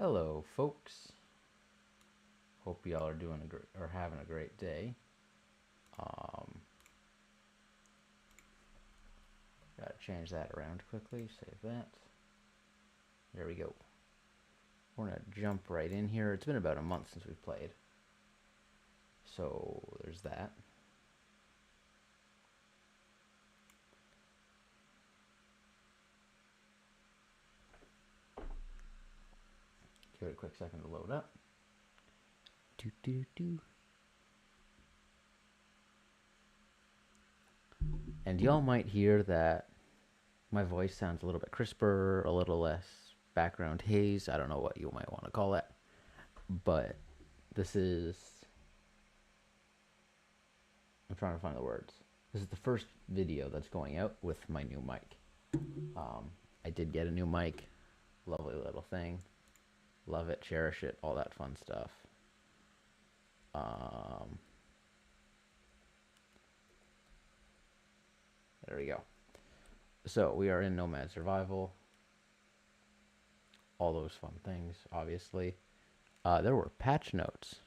Hello, folks. Hope y'all are doing having a great day. Um, Gotta change that around quickly. Save that. There we go. We're gonna jump right in here. It's been about a month since we've played, so there's that. Give it a quick second to load up. Do do do. And y'all might hear that my voice sounds a little bit crisper, a little less background haze. I don't know what you might want to call it, but this is. I'm trying to find the words. This is the first video that's going out with my new mic. I did get a new mic. Lovely little thing. Love it, cherish it, all that fun stuff. There we go. So we are in Nomad Survival. All those fun things, obviously. There were patch notes.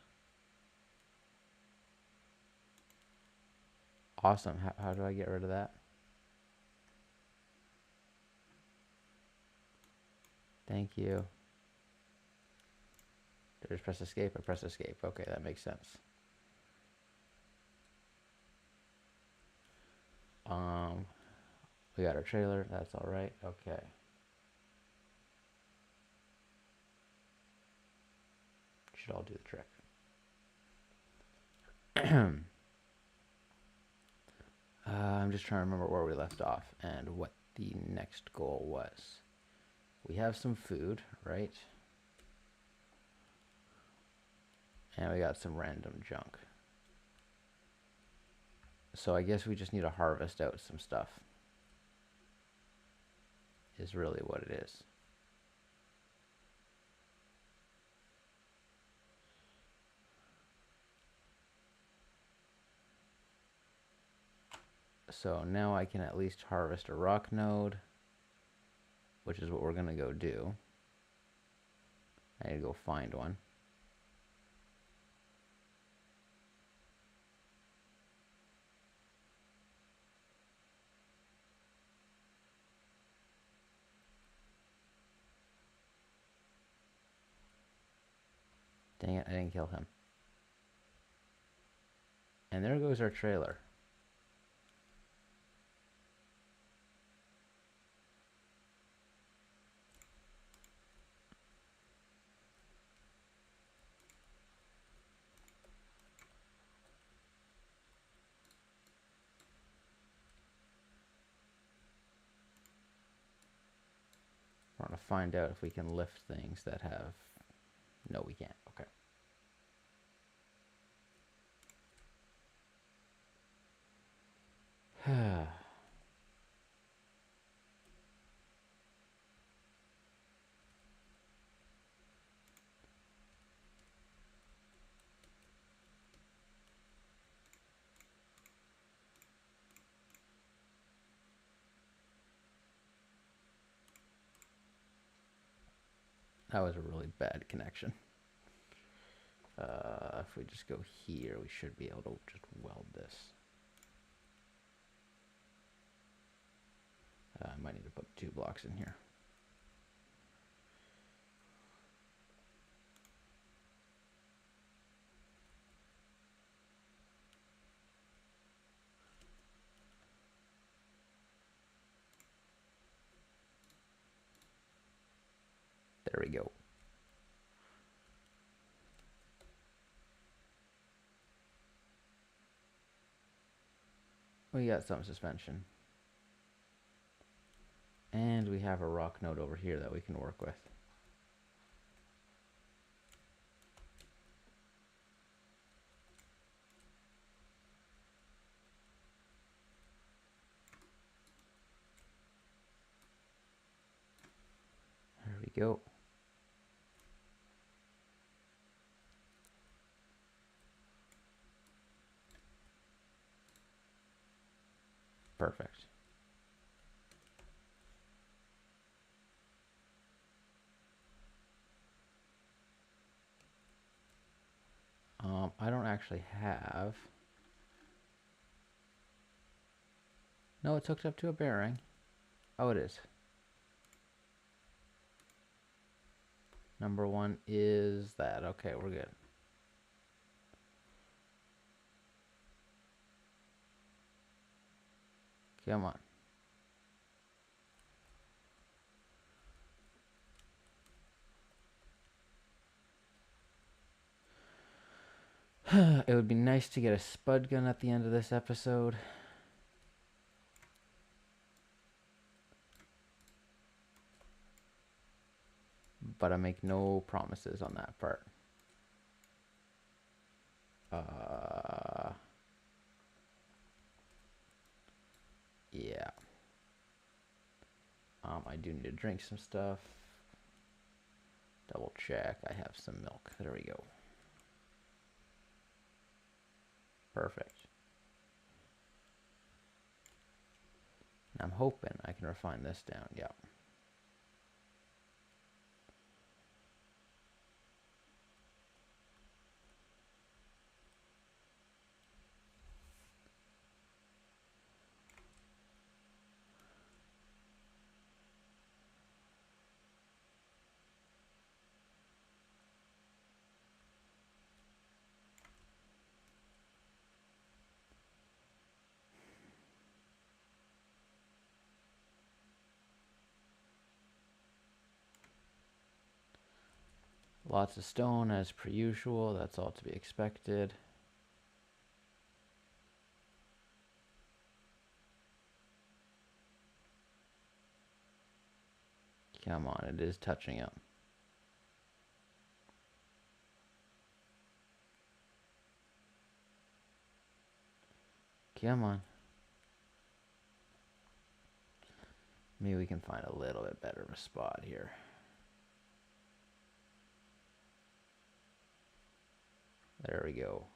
Awesome. How do I get rid of that? Thank you. Did I just press escape? I press escape. Okay, that makes sense. We got our trailer. That's all right. Okay. Should all do the trick. I'm just trying to remember where we left off and what the next goal was. We have some food, right? And we got some random junk. So I guess we just need to harvest out some stuff. Is really what it is. So now I can at least harvest a rock node, which is what we're going to go do. I need to go find one. Dang it, I didn't kill him. And there goes our trailer. We're going to find out if we can lift things that have... No, we can't. Okay. That was a really bad connection. If we just go here, we should be able to just weld this. I might need to put 2 blocks in here. There we go. We got some suspension. And we have a rock node over here that we can work with. There we go. Perfect. actually have... No, it's hooked up to a bearing. Oh, it is. Number one is that. Okay, we're good. Come on. It would be nice to get a spud gun at the end of this episode. But I make no promises on that part. Yeah. I do need to drink some stuff. Double check. I have some milk. There we go. Perfect. I'm hoping I can refine this down. Yeah. Lots of stone as per usual. That's all to be expected. Come on, it is touching up. Come on. Maybe we can find a little bit better of a spot here. There we go.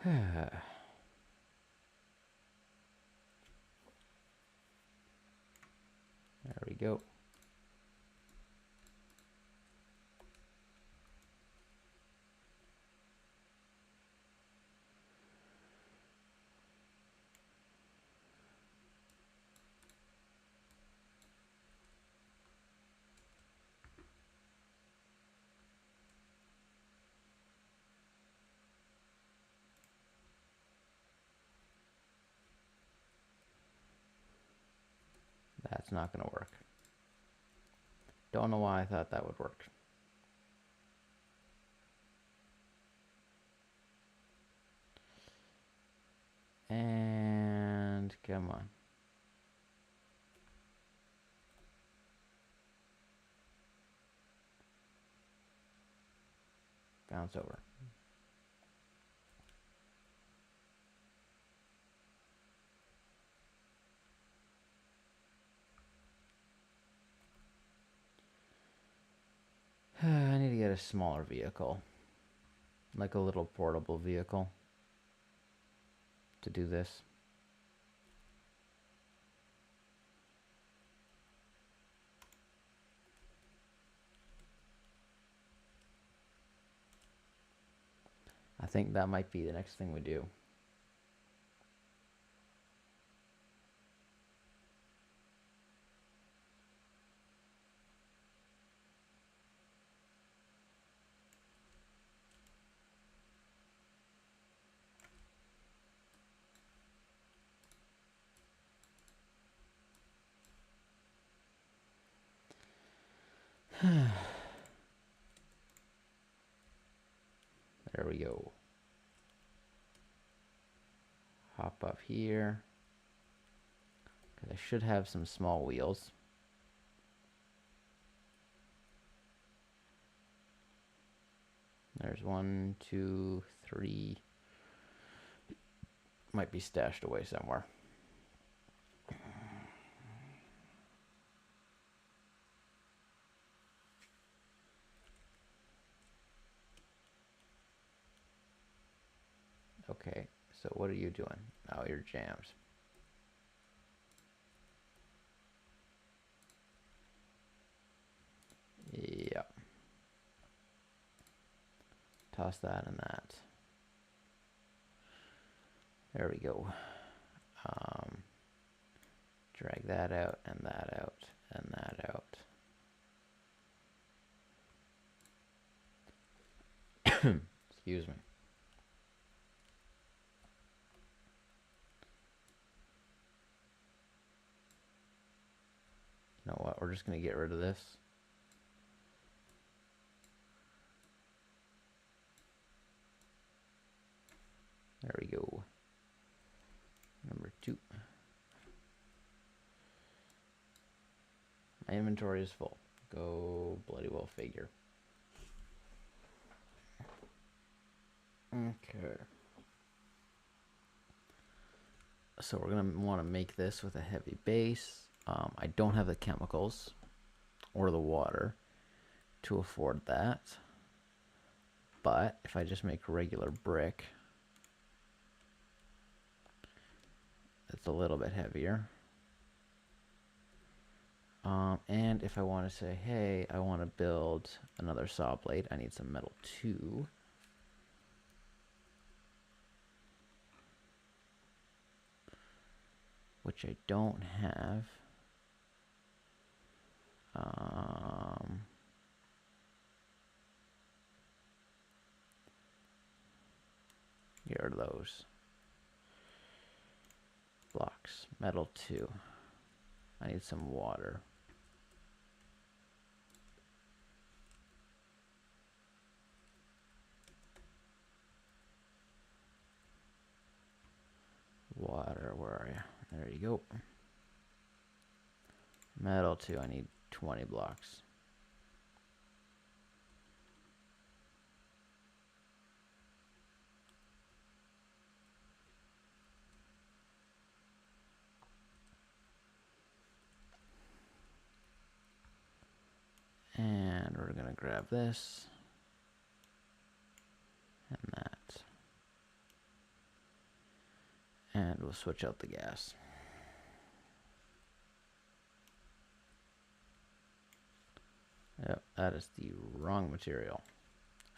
There we go. That's not going to work. Don't know why I thought that would work. And come on. Bounce over. I need to get a smaller vehicle. Like a little portable vehicle to do this. I think that might be the next thing we do. There we go. Hop up here. Because I should have some small wheels. There's 1, 2, 3. Might be stashed away somewhere. Okay, so what are you doing? Oh, your jams. Yep. Toss that and that. There we go. Drag that out and that out and that out. Excuse me. You know what? We're just going to get rid of this. There we go. Number 2. My inventory is full. Go bloody well figure. Okay. So we're going to want to make this with a heavy base. I don't have the chemicals or the water to afford that. But if I just make regular brick, it's a little bit heavier. And if I want to say, hey, I want to build another saw blade, I need some metal too. Which I don't have. Here are those. Blocks. Metal 2. I need some water. Water, where are you? There you go. Metal 2, I need 20 blocks. And we're gonna grab this and that. And we'll switch out the gas. Yep, that is the wrong material.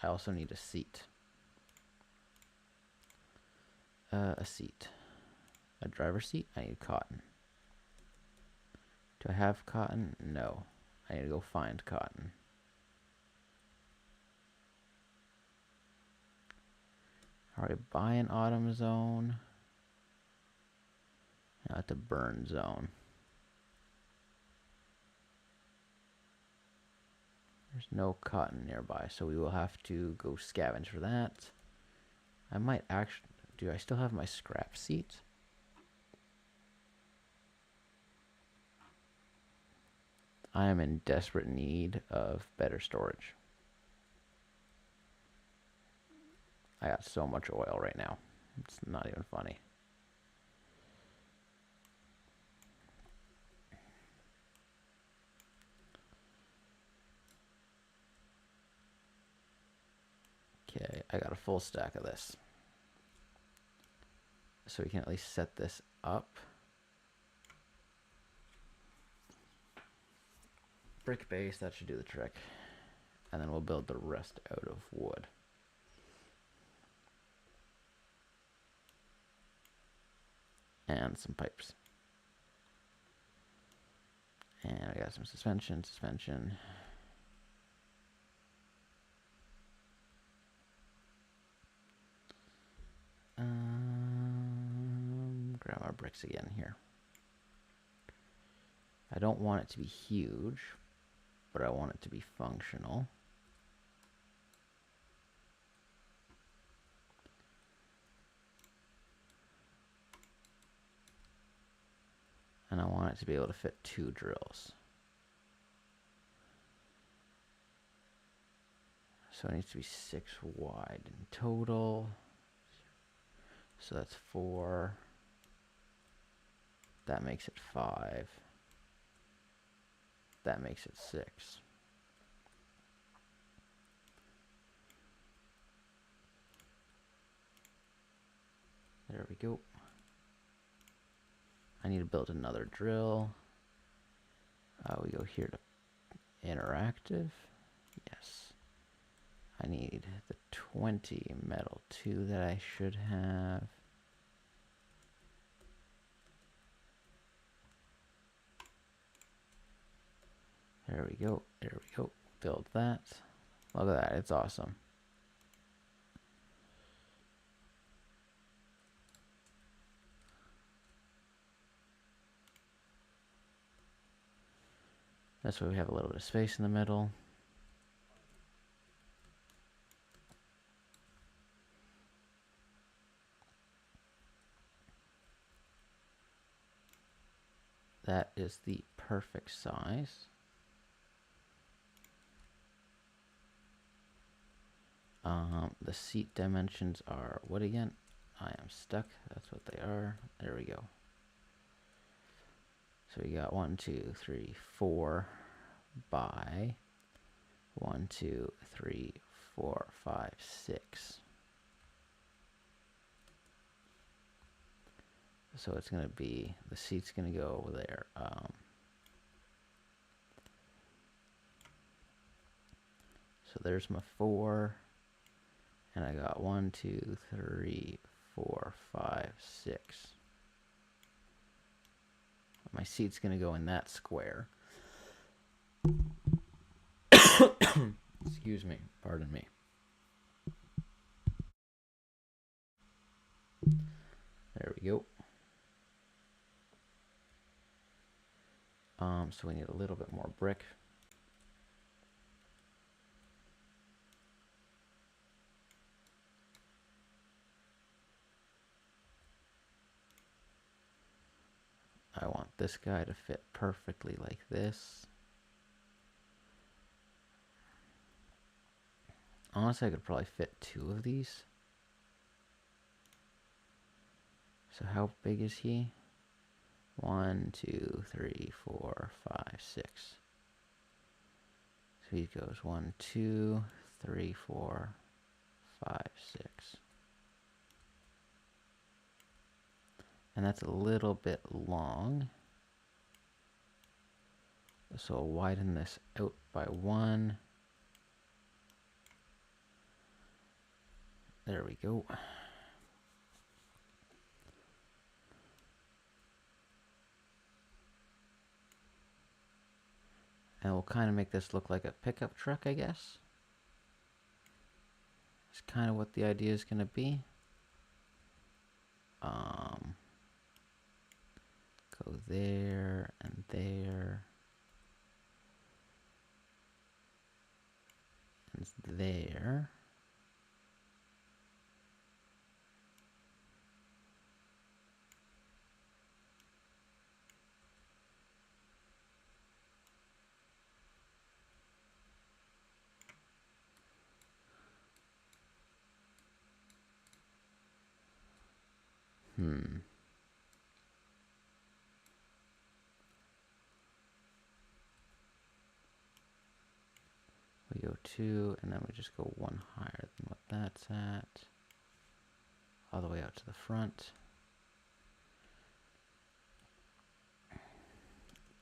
I also need a seat. A seat. A driver's seat? I need cotton. Do I have cotton? No. I need to go find cotton. Alright, buy an autumn zone. Now it's a burn zone. There's no cotton nearby, so we will have to go scavenge for that. I might actually... Do I still have my scrap seat? I am in desperate need of better storage. I got so much oil right now. It's not even funny. Okay, I got a full stack of this. So we can at least set this up. Brick base, that should do the trick. And then we'll build the rest out of wood. And some pipes. And I got some suspension. Grab our bricks again here. I don't want it to be huge, but I want it to be functional. And I want it to be able to fit 2 drills. So it needs to be 6 wide in total. So that's 4. That makes it 5. That makes it 6. There we go. I need to build another drill. We go here to interactive. Yes. I need the 20 metal 2 that I should have. There we go. There we go. Build that. Look at that. It's awesome. That's why we have a little bit of space in the middle. That is the perfect size. The seat dimensions are what again? I am stuck. That's what they are. There we go. So we got 1, 2, 3, 4 by 1, 2, 3, 4, 5, 6. So it's going to be, the seat's going to go over there. So there's my 4. And I got 1, 2, 3, 4, 5, 6. My seat's going to go in that square. Excuse me. Pardon me. There we go. So we need a little bit more brick. I want this guy to fit perfectly like this. Honestly, I could probably fit 2 of these. So how big is he? 1, 2, 3, 4, 5, 6. So he goes 1, 2, 3, 4, 5, 6. And that's a little bit long. So I'll widen this out by 1. There we go. And we'll kind of make this look like a pickup truck, I guess. It's kind of what the idea is going to be. Go there and there. And there. We go 2, and then we just go 1 higher than what that's at. All the way out to the front.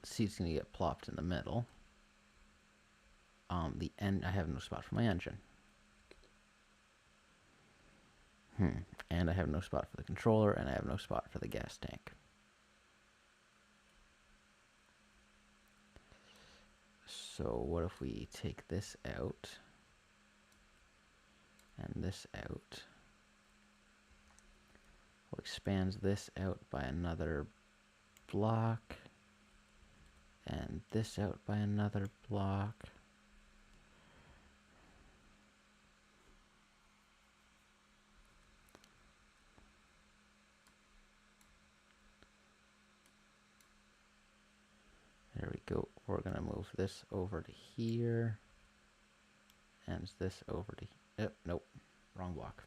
Seat's going to get plopped in the middle. The end, I have no spot for my engine. And I have no spot for the controller, and I have no spot for the gas tank. So what if we take this out and this out? We'll expand this out by another block and this out by another block. There we go. We're going to move this over to here. And this over to here. Nope. Wrong block.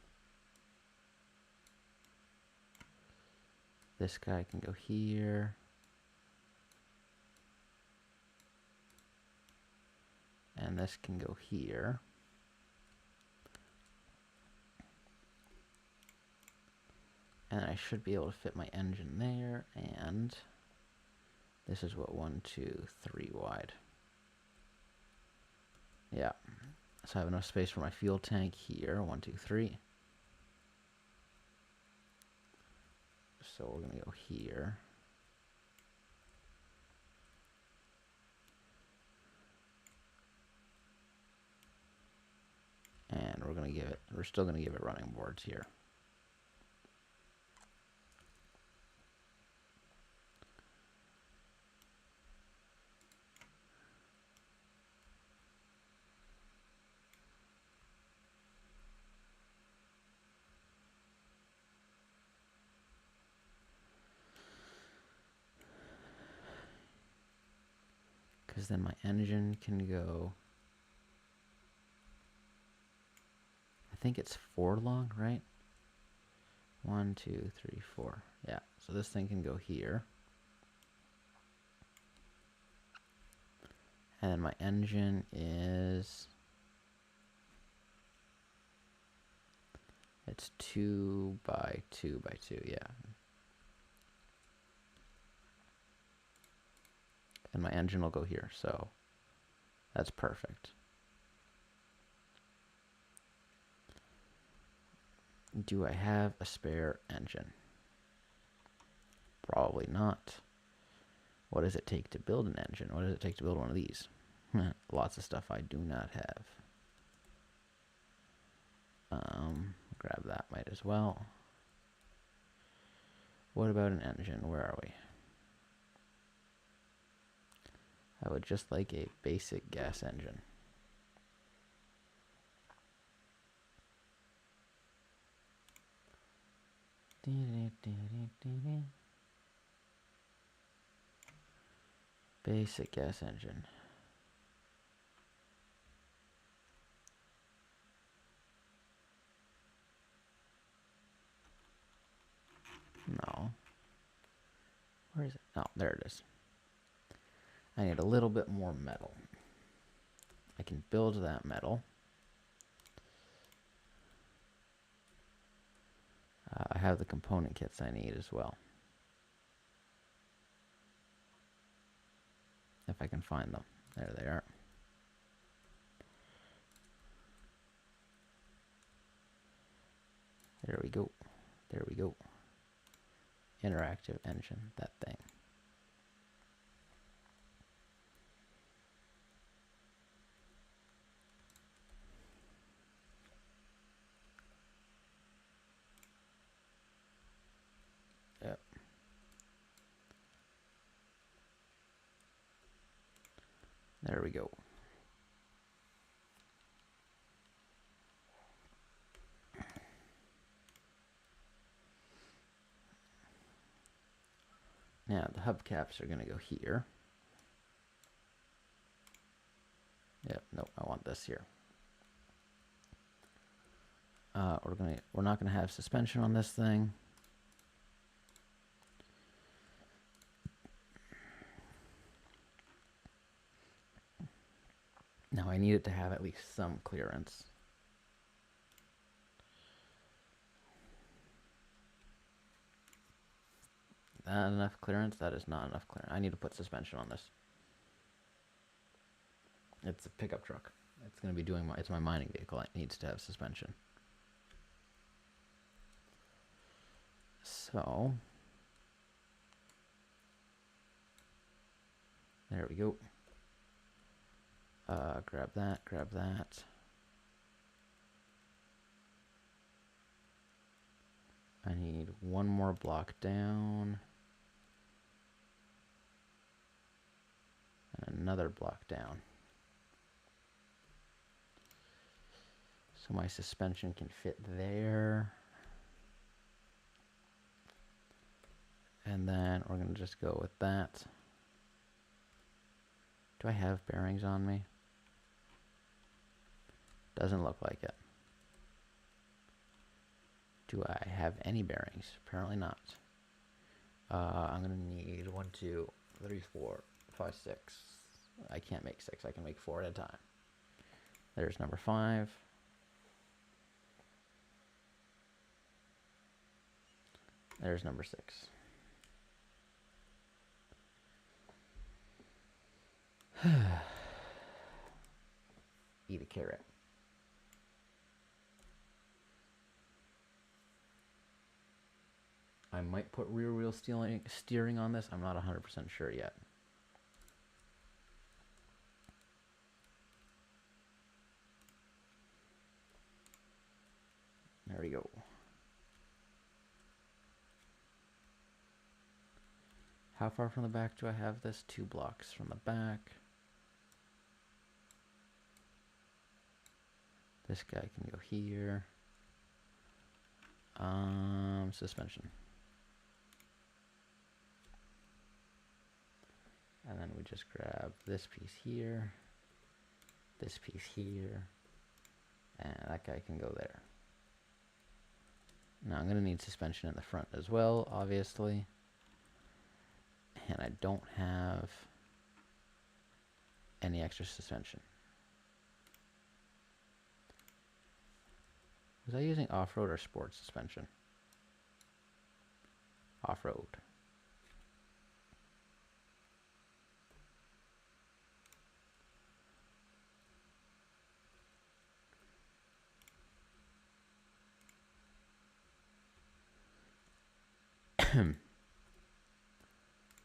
This guy can go here. And this can go here. And I should be able to fit my engine there, and this is what, 1, 2, 3 wide. Yeah. So I have enough space for my fuel tank here. 1, 2, 3. So we're going to go here. And we're still going to give it running boards here. Because then my engine can go, I think it's 4 long, right? 1, 2, 3, 4. Yeah, so this thing can go here. And then my engine is, it's 2 by 2 by 2, yeah. And my engine will go here, so that's perfect. Do I have a spare engine? Probably not. What does it take to build an engine? What does it take to build one of these? Lots of stuff I do not have. Grab that, might as well. What about an engine? Where are we? I would just like a basic gas engine. Basic gas engine. No. Where is it? Oh, there it is. I need a little bit more metal. I can build that metal. I have the component kits I need as well. If I can find them. There they are. There we go. There we go. Interactive engine, that thing. Yep. There we go. Now the hubcaps are going to go here. Yep, nope, I want this here. We're not gonna have suspension on this thing. Now I need it to have at least some clearance. Not enough clearance? That is not enough clearance. I need to put suspension on this. It's a pickup truck. It's gonna be doing it's my mining vehicle. It needs to have suspension. So there we go. Grab that, grab that. I need one more block down. And another block down. So my suspension can fit there. And then we're going to just go with that. Do I have bearings on me? Doesn't look like it. Do I have any bearings? Apparently not. I'm gonna need 1, 2, 3, 4, 5, 6. I can't make 6. I can make 4 at a time. There's number 5. There's number 6. Eat a carrot. I might put rear wheel steering on this. I'm not 100% sure yet. There we go. How far from the back do I have this? 2 blocks from the back. This guy can go here. Suspension. And then we just grab this piece here, this piece here, and that guy can go there. Now I'm going to need suspension in the front as well, obviously. And I don't have any extra suspension. Was I using off-road or sport suspension? Off-road.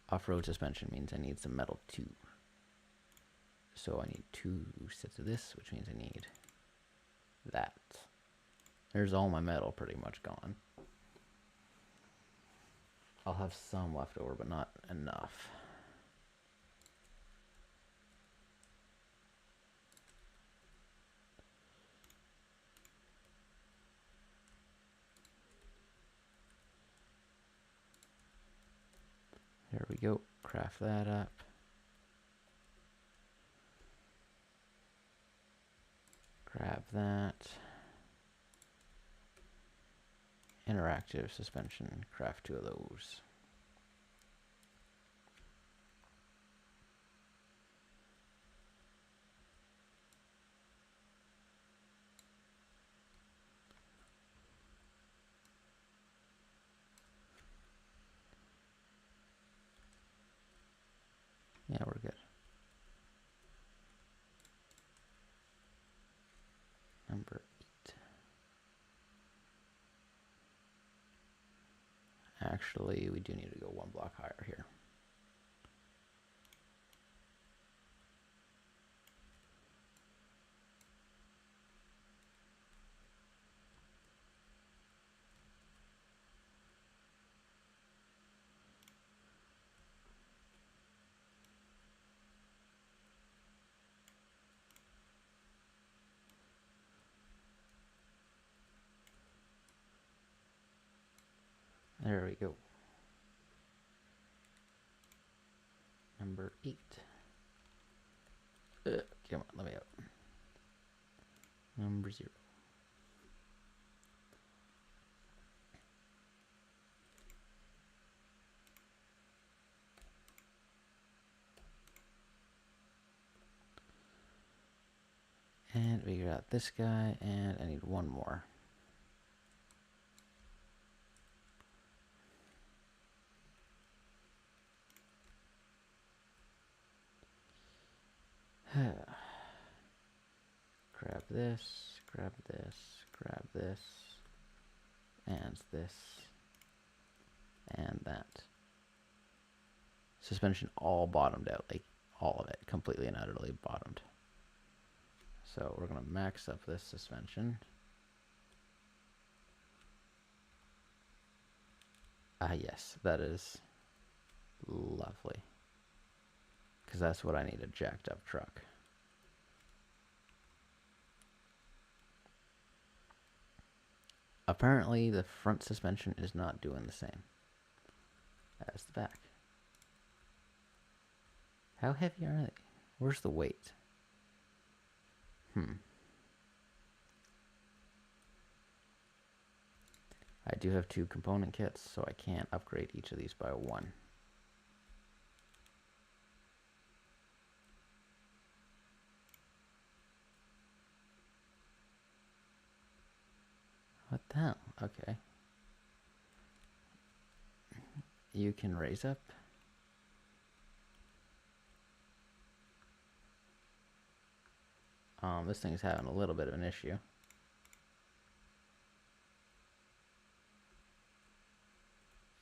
Off-road suspension means I need some metal too. So I need 2 sets of this, which means I need that. There's all my metal pretty much gone. I'll have some left over, but not enough. There we go. Craft that up. Grab that. Interactive suspension. Craft 2 of those. Yeah, we're good. Number 8. Actually, we do need to go 1 block higher here. There we go. Number 8. Come on, let me out. Number 0. And we got this guy, and I need 1 more. Grab this, grab this, grab this, and this, and that. Suspension all bottomed out, like all of it, completely and utterly bottomed. So we're going to max up this suspension. Ah, yes, that is lovely. Because that's what I need, a jacked up truck. Apparently the front suspension is not doing the same as the back. How heavy are they? Where's the weight? I do have 2 component kits, so I can't upgrade each of these by 1. What the hell? Okay. You can raise up. This thing's having a little bit of an issue.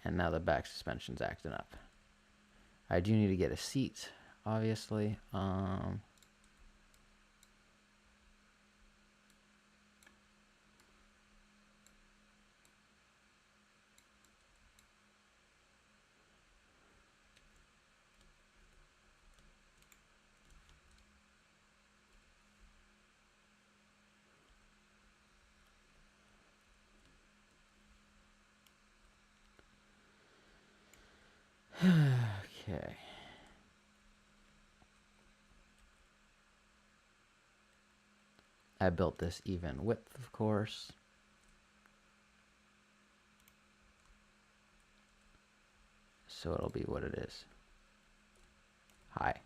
And now the back suspension's acting up. I do need to get a seat, obviously. Okay. I built this even width, of course. So it'll be what it is. High.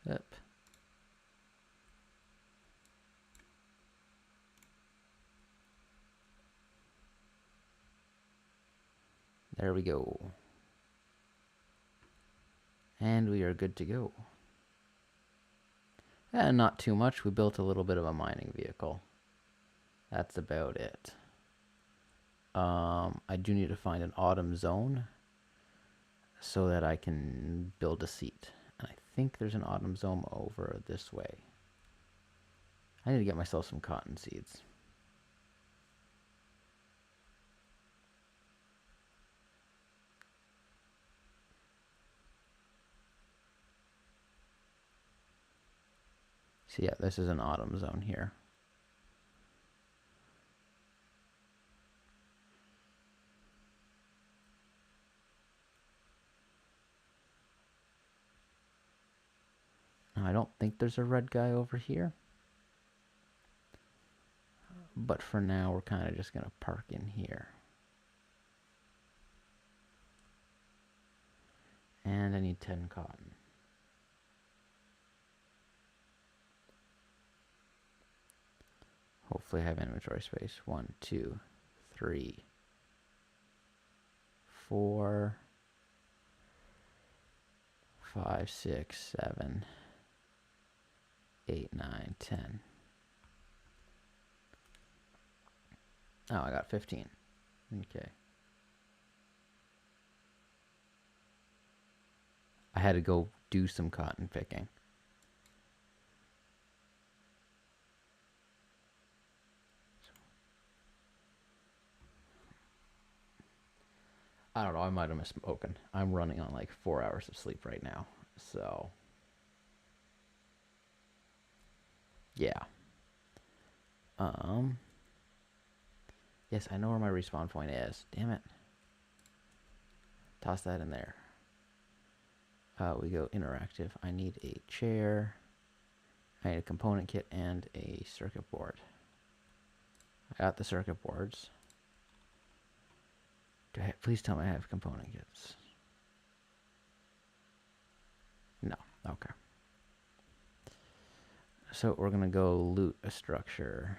Yep. There we go. And we are good to go. And not too much. We built a little bit of a mining vehicle. That's about it. I do need to find an autumn zone so that I can build a seat. And I think there's an autumn zone over this way. I need to get myself some cotton seeds. So yeah, this is an autumn zone here. I don't think there's a red guy over here. But for now, we're kind of just going to park in here. And I need 10 cotton. Hopefully I have inventory space. 1, 2, 3, 4, 5, 6, 7, 8, 9, 10. Oh, I got 15. Okay. I had to go do some cotton picking. I don't know, I might have misspoken. I'm running on like 4 hours of sleep right now. So, yeah. Yes, I know where my respawn point is. Damn it. Toss that in there. We go interactive. I need a chair. I need a component kit and a circuit board. I got the circuit boards. Please tell me I have component kits. No. Okay. So we're going to go loot a structure.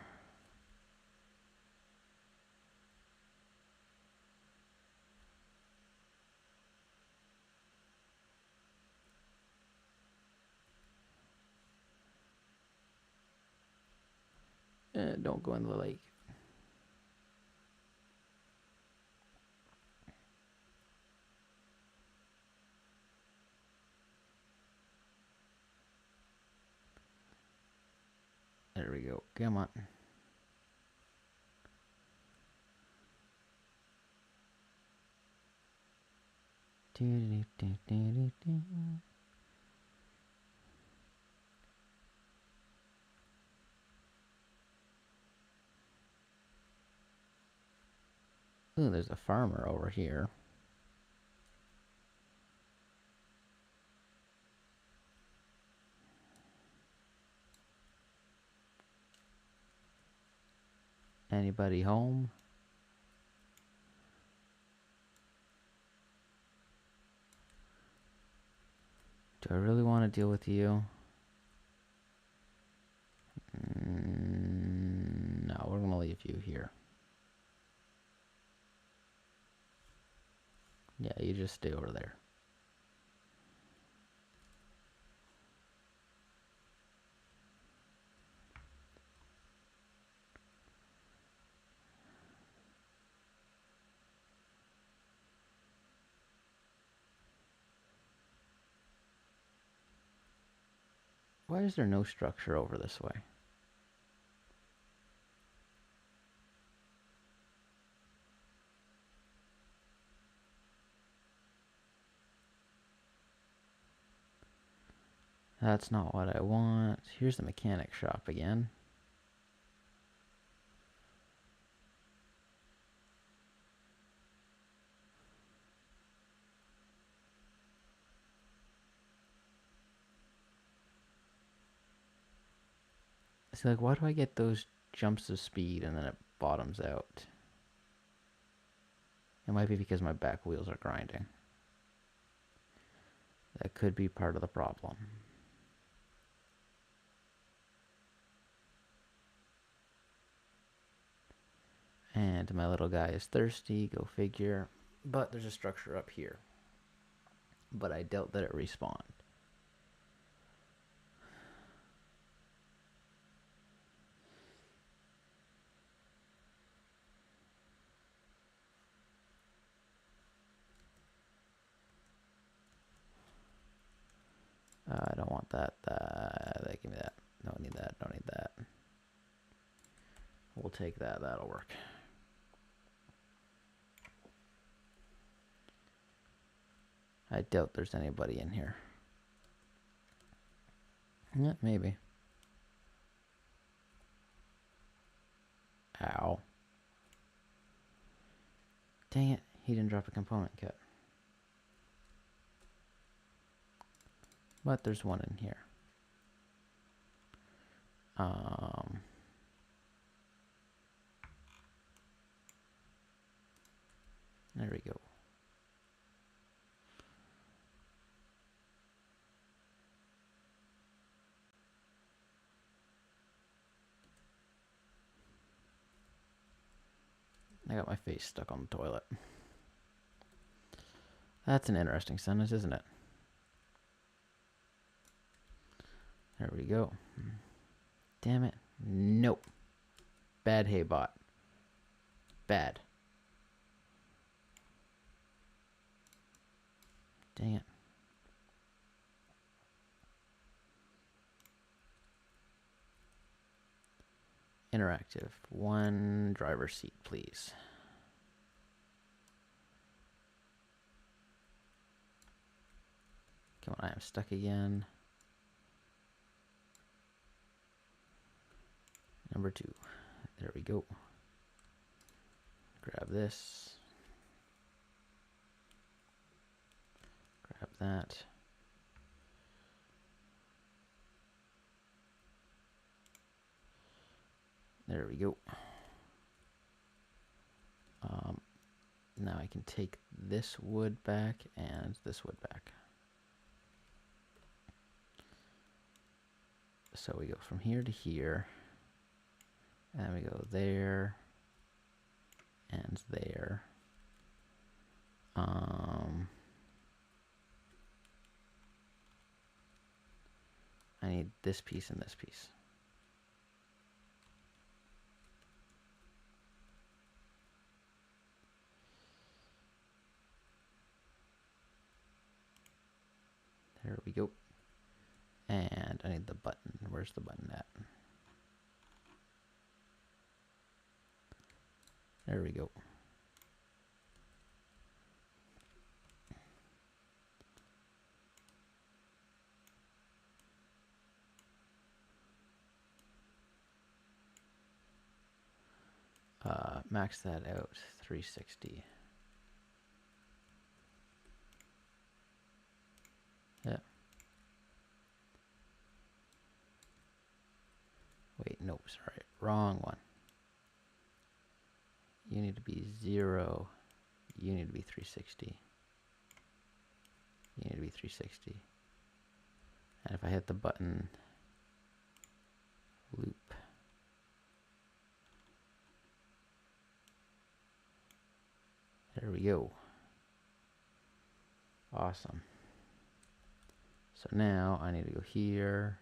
Don't go in the lake. There we go. Come on. Ooh, there's a farmer over here. Anybody home? Do I really want to deal with you? No, we're going to leave you here. Yeah, you just stay over there. Why is there no structure over this way? That's not what I want. Here's the mechanic shop again. It's like, why do I get those jumps of speed and then it bottoms out? It might be because my back wheels are grinding. That could be part of the problem. And my little guy is thirsty, go figure. But there's a structure up here. But I doubt that it respawned. I don't want that. Give me that. Don't need that. Don't need that. We'll take that. That'll work. I doubt there's anybody in here. Yeah, maybe. Ow. Dang it. He didn't drop a component kit. But there's one in here. There we go. I got my face stuck on the toilet. That's an interesting sentence, isn't it? There we go. Damn it. Nope. Bad hay bot. Bad. Dang it. Interactive. One driver's seat, please. Come on, I am stuck again. Number 2. There we go. Grab this. Grab that. There we go. Now I can take this wood back and this wood back. So we go from here to here. And we go there. And there. I need this piece and this piece. There we go. And I need the button. Where's the button at? There we go. Max that out, 360. Yeah. Wait, nope, sorry, wrong one. You need to be 0. You need to be 360. You need to be 360. And if I hit the button, loop. There we go. Awesome. So now I need to go here,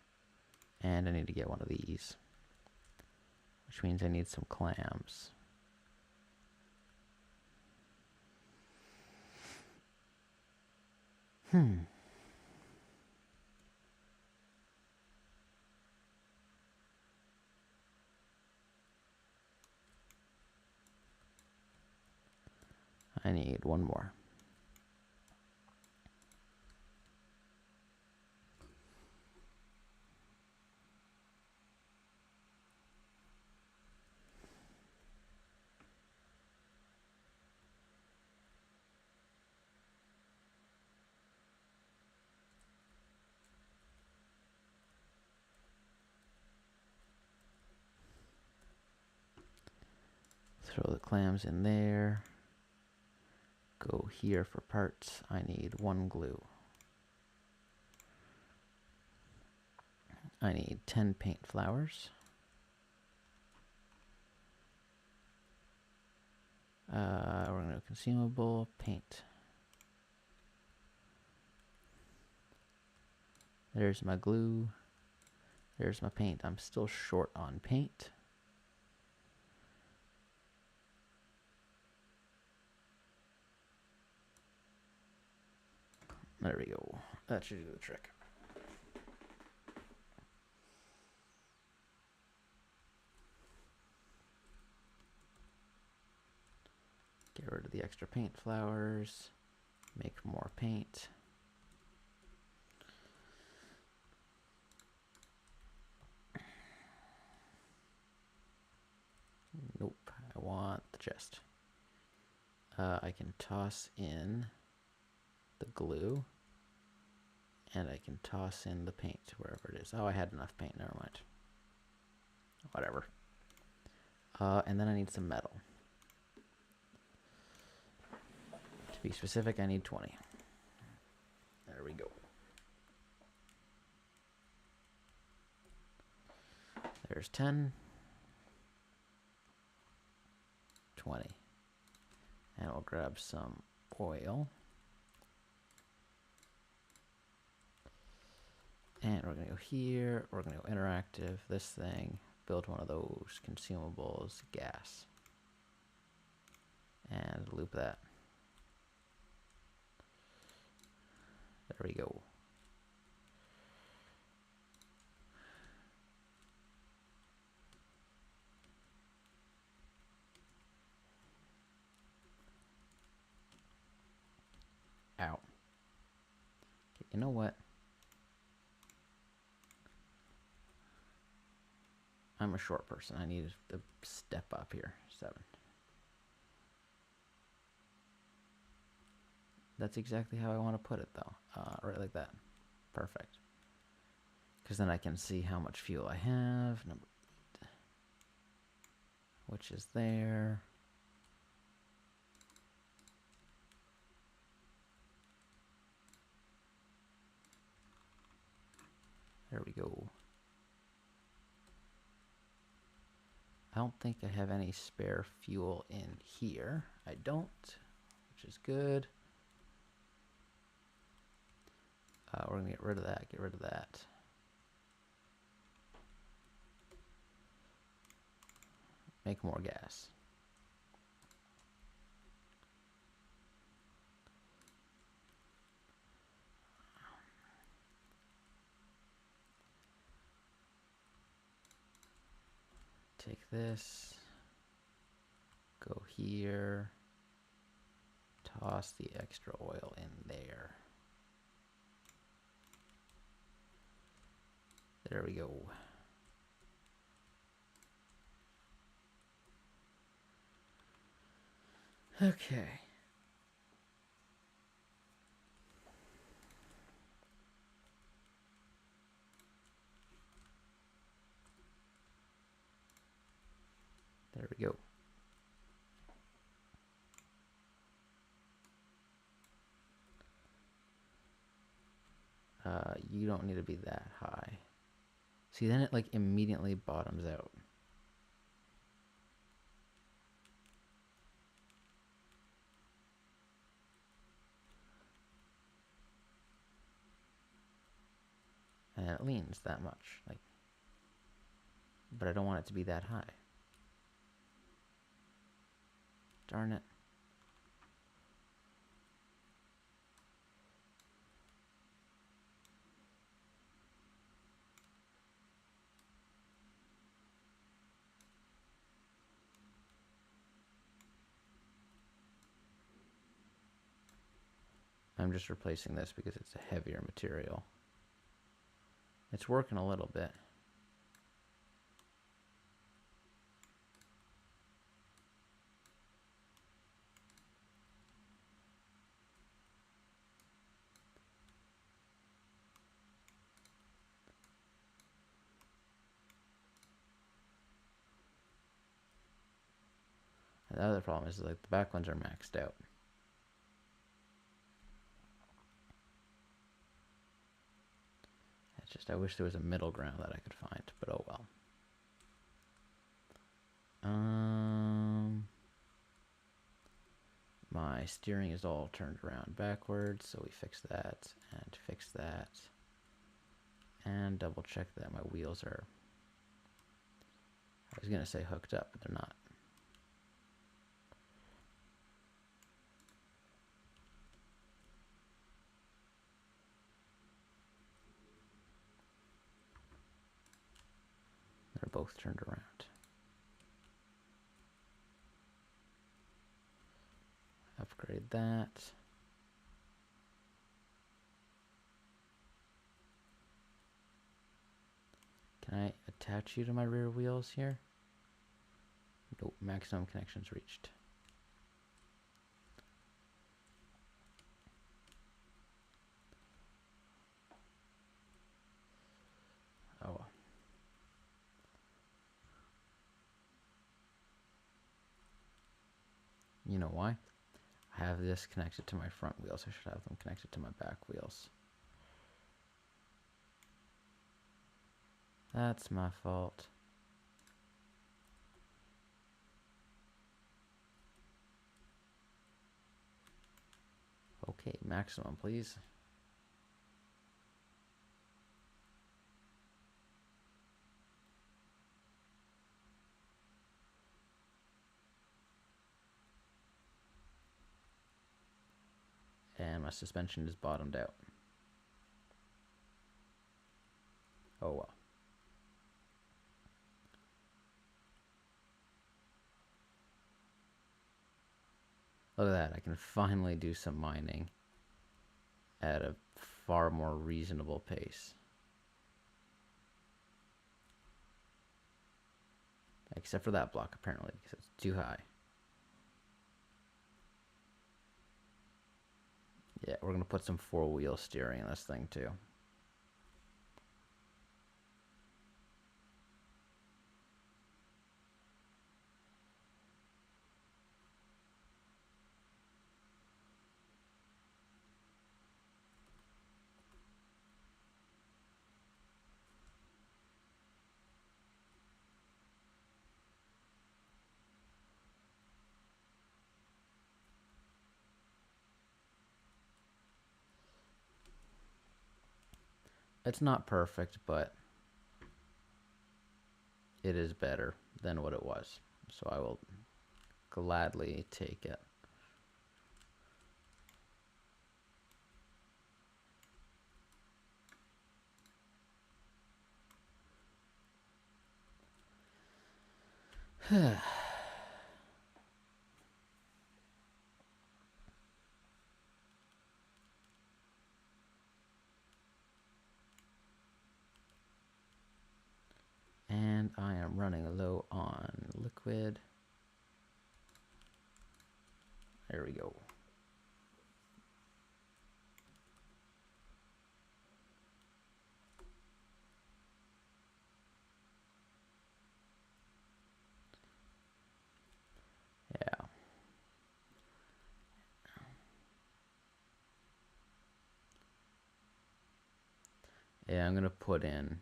and I need to get one of these, which means I need some clams. I need one more. Throw the clams in there. Go here for parts. I need 1 glue. I need 10 paint flowers. We're going to go consumable, paint. There's my glue. There's my paint. I'm still short on paint. There we go. That should do the trick. Get rid of the extra paint flowers. Make more paint. Nope, I want the chest. I can toss in the glue, and I can toss in the paint wherever it is. Oh, I had enough paint, never mind. Whatever. And then I need some metal. To be specific, I need 20. There we go. There's 10. 20. And we'll grab some oil. And we're going to go here. We're going to go interactive, this thing. Build one of those consumables, gas. And loop that. There we go. Ow. Okay, you know what? I'm a short person. I need to step up here. 7. That's exactly how I want to put it, though. Right like that. Perfect. Because then I can see how much fuel I have. Which is there. There we go. I don't think I have any spare fuel in here. I don't, which is good. We're going to get rid of that, get rid of that. Make more gas. Take this, go here, toss the extra oil in there. There we go. Okay. There we go. You don't need to be that high. See, then it like immediately bottoms out. And it leans that much, like, but I don't want it to be that high. Darn it. I'm just replacing this because it's a heavier material. It's working a little bit. And the other problem is like the back ones are maxed out. It's just I wish there was a middle ground that I could find, but oh well. My steering is all turned around backwards, so we fix that and fix that. And double check that my wheels are, I was gonna say hooked up, but they're not. They're both turned around. Upgrade that. Can I attach you to my rear wheels here? Nope, maximum connections reached. Oh. You know why? I have this connected to my front wheels. I should have them connected to my back wheels. That's my fault. Okay, maximum, please. And my suspension is bottomed out. Oh well. Look at that, I can finally do some mining at a far more reasonable pace. Except for that block, apparently, because it's too high. Yeah, we're going to put some four-wheel steering in this thing, too. It's not perfect, but it is better than what it was. So I will gladly take it. And I am running low on liquid. There we go. Yeah. Yeah, I'm going to put in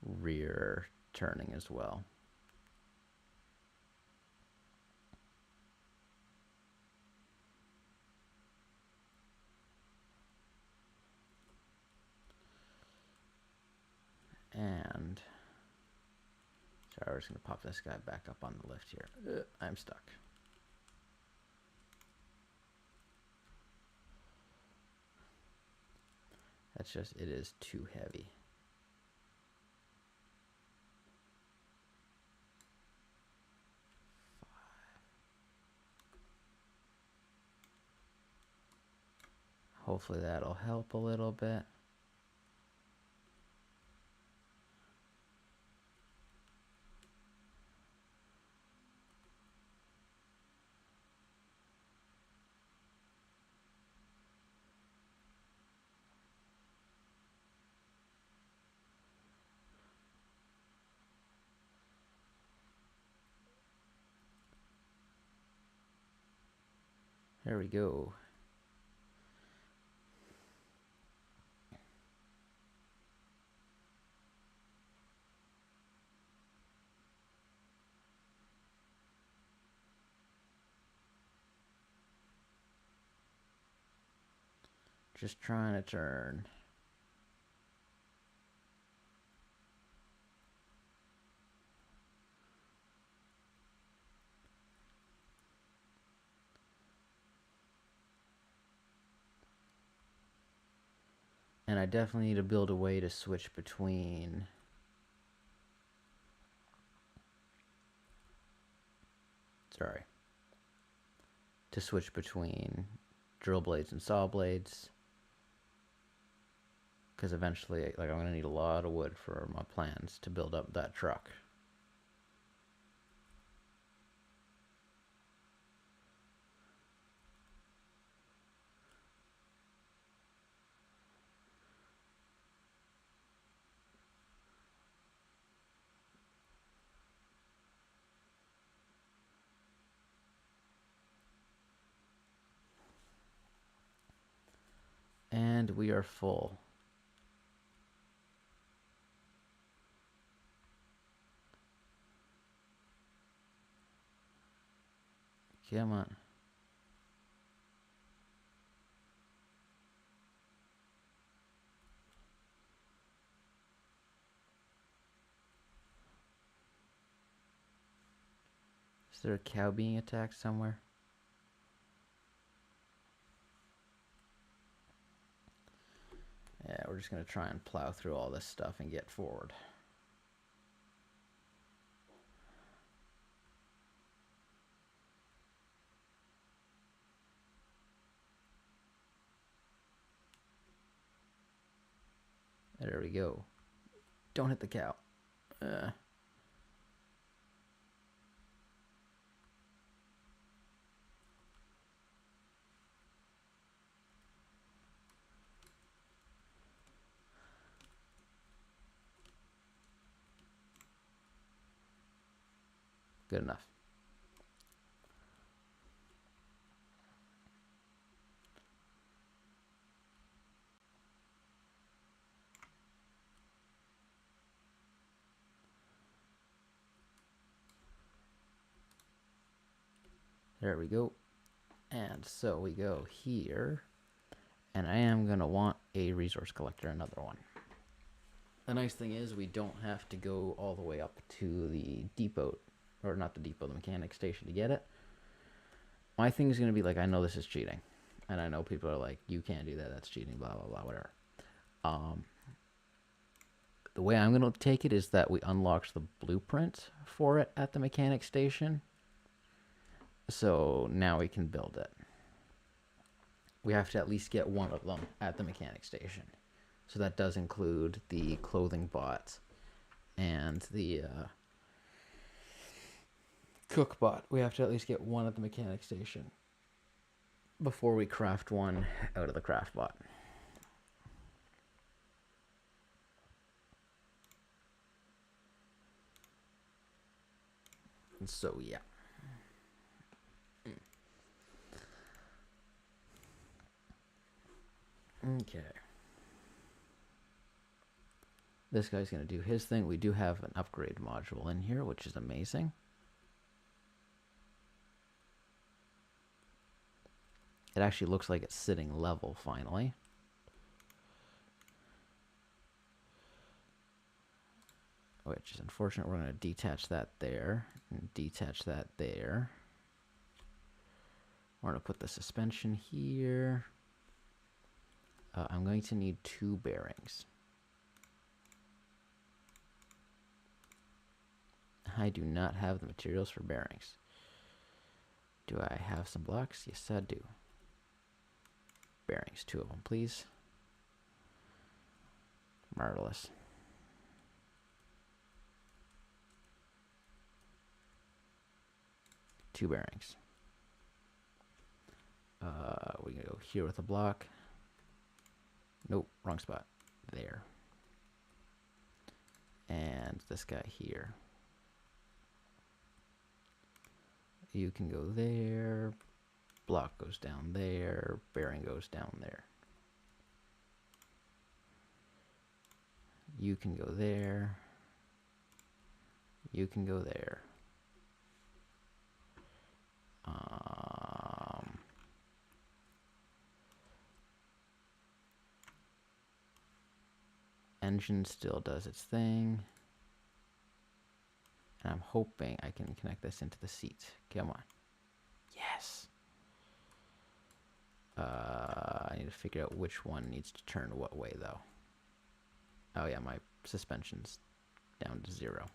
rear turning as well. And sorry, we're just going to pop this guy back up on the lift here. I'm stuck. That's just, it is too heavy. Hopefully that'll help a little bit. There we go. Just trying to turn. And I definitely need to build a way to switch between drill blades and saw blades, because eventually, like, I'm gonna need a lot of wood for my plans to build up that truck. And we are full. Come on. Is there a cow being attacked somewhere? Yeah, we're just gonna try and plow through all this stuff and get forward. There we go. Don't hit the cow. Good enough. There we go. And so we go here. And I am going to want a resource collector, another one. The nice thing is we don't have to go all the way up to the depot, or not the depot, the mechanic station to get it. My thing is going to be like, I know this is cheating. And I know people are like, you can't do that, that's cheating, blah, blah, blah, whatever. The way I'm going to take it is that we unlocked the blueprint for it at the mechanic station. So now we can build it. We have to at least get one of them at the mechanic station. So that does include the clothing bot and the cook bot. We have to at least get one at the mechanic station before we craft one out of the craft bot. And so, yeah. Okay. This guy's going to do his thing. We do have an upgrade module in here, which is amazing. It actually looks like it's sitting level finally. Which is unfortunate. We're going to detach that there and detach that there. We're going to put the suspension here. I'm going to need 2 bearings. I do not have the materials for bearings. Do I have some blocks? Yes, I do. Bearings, 2 of them, please. Marvelous. Two bearings. We can go here with a block. Nope, wrong spot. There. And this guy here. You can go there. Block goes down there. Bearing goes down there. You can go there. You can go there. Engine still does its thing. And I'm hoping I can connect this into the seat. Come on. Yes. I need to figure out which one needs to turn what way, though. Oh, yeah, my suspension's down to 0.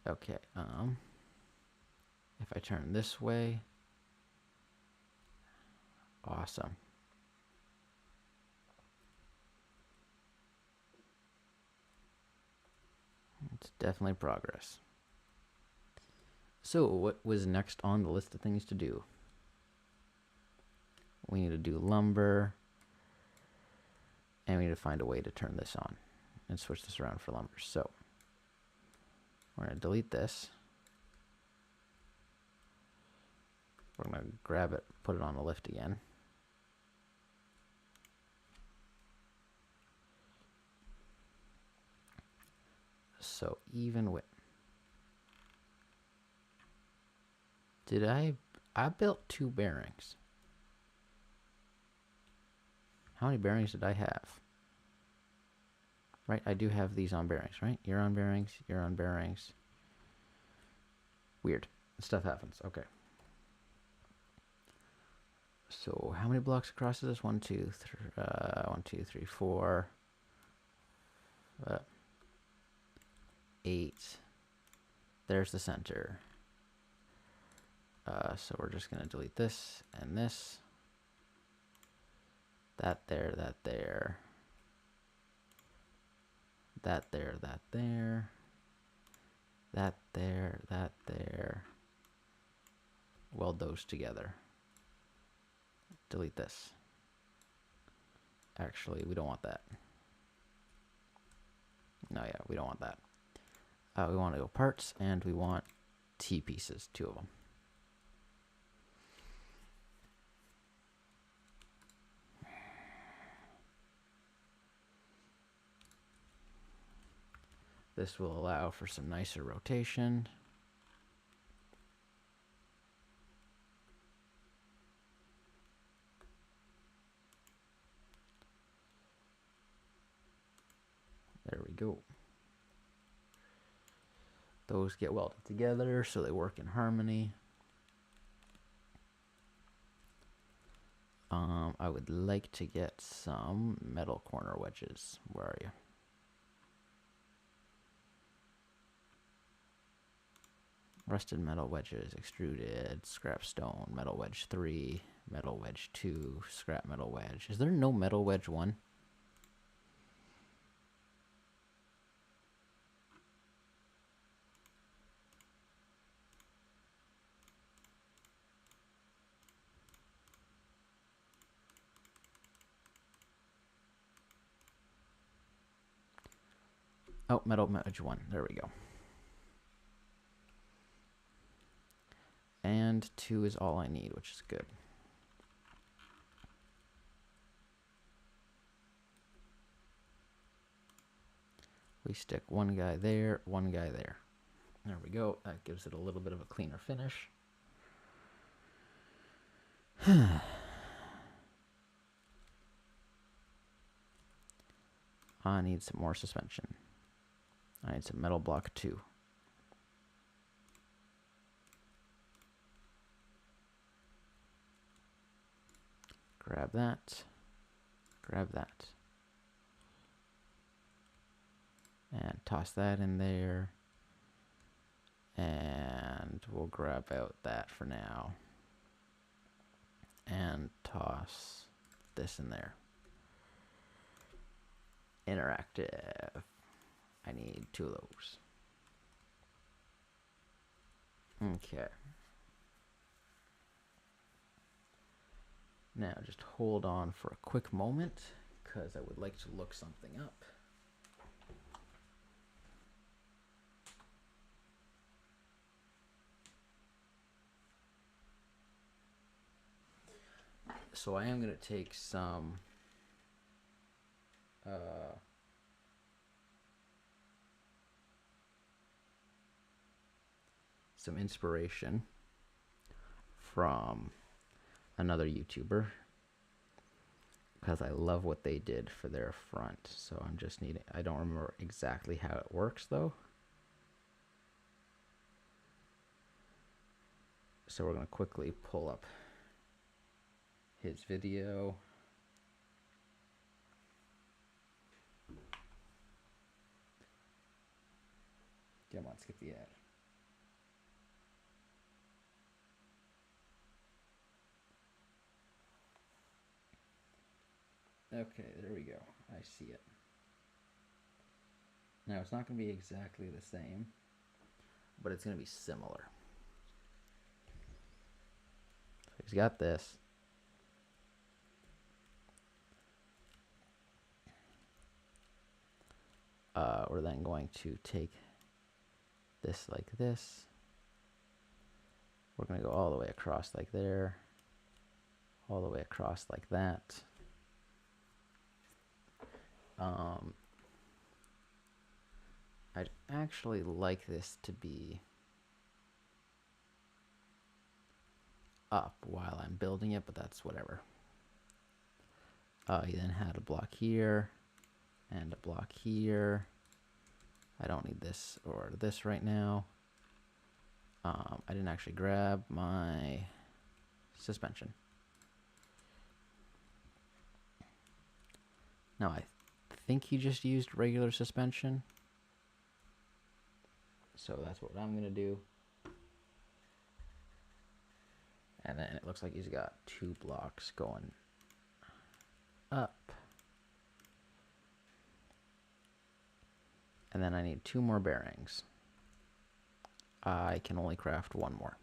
Okay, if I turn this way, awesome. It's definitely progress. So, what was next on the list of things to do? We need to do lumber, and we need to find a way to turn this on and switch this around for lumber. So, we're going to delete this. We're going to grab it, put it on the lift again. So even with, did I built 2 bearings. How many bearings did I have? Right, I do have these on bearings, right? You're on bearings, you're on bearings. Weird, stuff happens, okay. So how many blocks across is this? 1, 2, 3, 1, 2, 3, 4, 8. There's the center. So we're just gonna delete this and this. That there, that there. That there, that there. That there, that there. Weld those together. Delete this. Actually, we don't want that. No, yeah, we don't want that. We want to go parts, and we want T-pieces, 2 of them. This will allow for some nicer rotation. There we go. Those get welded together so they work in harmony. I would like to get some metal corner wedges. Where are you? Rusted metal wedges, extruded, scrap stone, metal wedge 3, metal wedge 2, scrap metal wedge. Is there no metal wedge 1? Oh, metal wedge 1. There we go. And 2 is all I need, which is good. We stick one guy there, one guy there. There we go. That gives it a little bit of a cleaner finish. I need some more suspension. I need some metal block too. Grab that. Grab that. And toss that in there. And we'll grab out that for now. And toss this in there. Interactive. I need 2 of those. Okay. Now just hold on for a quick moment because I would like to look something up. So I am going to take some inspiration from another YouTuber because I love what they did for their front. So I'm just needing, I don't remember exactly how it works though. So we're going to quickly pull up his video. Come on, skip the ad. Okay, there we go. I see it. Now, it's not going to be exactly the same, but it's going to be similar. So he's got this. We're then going to take this like this. We're going to go all the way across like there. All the way across like that. I'd actually like this to be up while I'm building it, but that's whatever. You then had a block here and a block here. I don't need this or this right now. I didn't actually grab my suspension. Now I think he just used regular suspension. So that's what I'm going to do. And then it looks like he's got 2 blocks going up. And then I need 2 more bearings. I can only craft 1 more.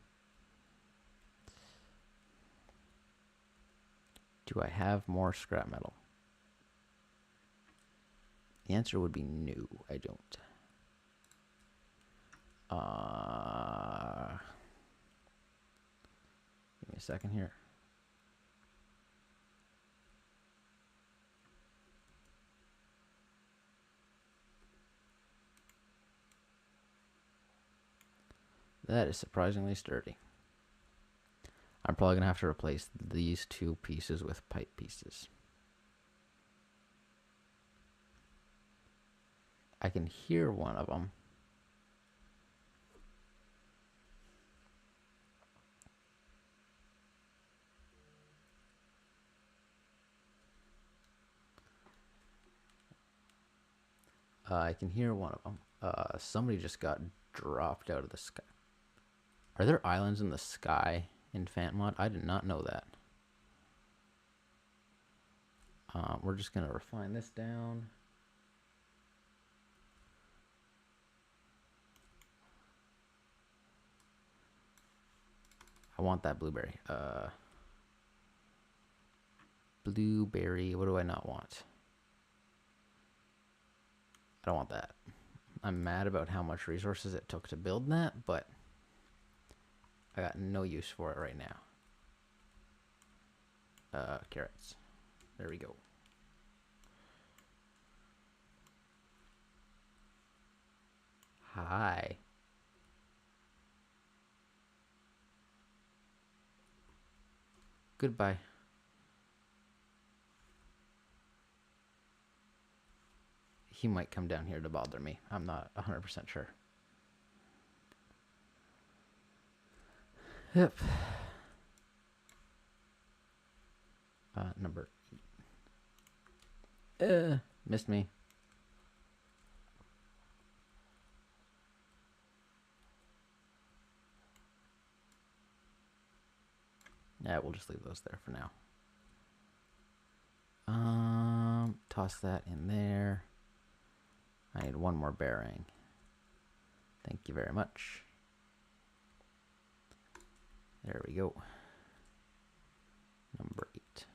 Do I have more scrap metal? The answer would be no, I don't. Give me a second here. That is surprisingly sturdy. I'm probably going to have to replace these 2 pieces with pipe pieces. I can hear one of them. I can hear one of them. Somebody just got dropped out of the sky. Are there islands in the sky in Phantom? I did not know that. We're just going to refine this down. I want that blueberry. Blueberry, what do I not want? I don't want that. I'm mad about how much resources it took to build that, but I got no use for it right now. Carrots. There we go. Hi. Goodbye. He might come down here to bother me. I'm not 100% sure. Yep. Number 8. Missed me. Yeah, we'll just leave those there for now. Toss that in there. I need one more bearing. Thank you very much. There we go. Number 8.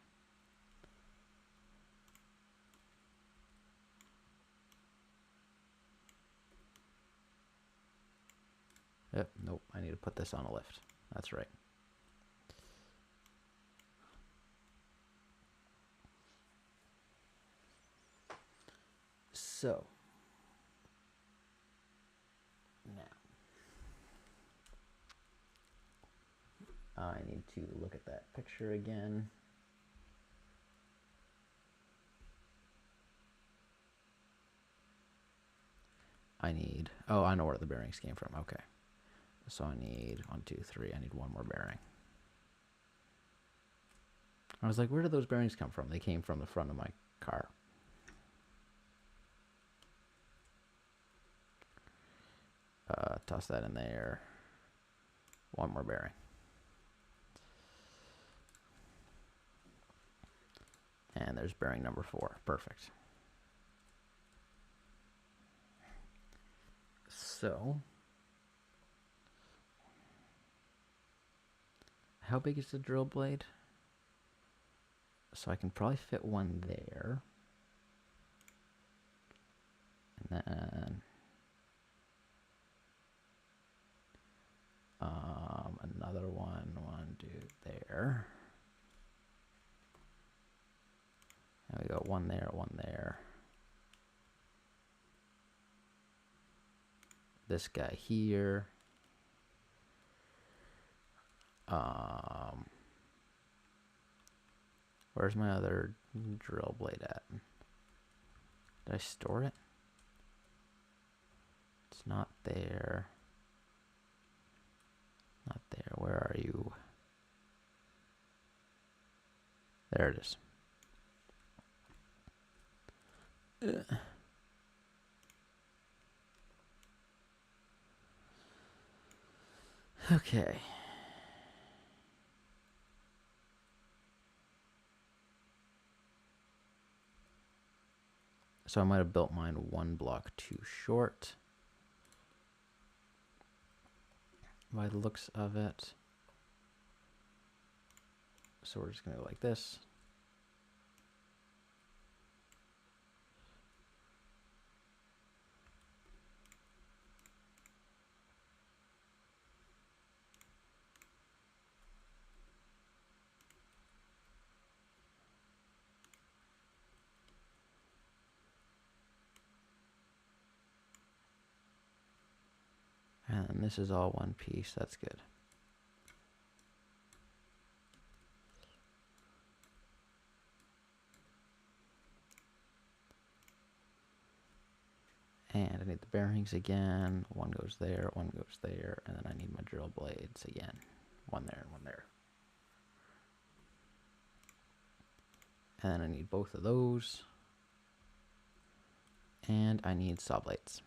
Yep, nope, I need to put this on a lift. That's right. So, now, I need to look at that picture again. Oh, I know where the bearings came from. Okay. So I need 1, 2, 3. I need one more bearing. I was like, where did those bearings come from? They came from the front of my car. Toss that in there. One more bearing. And there's bearing number 4. Perfect. So, how big is the drill blade? So I can probably fit one there. And then another one, there. And we got one there, one there. This guy here. Where's my other drill blade at? Did I store it? It's not there. Not there. Where are you? There it is. Okay. So I might have built mine one block too short, by the looks of it. So we're just going to go like this. And this is all one piece. That's good. And I need the bearings again. One goes there, one goes there, and then I need my drill blades again. One there and one there. And then I need both of those. And I need saw blades.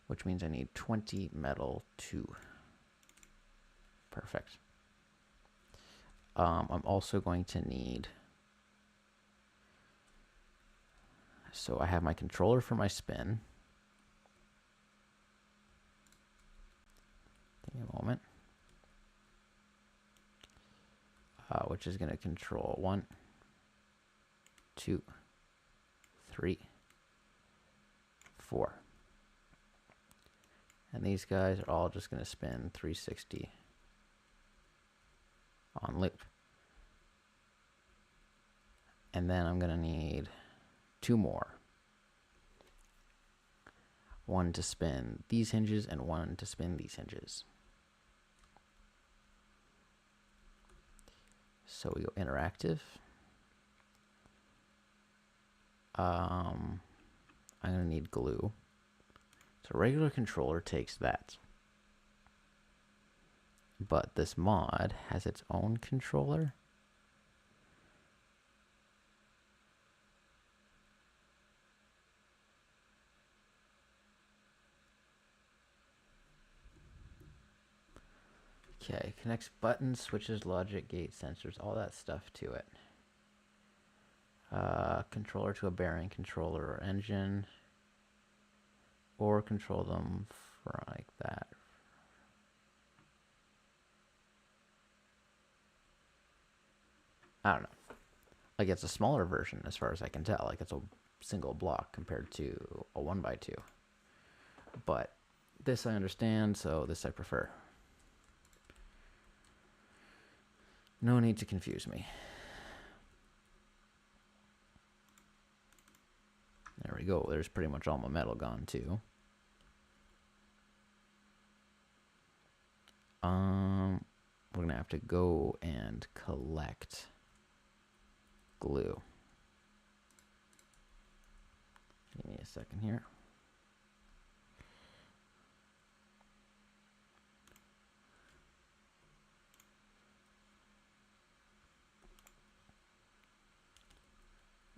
Which means I need 20 metal too. Perfect. I'm also going to need... So I have my controller for my spin. Give me a moment. Which is going to control 1, 2, 3, 4. And these guys are all just going to spin 360 on loop. And then I'm going to need 2 more. one to spin these hinges and one to spin these hinges. So we go interactive. I'm going to need glue. So a regular controller takes that. But this mod has its own controller. Okay, connects buttons, switches, logic, gate, sensors, all that stuff to it. Controller to a bearing, controller or engine. Or control them like that. I don't know. Like, it's a smaller version as far as I can tell. Like, it's a single block compared to a 1x2. But this I understand, so this I prefer. No need to confuse me. There we go. There's pretty much all my metal gone too. We're gonna have to go and collect glue. Give me a second here.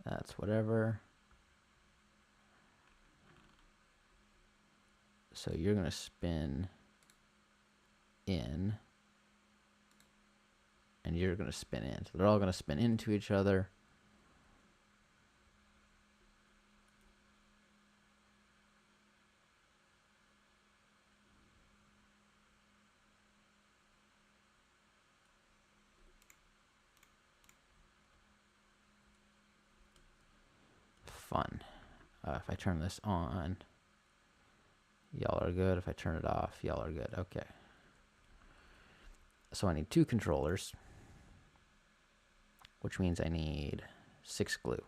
That's whatever. So you're gonna spin in, and you're gonna spin in. So they're all gonna spin into each other. Fun. If I turn this on, y'all are good. If I turn it off, y'all are good. Okay. So I need 2 controllers, which means I need 6 glue,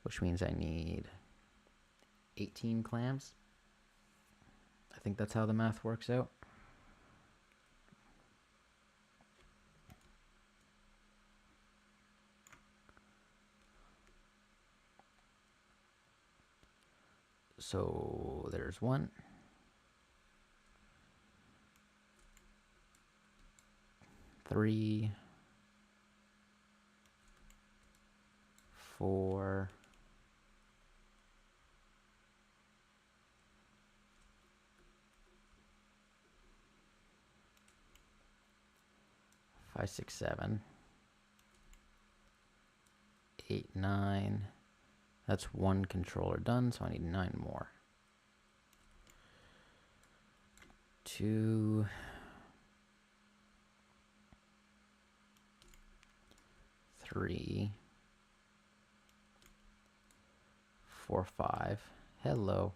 which means I need 18 clams. I think that's how the math works out. So there's 1. 3, 4, 5, 6, 7, 8, 9. That's 1 controller done, so I need 9 more. 2, 3, 4, 5. Hello.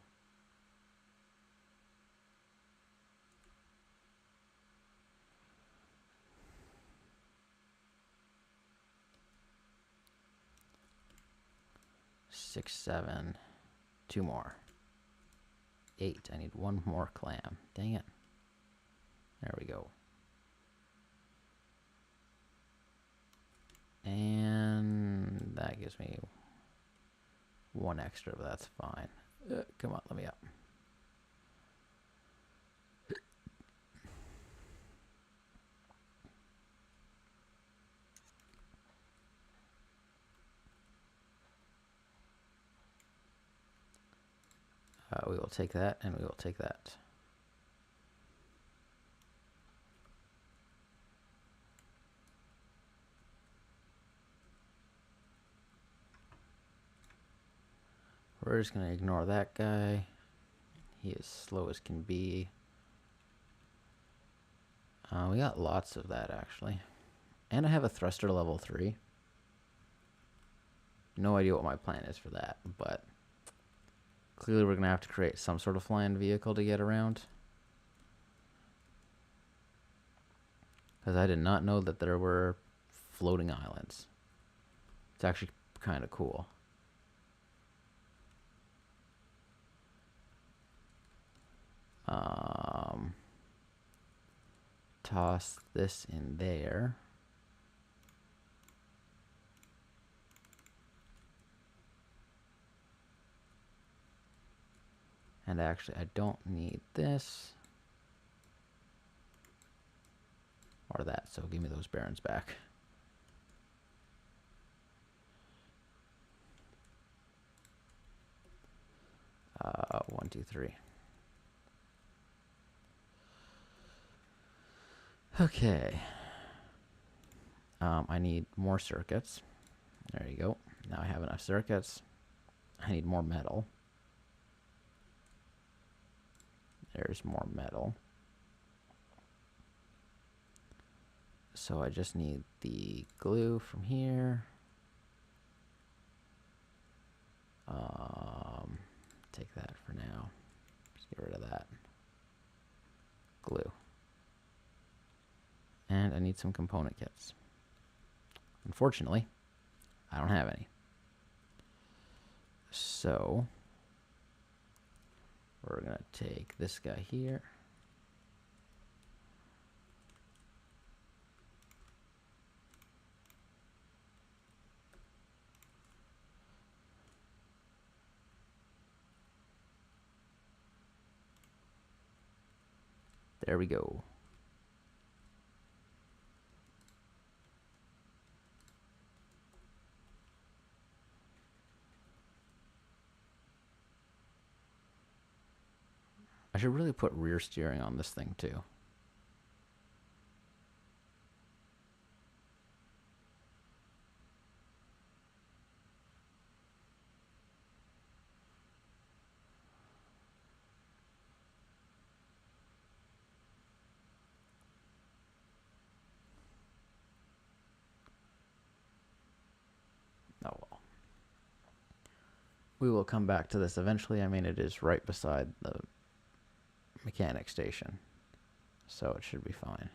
Six, 7, 2 more. 8. I need 1 more clam. Dang it. There we go. And that gives me 1 extra, but that's fine. Come on, let me up. We will take that, and we will take that. We're just going to ignore that guy. He is slow as can be. We got lots of that, actually. And I have a thruster level 3. No idea what my plan is for that, but clearly we're going to have to create some sort of flying vehicle to get around. Because I did not know that there were floating islands. It's actually kind of cool. toss this in there. And actually, I don't need this or that, so give me those bearings back. One, two, three. Okay. I need more circuits. There you go. Now I have enough circuits. I need more metal. There's more metal. So I just need the glue from here. Take that for now. Just get rid of that. Glue. And I need some component kits. Unfortunately, I don't have any. So we're going to take this guy here. There we go. I should really put rear steering on this thing too. Oh well. We will come back to this eventually. I mean, it is right beside the mechanic station, so it should be fine.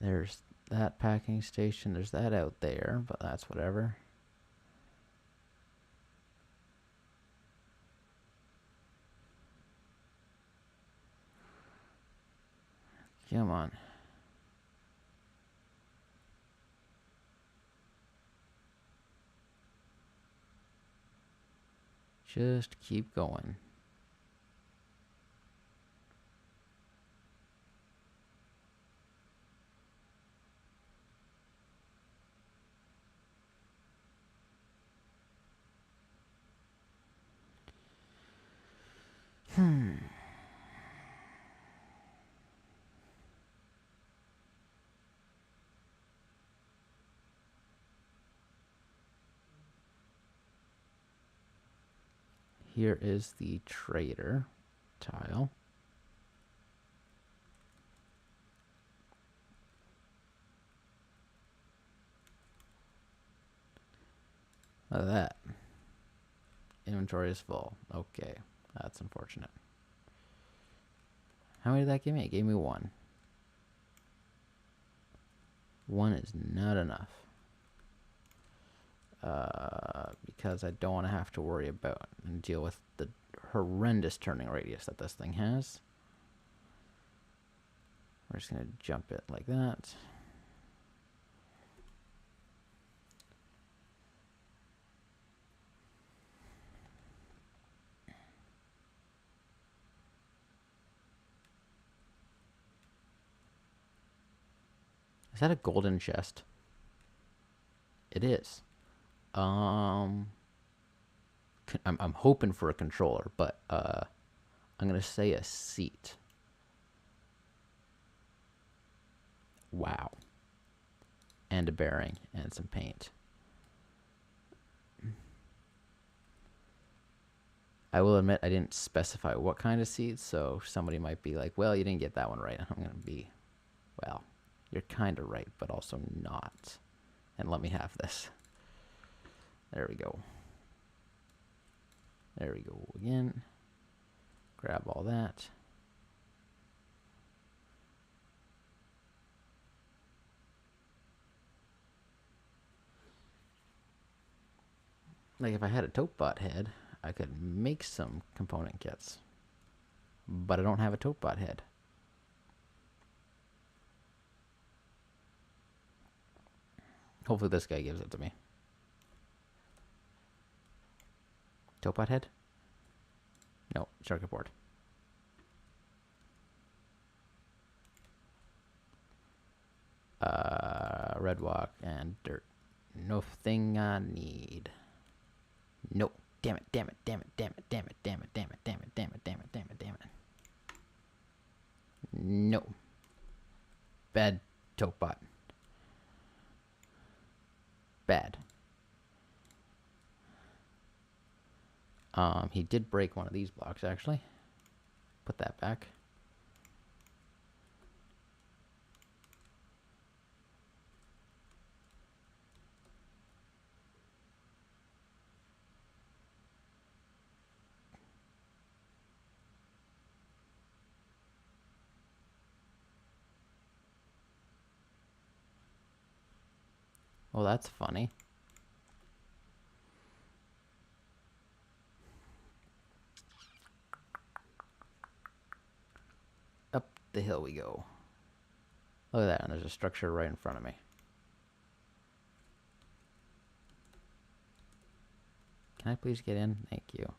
There's that packing station. There's that out there, but that's whatever. Come on. Just keep going. Here is the trader tile. Look at that. Inventory is full. Okay, that's unfortunate. How many did that give me? It gave me one. One is not enough. Because I don't want to have to worry about and deal with the horrendous turning radius that this thing has. We're just going to jump it like that. Is that a golden chest? It is. I'm hoping for a controller, but I'm gonna say a seat. Wow. And a bearing and some paint. I will admit I didn't specify what kind of seat, so somebody might be like, well, you didn't get that one right. I'm gonna be, well, you're kind of right, but also not. And let me have this. There we go. There we go again. Grab all that. Like if I had a tote bot head, I could make some component kits. But I don't have a tote bot head. Hopefully this guy gives it to me. Tote bot head? No, circuit board. Red walk and dirt. Nothing I need. No. Damn it, damn it, damn it, damn it, damn it, damn it, damn it, damn it, damn it, damn it, damn it, damn it. No. Bad tote bot. Bad. He did break one of these blocks actually. Put that back. Well, that's funny. Up the hill we go. Look at that, and there's a structure right in front of me. Can I please get in? Thank you.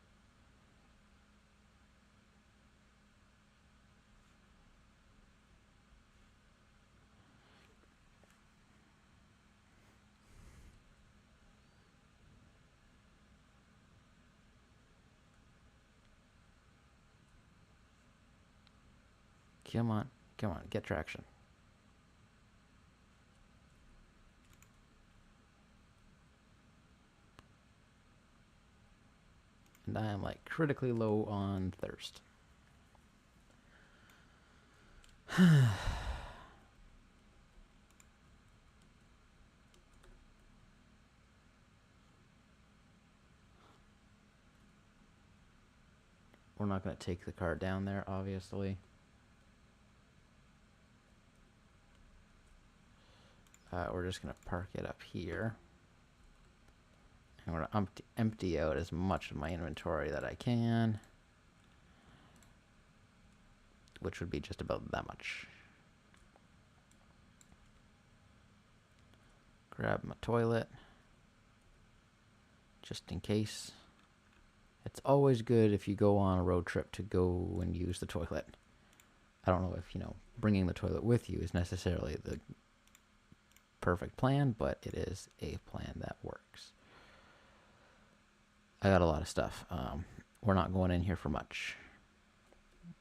Come on, come on, get traction. And I am like critically low on thirst. We're not going to take the car down there, obviously. We're just going to park it up here. And we're going to empty out as much of my inventory that I can. Which would be just about that much. Grab my toilet. Just in case. It's always good if you go on a road trip to go and use the toilet. I don't know if, bringing the toilet with you is necessarily the perfect plan, but it is a plan that works. I got a lot of stuff. We're not going in here for much.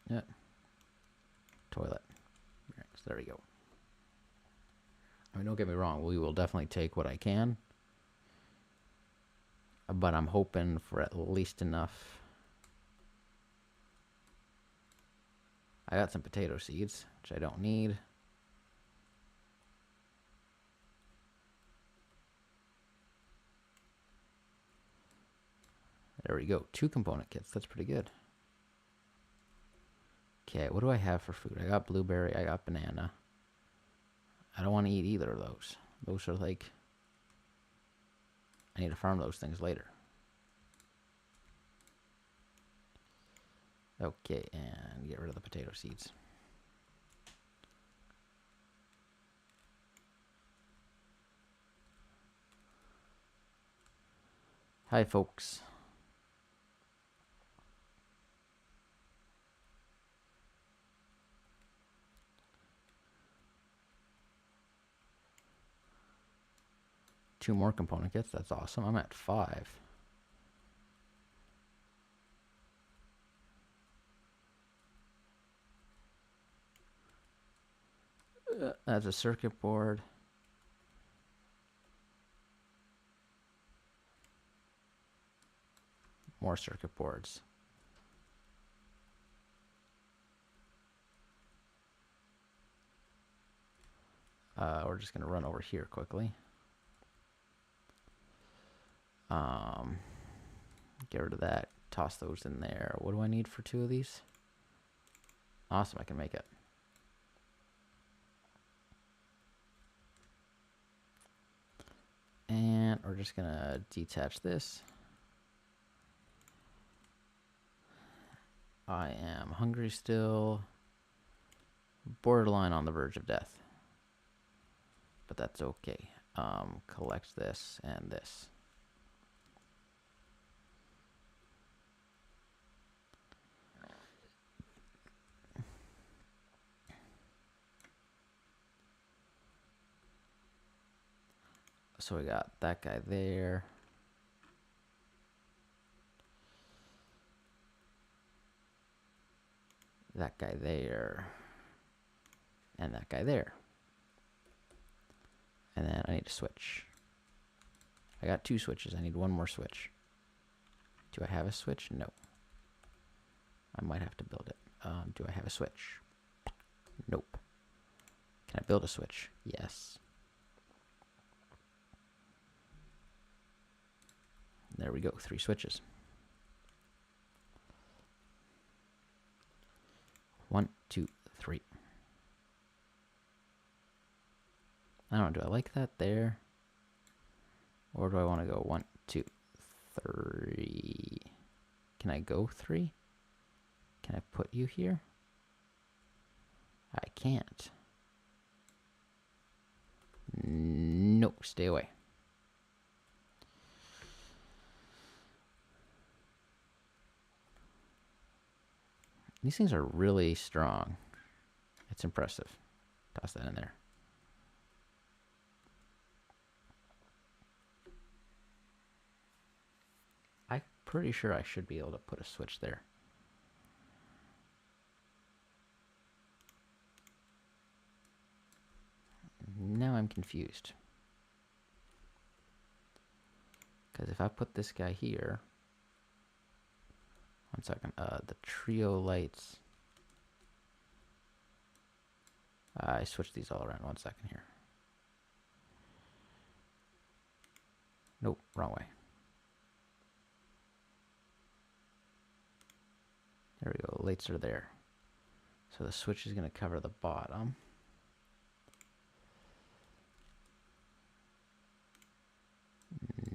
Yeah. Toilet. Right, so there we go. I mean, don't get me wrong. We will definitely take what I can. But I'm hoping for at least enough. I got some potato seeds, which I don't need. There we go. 2 component kits. That's pretty good. Okay, what do I have for food? I got blueberry. I got banana. I don't want to eat either of those. Those are like... I need to farm those things later. Okay, and get rid of the potato seeds. Hi, folks. Two more component kits. That's awesome. I'm at 5. That's a circuit board. More circuit boards. We're just going to run over here quickly. Get rid of that. Toss those in there. What do I need for 2 of these? Awesome, I can make it. And we're just going to detach this. I am hungry still. Borderline on the verge of death. But that's okay. Collect this and this. So we got that guy there. That guy there. And that guy there. And then I need to switch. I got 2 switches. I need 1 more switch. Do I have a switch? No. I might have to build it. Do I have a switch? Nope. Can I build a switch? Yes. There we go. 3 switches. 1, 2, 3. I don't know. Do I like that there? Or do I want to go 1, 2, 3? Can I go 3? Can I put you here? I can't. No, stay away. These things are really strong. It's impressive. Toss that in there. I'm pretty sure I should be able to put a switch there. Now I'm confused. Because if I put this guy here, 1 second, the trio lights, I switched these all around. 1 second here. Nope, wrong way. There we go, lights are there. So the switch is going to cover the bottom.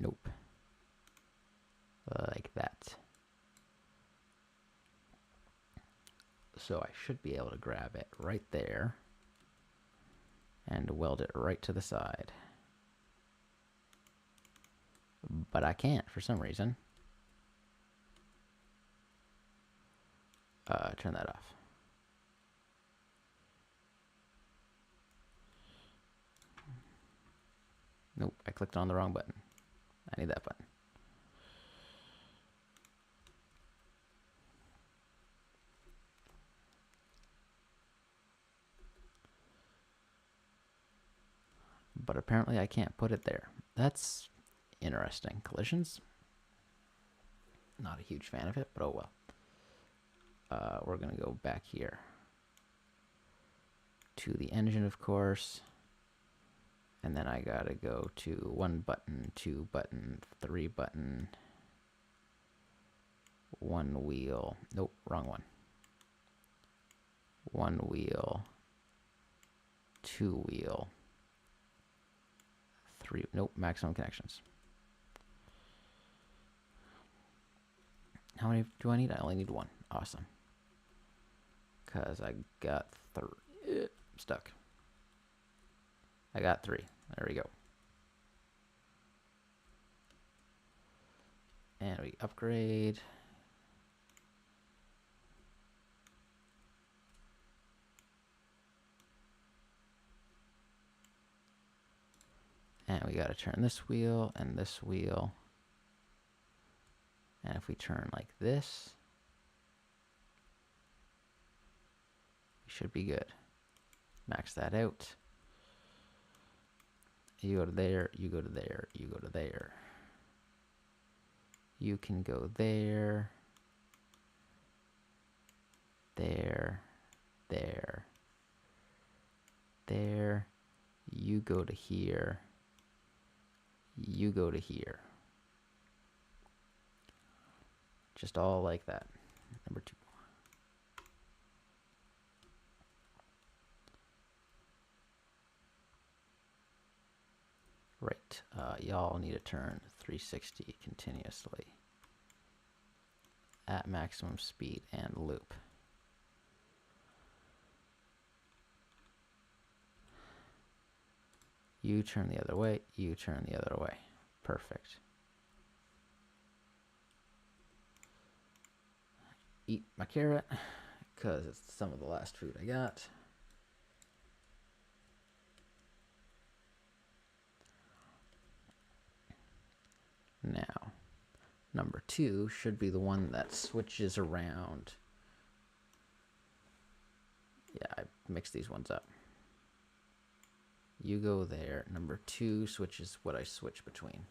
Nope. Like that. So I should be able to grab it right there and weld it right to the side. But I can't for some reason. Turn that off. Nope, I clicked on the wrong button. I need that button. But apparently I can't put it there. That's interesting. Collisions? Not a huge fan of it, but oh well. We're going to go back here to the engine, of course. And then I got to go to 1 button, 2 button, 3 button, 1 wheel. Nope, wrong one. 1 wheel, 2 wheel, 3. Nope, maximum connections. How many do I need? I only need 1. Awesome. Because I got 3. Stuck. I got 3. There we go. And we upgrade. And we got to turn this wheel and this wheel. And if we turn like this, we should be good. Max that out. You go to there, you go to there, you go to there. You can go there, there, there, there. You go to here, you go to here. Just all like that. Number 2. Right, y'all need to turn 360 continuously. at maximum speed and loop. You turn the other way, you turn the other way. Perfect. Eat my carrot, because it's some of the last food I got. Now, number 2 should be the one that switches around. Yeah, I mixed these ones up. You go there. Number 2 switches what I switch between.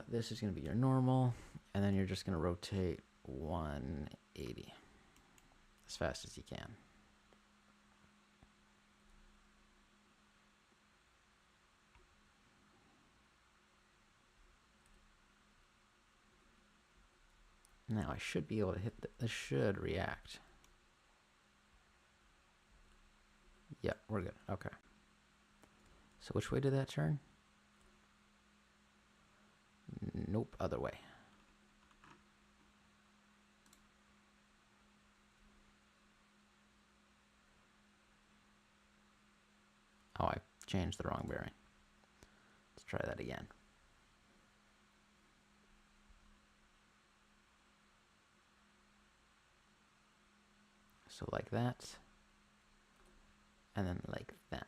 This is going to be your normal, and then you're just going to rotate 180 as fast as you can. Now I should be able to hit this should react. Yeah, we're good. Okay. So which way did that turn? Nope, other way. Oh, I changed the wrong bearing. Let's try that again. So like that. And then like that.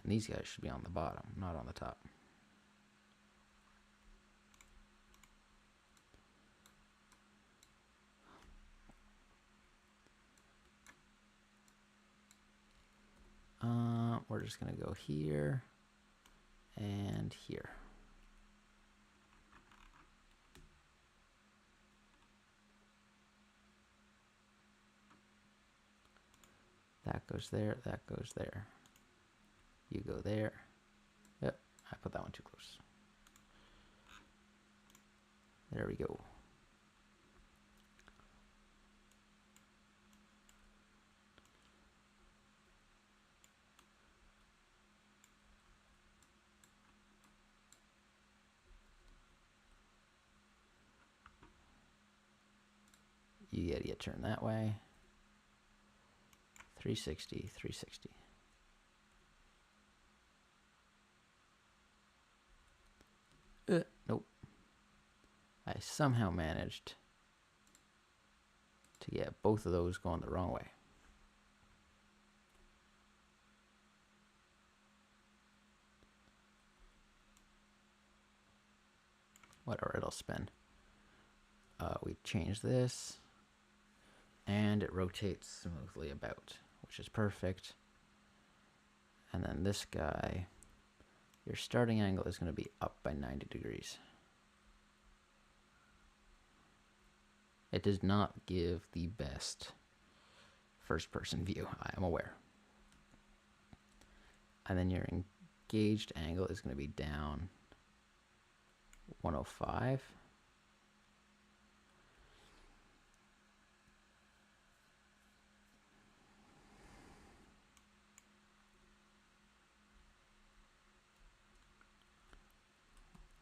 And these guys should be on the bottom, not on the top. We're just going to go here and here. That goes there, that goes there. You go there. Yep, I put that one too close. There we go. You gotta get turned that way. 360, 360. Nope. I somehow managed to get both of those going the wrong way. Whatever, it'll spin. We change this, and it rotates smoothly about, which is perfect. And then this guy, your starting angle is going to be up by 90 degrees. It does not give the best first-person view, I am aware. And then your engaged angle is going to be down 105.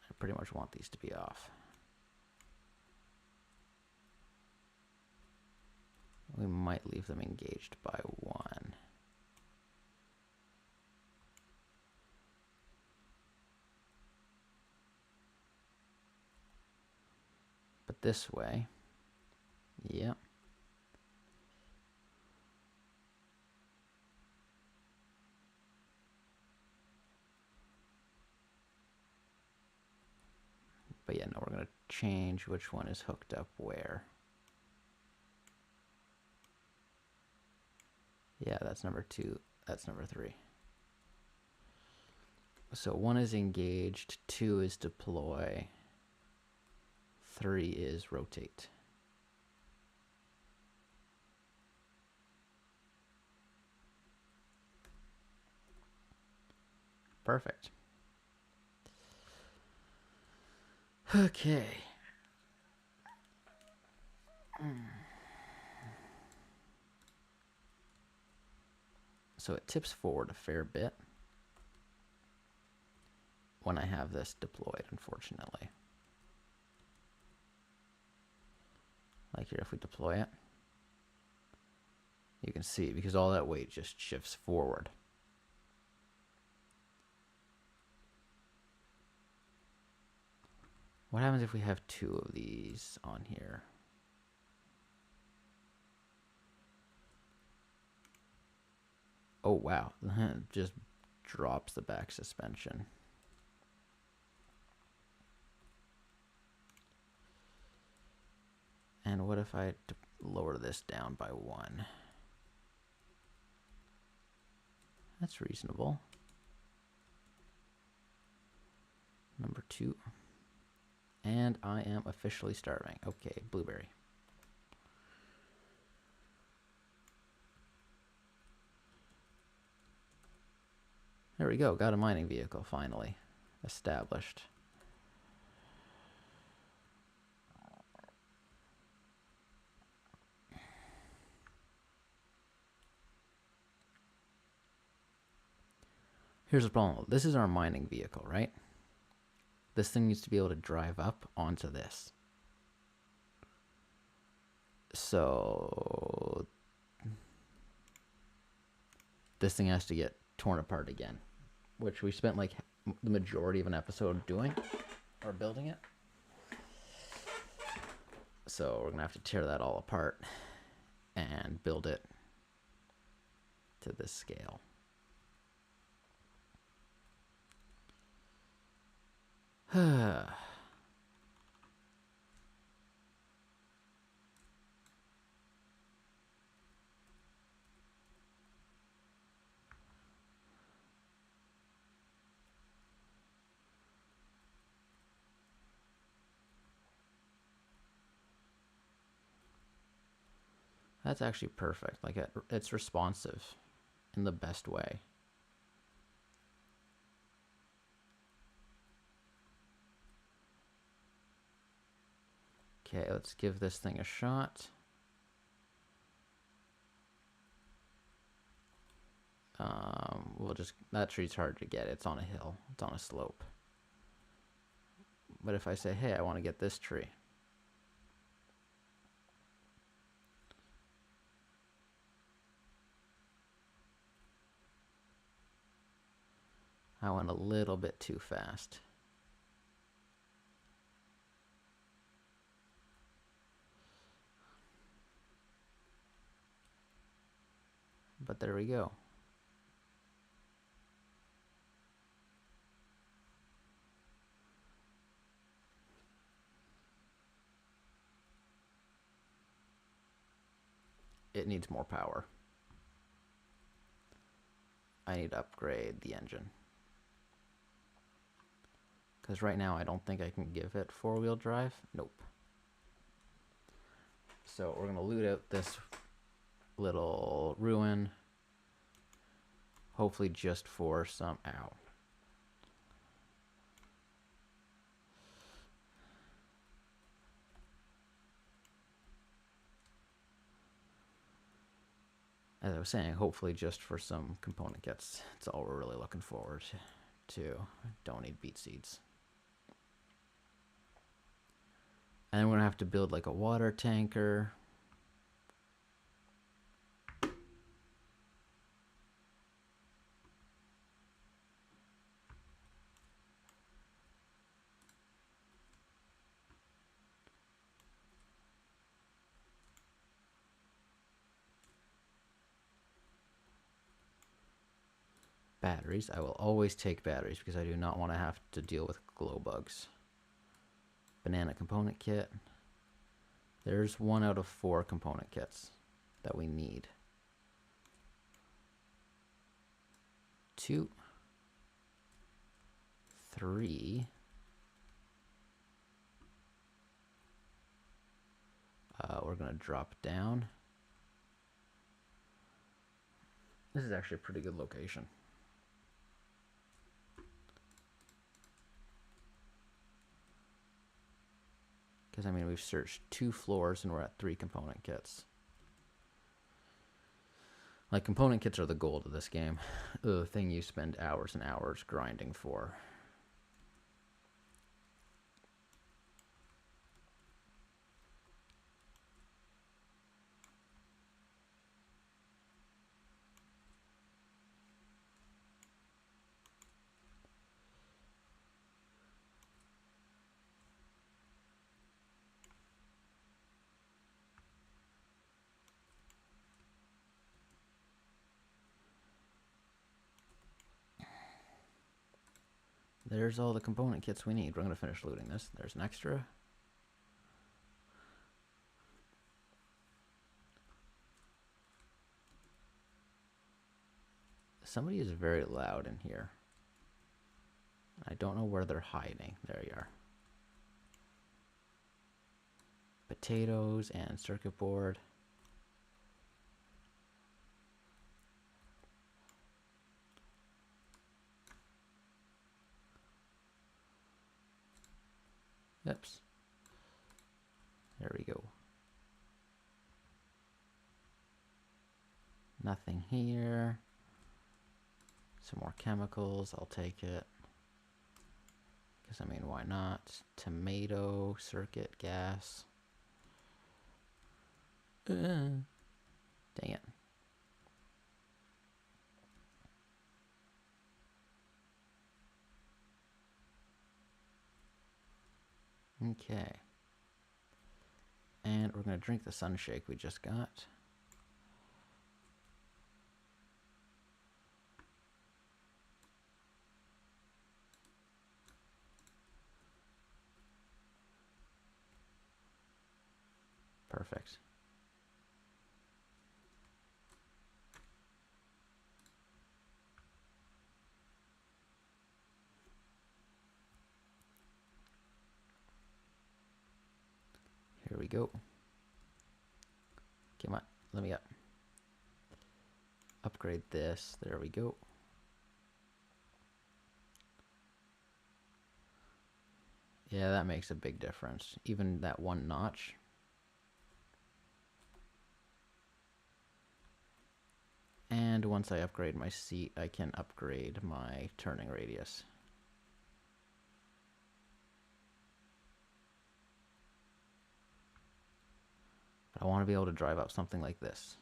I pretty much want these to be off. We might leave them engaged by 1. But this way, yep. But yeah, no, we're going to change which one is hooked up where. Yeah, that's number 2. That's number 3. So 1 is engaged, 2 is deploy, 3 is rotate. Perfect. Okay. So it tips forward a fair bit. when I have this deployed, unfortunately. Like here, if we deploy it, you can see because all that weight just shifts forward. What happens if we have two of these on here? Oh, wow. Just drops the back suspension. And what if I lower this down by 1? That's reasonable. Number 2. And I am officially starving. Okay, blueberry. There we go. Got a mining vehicle finally established. Here's the problem. This is our mining vehicle, right? This thing needs to be able to drive up onto this. So this thing has to get torn apart again, which we spent like the majority of an episode doing or building it. So we're gonna have to tear that all apart and build it to this scale. That's actually perfect. Like it's responsive in the best way. Okay, let's give this thing a shot. We'll just, that tree's hard to get. It's on a hill. It's on a slope. But if I say, hey, I want to get this tree. I went a little bit too fast. But there we go. It needs more power. I need to upgrade the engine. Because right now I don't think I can give it 4-wheel drive. Nope. So we're going to loot out this little ruin. Hopefully just for some... Ow. As I was saying, hopefully just for some component kits. It's all we're really looking forward to. Don't need beet seeds. And then we're going to have to build like a water tanker. Batteries. I will always take batteries because I do not want to have to deal with glow bugs. Banana component kit. There's 1 out of 4 component kits that we need. 2, 3. We're going to drop down. This is actually a pretty good location. Because, I mean, we've searched 2 floors and we're at 3 component kits. Like, component kits are the gold of this game. The thing you spend hours and hours grinding for. There's all the component kits we need. We're going to finish looting this. There's an extra. Somebody is very loud in here. I don't know where they're hiding. There you are. Potatoes and circuit board. Oops. There we go. Nothing here. Some more chemicals. I'll take it. Because, I mean, why not? Tomato, circuit, gas. Dang it. Okay. And we're going to drink the sunshake we just got. Perfect. Here we go. Come on, let me up. Upgrade this. There we go. Yeah, that makes a big difference. Even that one notch. And once I upgrade my seat, I can upgrade my turning radius. But I want to be able to drive up something like this.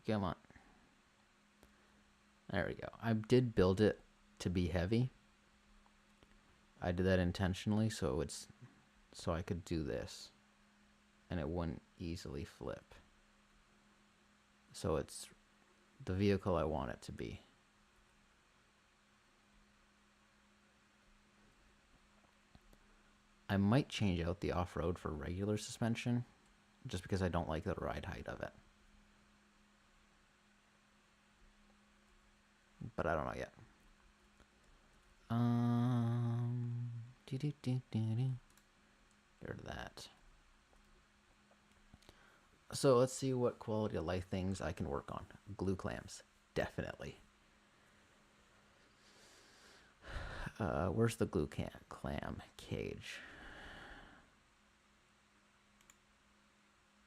Come on. There we go. I did build it to be heavy. I did that intentionally so I could do this and it wouldn't easily flip. So it's the vehicle I want it to be. I might change out the off-road for regular suspension just because I don't like the ride height of it. But I don't know yet. Get rid of that. So let's see what quality of life things I can work on. Glue clams, definitely. Where's the glue clam cage?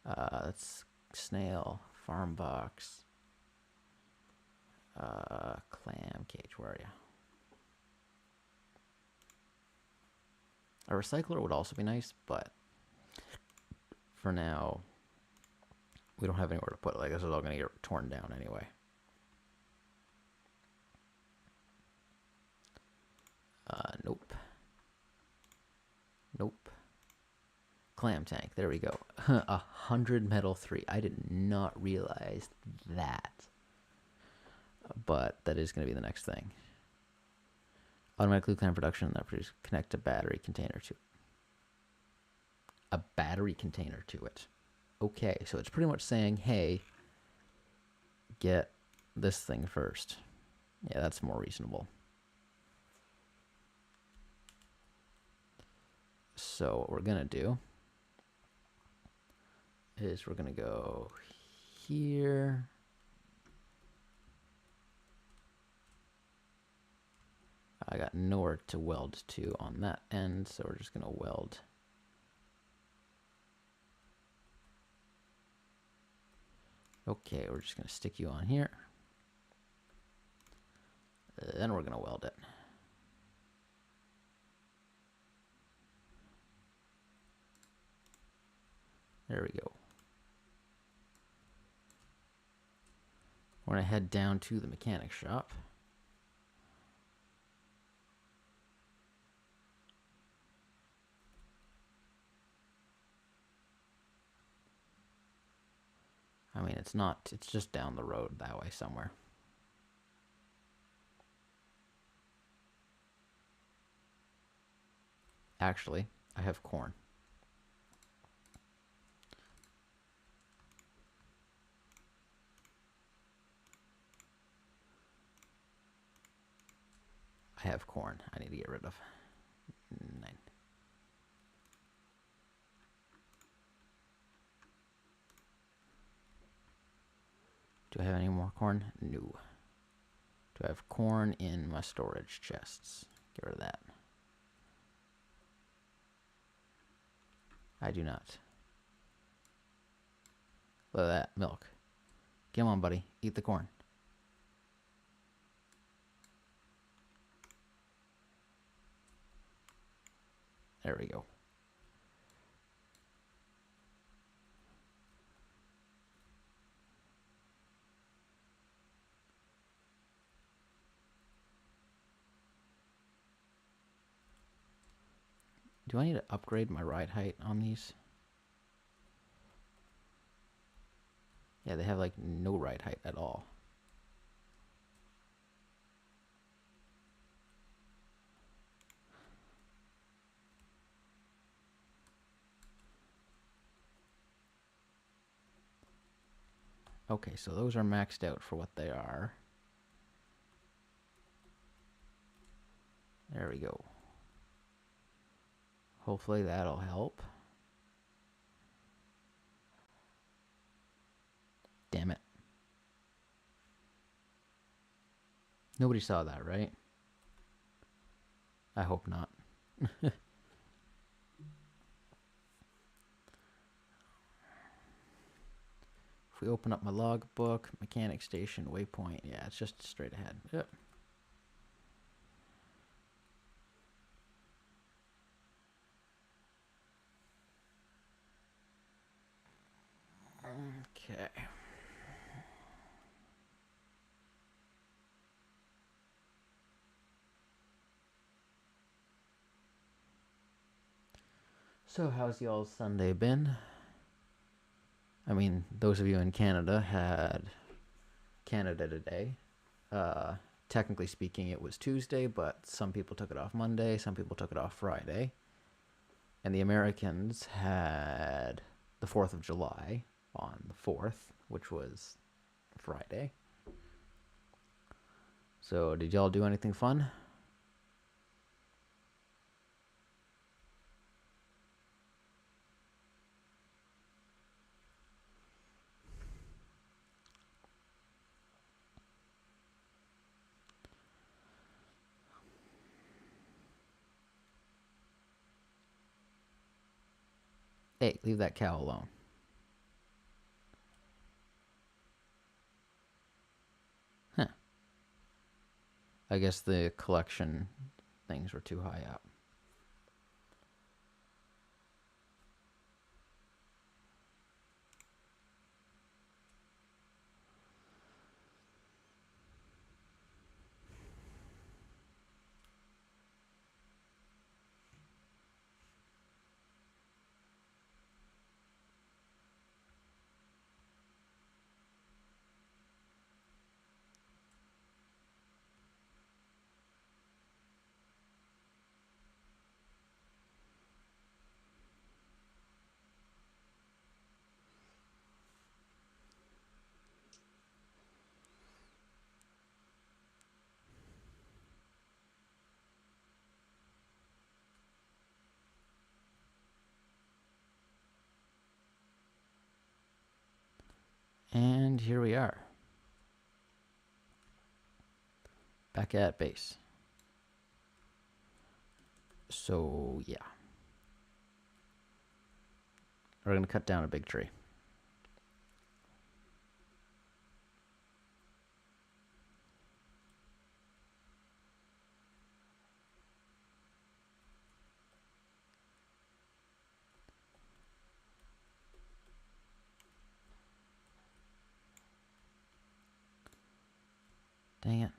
That's snail, farm box. Clam cage, where are you? A recycler would also be nice, but for now, we don't have anywhere to put it. Like, this is all going to get torn down anyway. Nope. Nope. Clam tank. There we go. 100 metal 3. I did not realize that. But that is going to be the next thing. Automatic glue clam production that produce connect a battery container to it. A battery container to it. Okay, so it's pretty much saying, hey, get this thing first. Yeah, that's more reasonable. So what we're going to do is we're going to go here. I got nowhere to weld to on that end, so we're just going to weld. Okay, we're just going to stick you on here. Then we're going to weld it. There we go. We're going to head down to the mechanic shop. I mean, it's not, it's just down the road that way somewhere. Actually, I have corn. I have corn I need to get rid of. 9. Do I have any more corn? No. Do I have corn in my storage chests? Get rid of that. I do not. Look at that. Milk. Come on, buddy. Eat the corn. There we go. Do I need to upgrade my ride height on these? Yeah, they have like no ride height at all. Okay, so those are maxed out for what they are. There we go. Hopefully that'll help. Damn it. Nobody saw that, right? I hope not. If we open up my logbook, mechanic station, waypoint, yeah, it's just straight ahead. Yep. Okay. So how's y'all's Sunday been? I mean, those of you in Canada had Canada Day. Technically speaking, it was Tuesday, but some people took it off Monday, some people took it off Friday. And the Americans had the 4th of July on the 4th, which was Friday. So did y'all do anything fun? Hey, leave that cow alone. Huh. I guess the collection things were too high up. And here we are. Back at base. So, yeah. We're going to cut down a big tree. Dang it.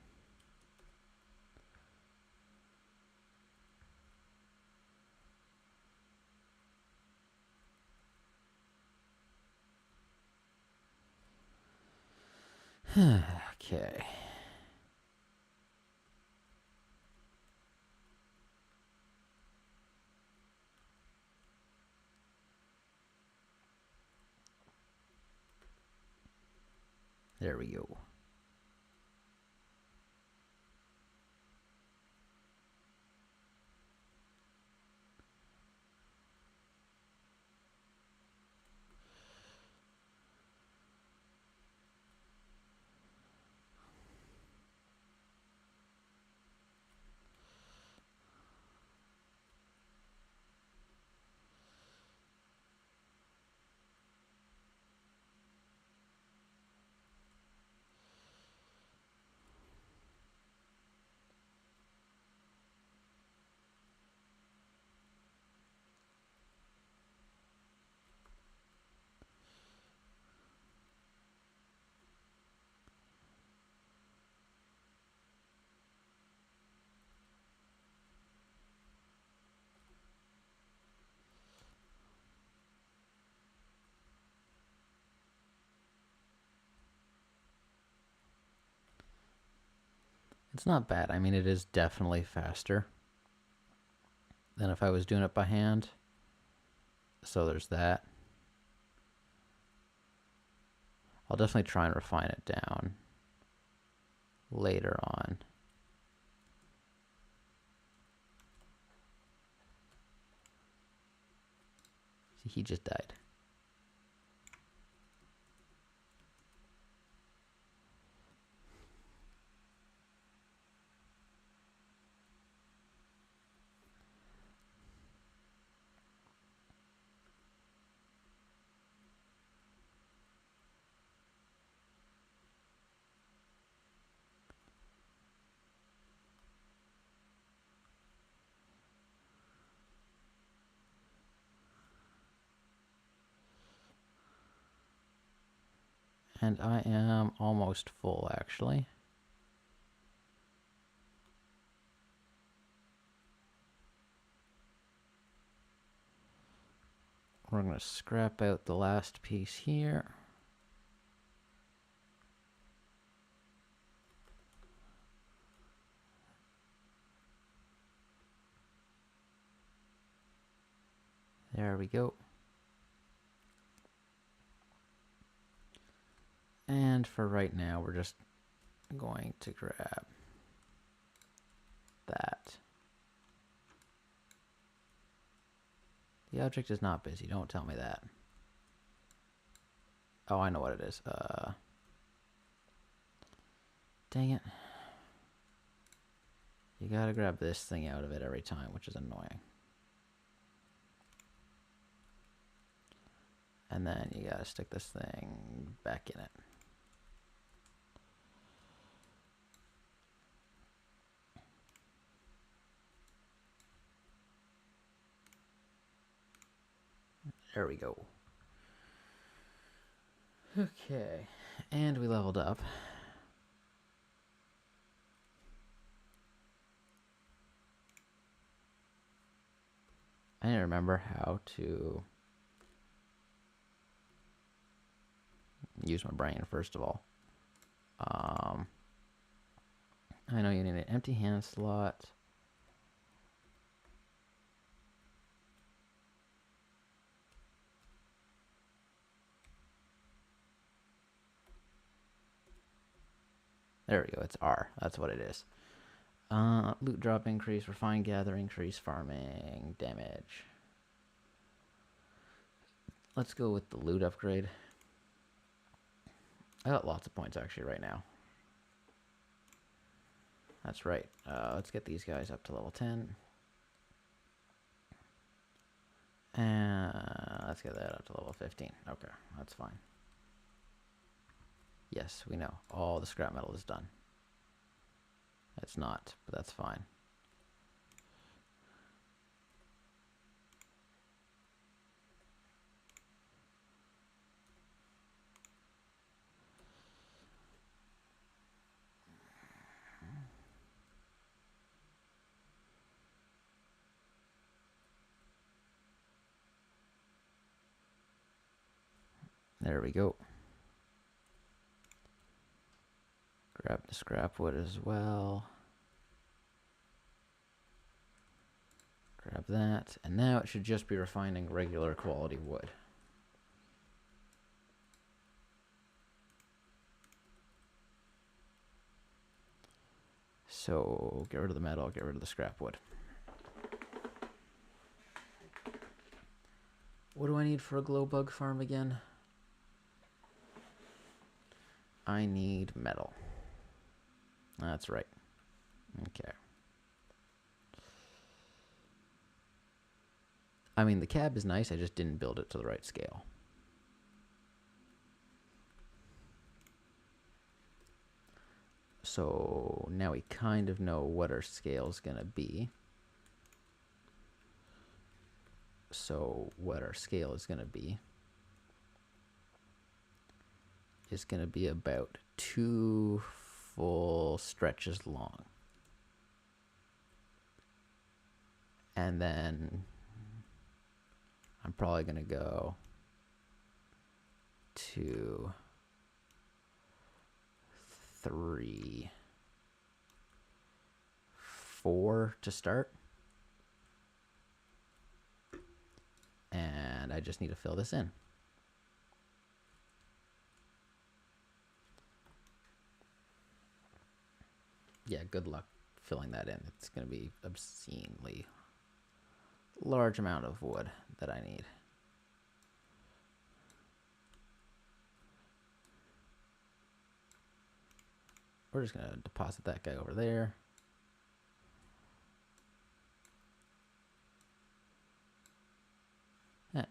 Okay. There we go. It's not bad. I mean, it is definitely faster than if I was doing it by hand. So there's that. I'll definitely try and refine it down later on. See, he just died. And I am almost full, actually. We're going to scrap out the last piece here. There we go. And for right now, we're just going to grab that. The object is not busy. Don't tell me that. Oh, I know what it is. Dang it. You gotta grab this thing out of it every time, which is annoying. And then you gotta stick this thing back in it. There we go. Okay, and we leveled up. I need to remember how to use my brain, first of all. I know you need an empty hand slot. There we go, it's R. That's what it is. Loot drop increase, refine gather increase, farming, damage. Let's go with the loot upgrade. I got lots of points actually right now. That's right. Let's get these guys up to level 10. And let's get that up to level 15. Okay, that's fine. Yes, we know. All the scrap metal is done. It's not, but that's fine. There we go. Grab the scrap wood as well. Grab that. And now it should just be refining regular quality wood. So get rid of the metal, get rid of the scrap wood. What do I need for a glow bug farm again? I need metal. That's right. Okay. I mean, the cab is nice, I just didn't build it to the right scale. So now we kind of know what our scale is going to be. So what our scale is going to be is going to be about 2 full stretches long. And then I'm probably going to go to 3, 4 to start. And I just need to fill this in. Yeah, good luck filling that in. It's going to be obscenely large amount of wood that I need. We're just going to deposit that guy over there.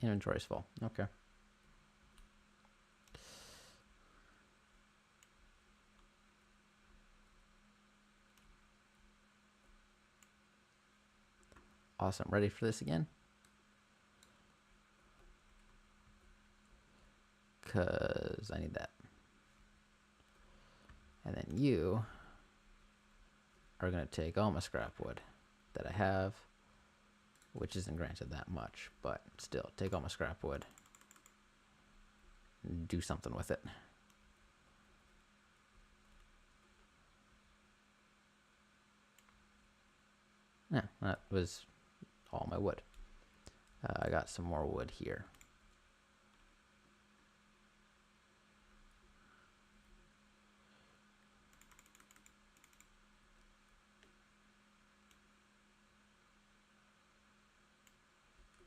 Inventory's full. Okay. Awesome. Ready for this again? Because I need that. And then you are going to take all my scrap wood that I have, which isn't granted that much, but still, take all my scrap wood and do something with it. Yeah, that was all my wood. I got some more wood here.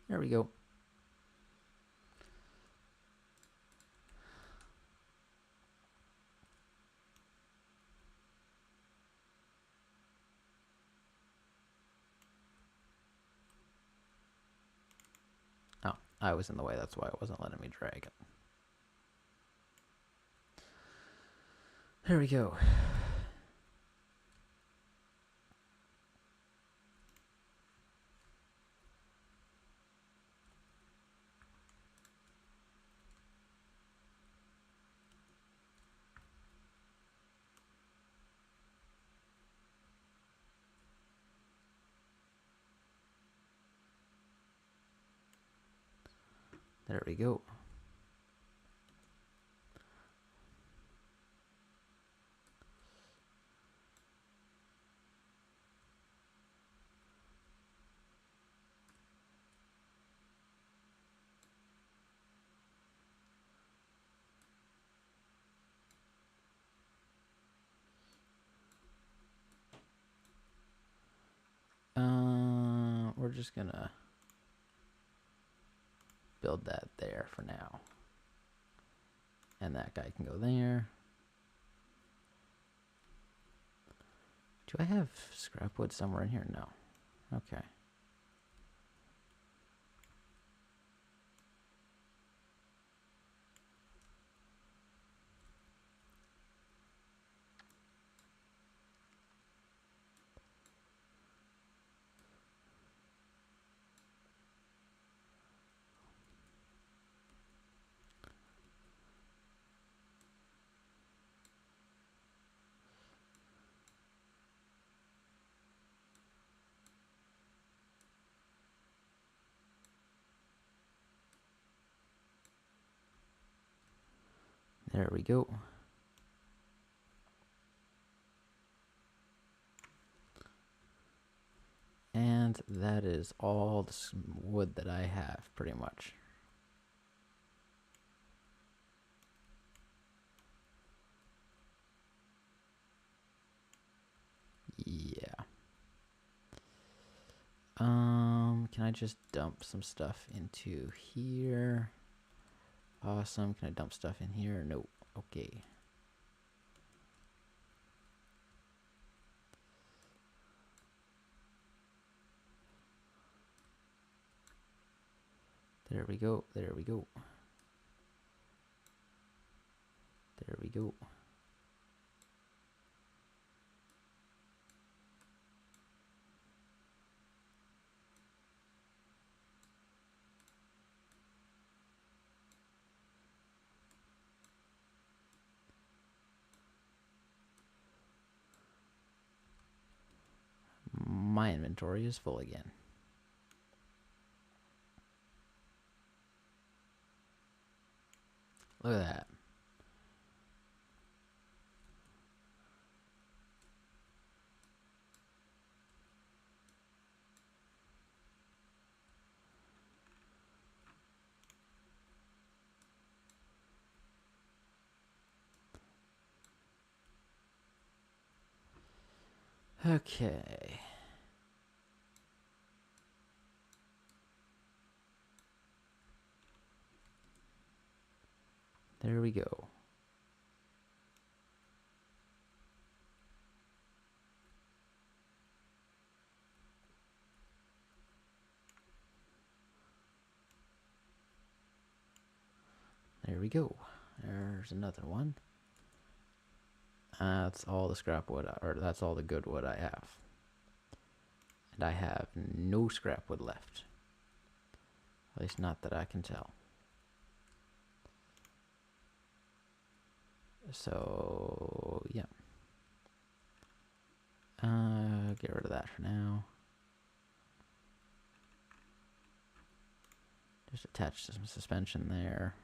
There we go. Oh, I was in the way. That's why it wasn't letting me drag it. There we go. There we go. We're just gonna build that there for now. And that guy can go there. Do I have scrap wood somewhere in here? No. Okay. There we go. And that is all the wood that I have, pretty much. Yeah. Can I just dump some stuff into here? Awesome. Can I dump stuff in here? Nope. Okay. There we go. There we go. There we go. My inventory is full again. Look at that. Okay. There we go. There we go. There's another one. That's all the scrap wood, or that's all the good wood I have. And I have no scrap wood left. At least not that I can tell. So, yeah. Get rid of that for now. Just attach some suspension there.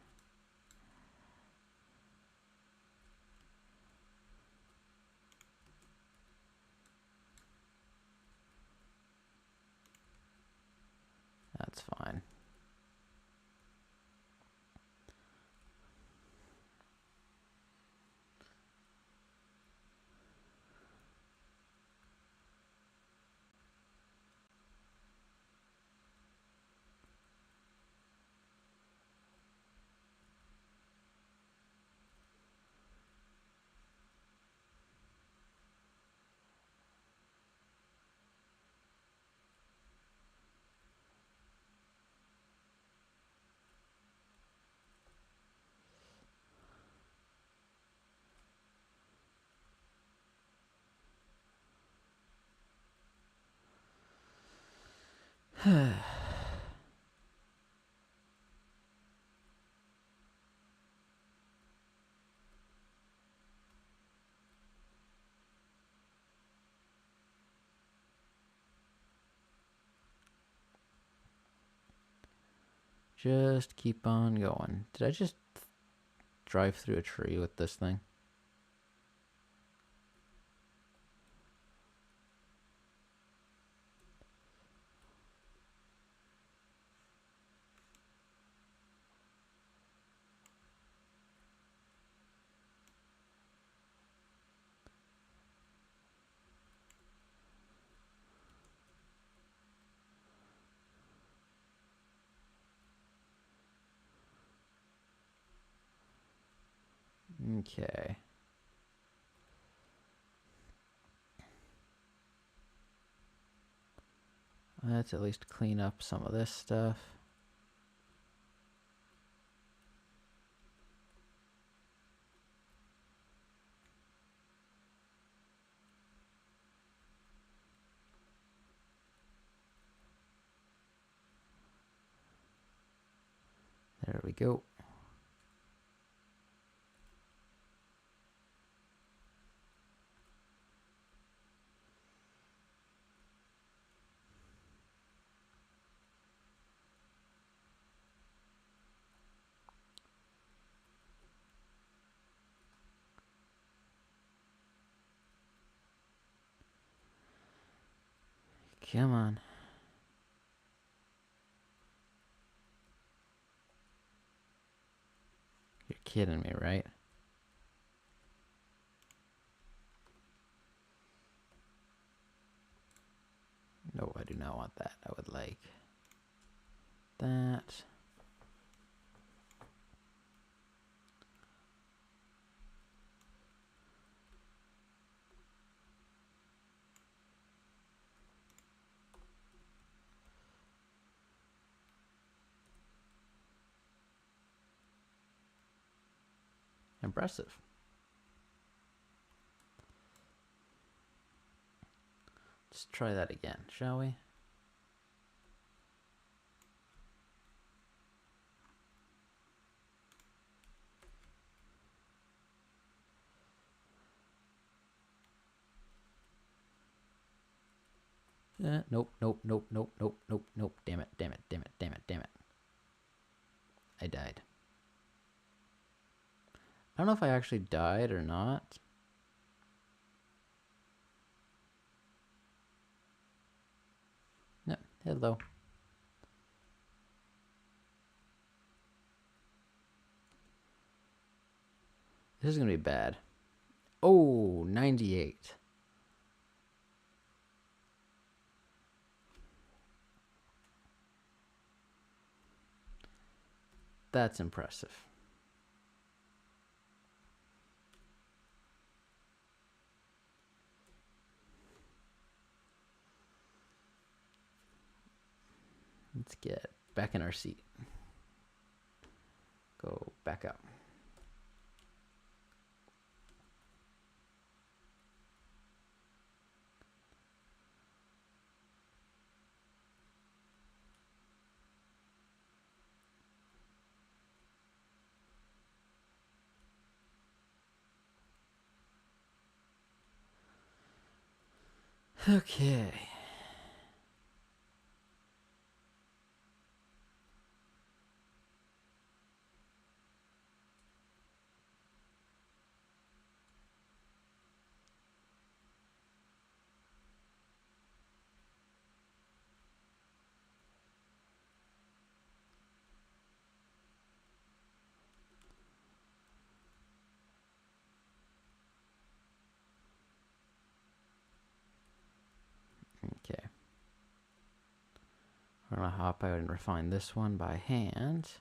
That's fine. Just keep on going. Did I just drive through a tree with this thing? Okay. Let's at least clean up some of this stuff. There we go. Come on. kidding me, right? No, I do not want that. I would like that. Impressive. Let's try that again, shall we? Nope, nope, nope, nope, nope, nope, nope. Damn it, damn it, damn it, damn it, damn it. I died. I don't know if I actually died or not. No, hello. This is going to be bad. Oh, 98. That's impressive. Let's get back in our seat. Go back up. Okay. Okay. We're going to hop out and refine this one by hand.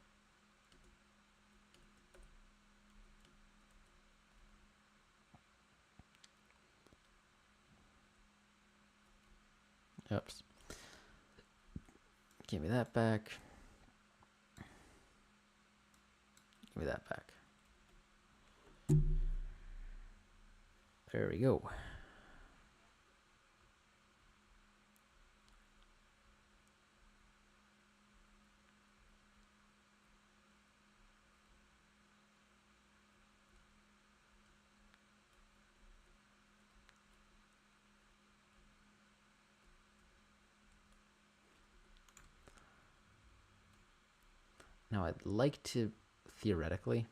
Oops. Give me that back. Give me that back. There we go. Now I'd like to, theoretically,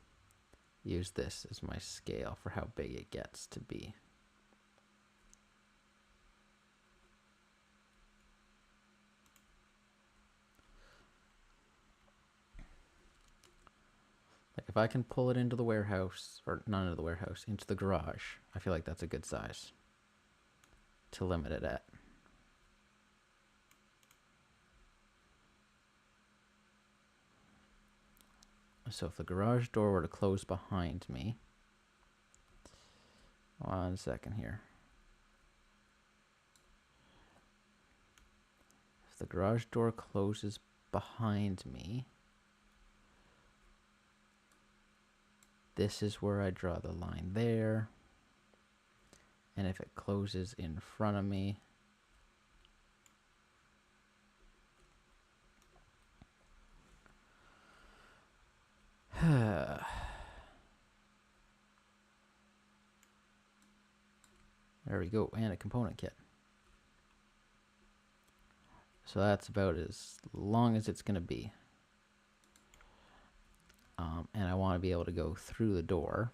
use this as my scale for how big it gets to be. Like if I can pull it into the warehouse, or not into the warehouse, into the garage, I feel like that's a good size to limit it at. So if the garage door were to close behind me, 1 second here. If the garage door closes behind me, this is where I draw the line there. And if it closes in front of me, there we go, and a component kit. So that's about as long as it's going to be. And I want to be able to go through the door.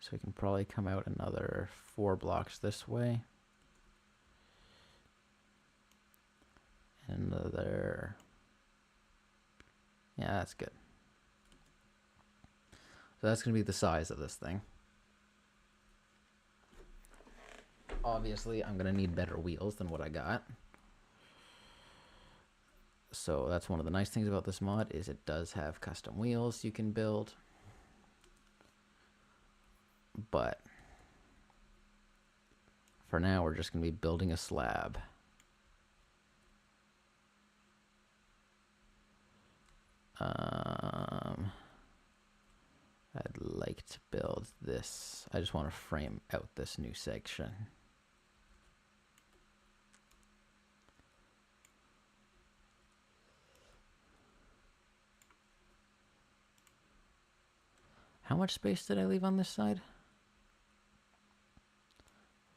So we can probably come out another 4 blocks this way. Another... Yeah, that's good. So that's going to be the size of this thing. Obviously, I'm going to need better wheels than what I got. So that's one of the nice things about this mod is it does have custom wheels you can build. But for now, we're just going to be building a slab. I'd like to build this. I just want to frame out this new section. How much space did I leave on this side?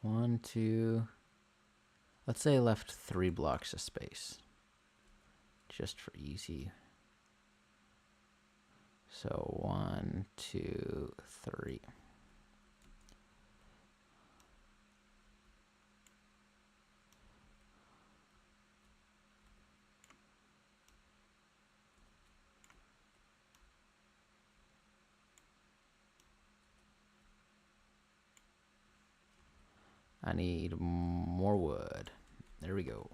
1, 2. Let's say I left 3 blocks of space. Just for easy. So 1, 2, 3. I need more wood. There we go.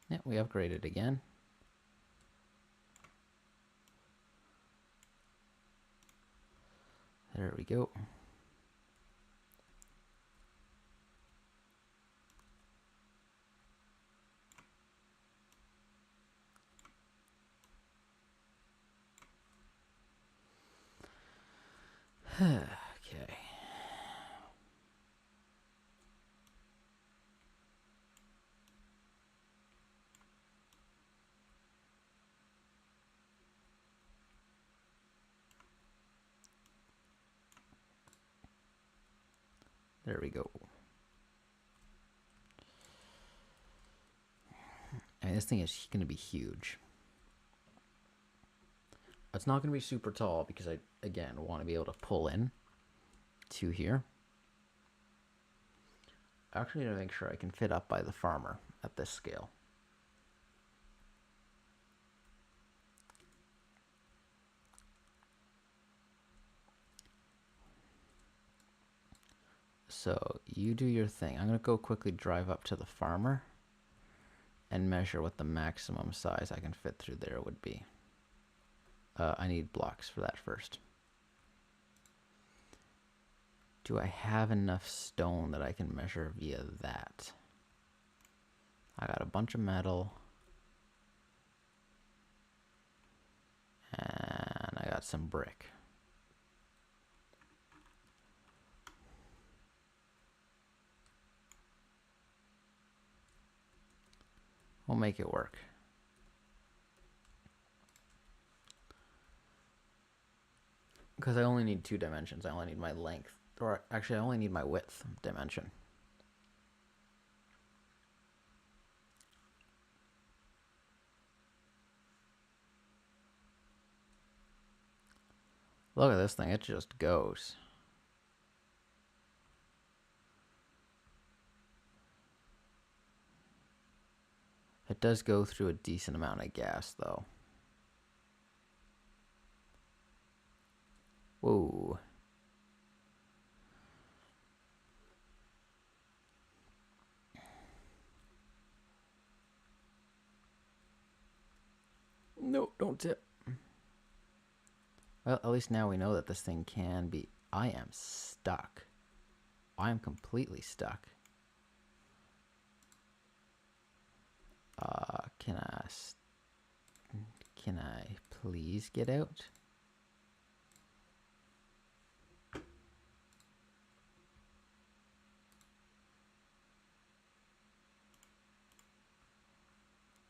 Yeah, we upgraded again. There we go. Okay. There we go. I mean, this thing is going to be huge. It's not going to be super tall because I, again, want to be able to pull in to here. Actually, to make sure I can fit up by the farmer at this scale. So you do your thing. I'm going to go quickly drive up to the farmer and measure what the maximum size I can fit through there would be. I need blocks for that first. Do I have enough stone that I can measure via that? I got a bunch of metal. And I got some brick. We'll make it work. Because I only need 2 dimensions. I only need my length. Or actually, I only need my width dimension. Look at this thing. It just goes. It does go through a decent amount of gas, though. Whoa. No, don't tip. Well, at least now we know that this thing can be... I am stuck. I am completely stuck. Can I please get out?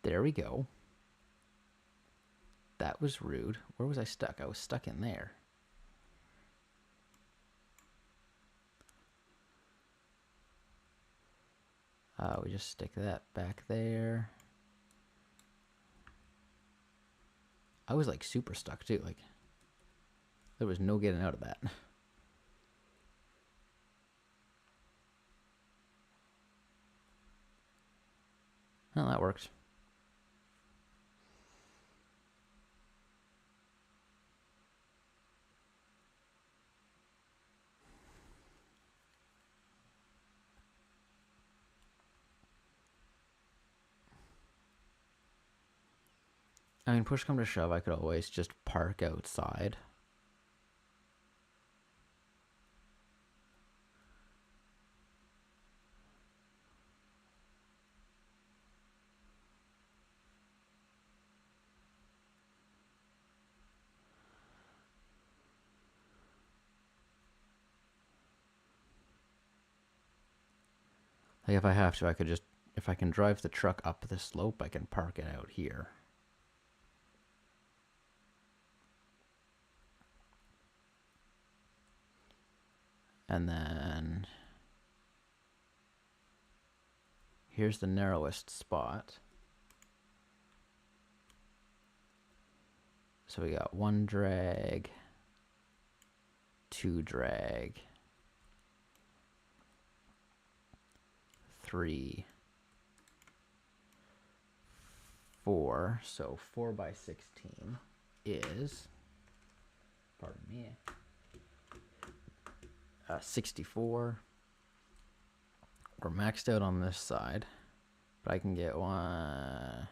There we go. That was rude. Where was I stuck? I was stuck in there. We just stick that back there. I was like super stuck too. Like there was no getting out of that. Well, that works. I mean, push come to shove, I could always just park outside. Like if I have to, I could just, if I can drive the truck up the slope, I can park it out here. And then here's the narrowest spot. So we got 1 drag, 2 drag, 3, 4. So 4 by 16 is, pardon me, 64. We're maxed out on this side, but I can get 1,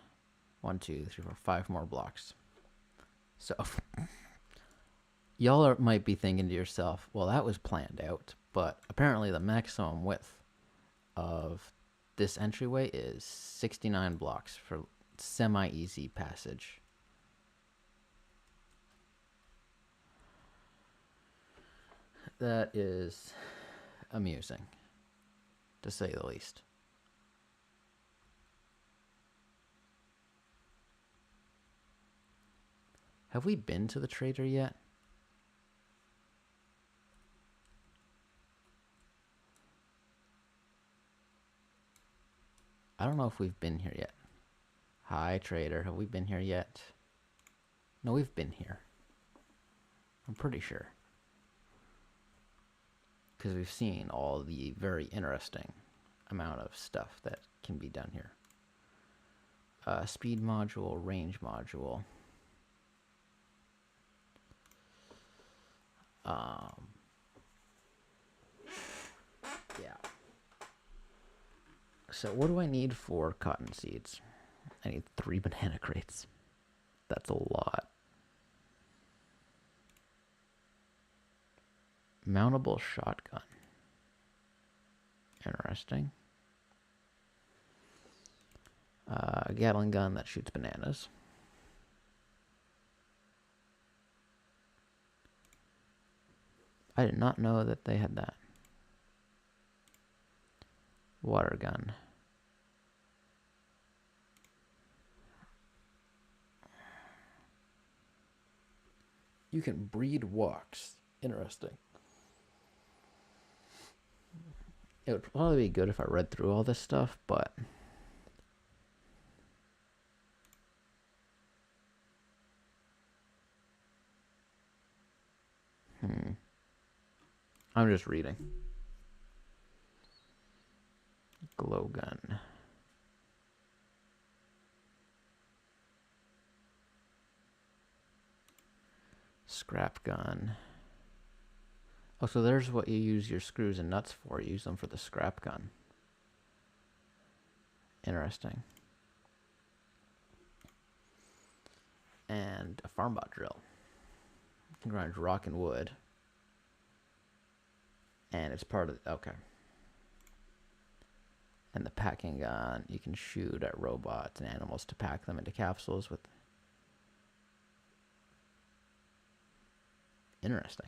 2, 3, 4, 5 more blocks. So y'all might be thinking to yourself, well, that was planned out, but apparently the maximum width of this entryway is 69 blocks for semi-easy passage. That is amusing, to say the least. Have we been to the trader yet? I don't know if we've been here yet. Hi, trader. Have we been here yet? No, we've been here. I'm pretty sure. Because we've seen all the very interesting amount of stuff that can be done here. Speed module, range module. Yeah. So what do I need for cotton seeds? I need 3 banana crates. That's a lot. Mountable shotgun. Interesting. A Gatling gun that shoots bananas. I did not know that they had that. Water gun. You can breed walks. Interesting. It would probably be good if I read through all this stuff, but I'm just reading. Glow gun. Scrap gun. Oh, so there's what you use your screws and nuts for. You use them for the scrap gun. Interesting. And a farm bot drill. You can grind rock and wood. And it's part of, okay. And the packing gun, you can shoot at robots and animals to pack them into capsules with. Interesting.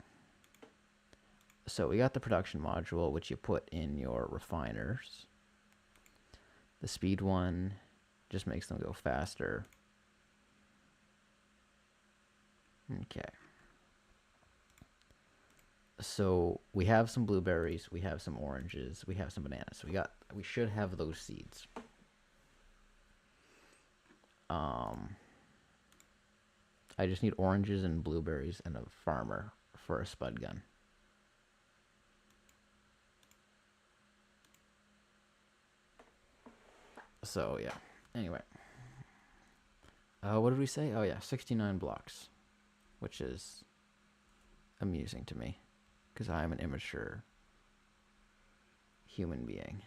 So we got the production module, which you put in your refiners. The speed one just makes them go faster. Okay. So we have some blueberries, we have some oranges, we have some bananas. So we should have those seeds. I just need oranges and blueberries and a farmer for a spud gun. So yeah, Anyway. What did we say? Oh, yeah, 69 blocks, which is amusing to me because I am an immature human being.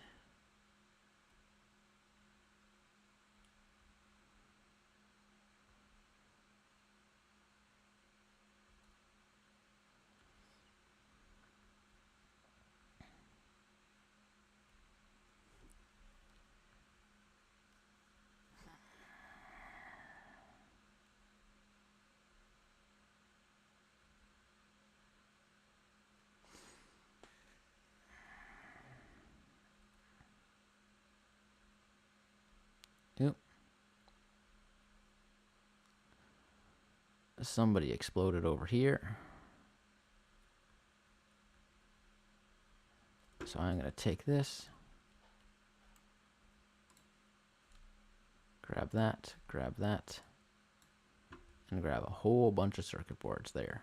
Yep. Somebody exploded over here. So I'm going to take this. Grab that, and grab a whole bunch of circuit boards there.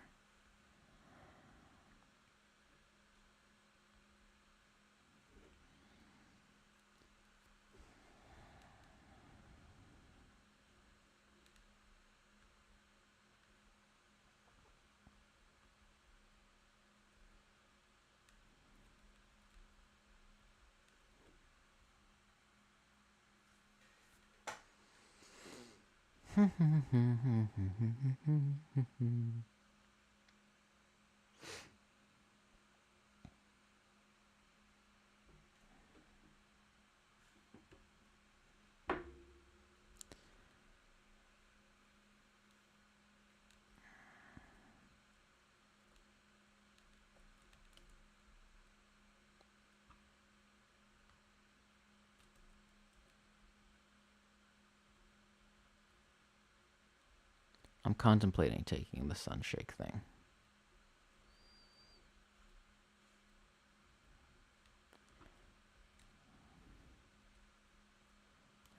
I'm contemplating taking the sunshake thing.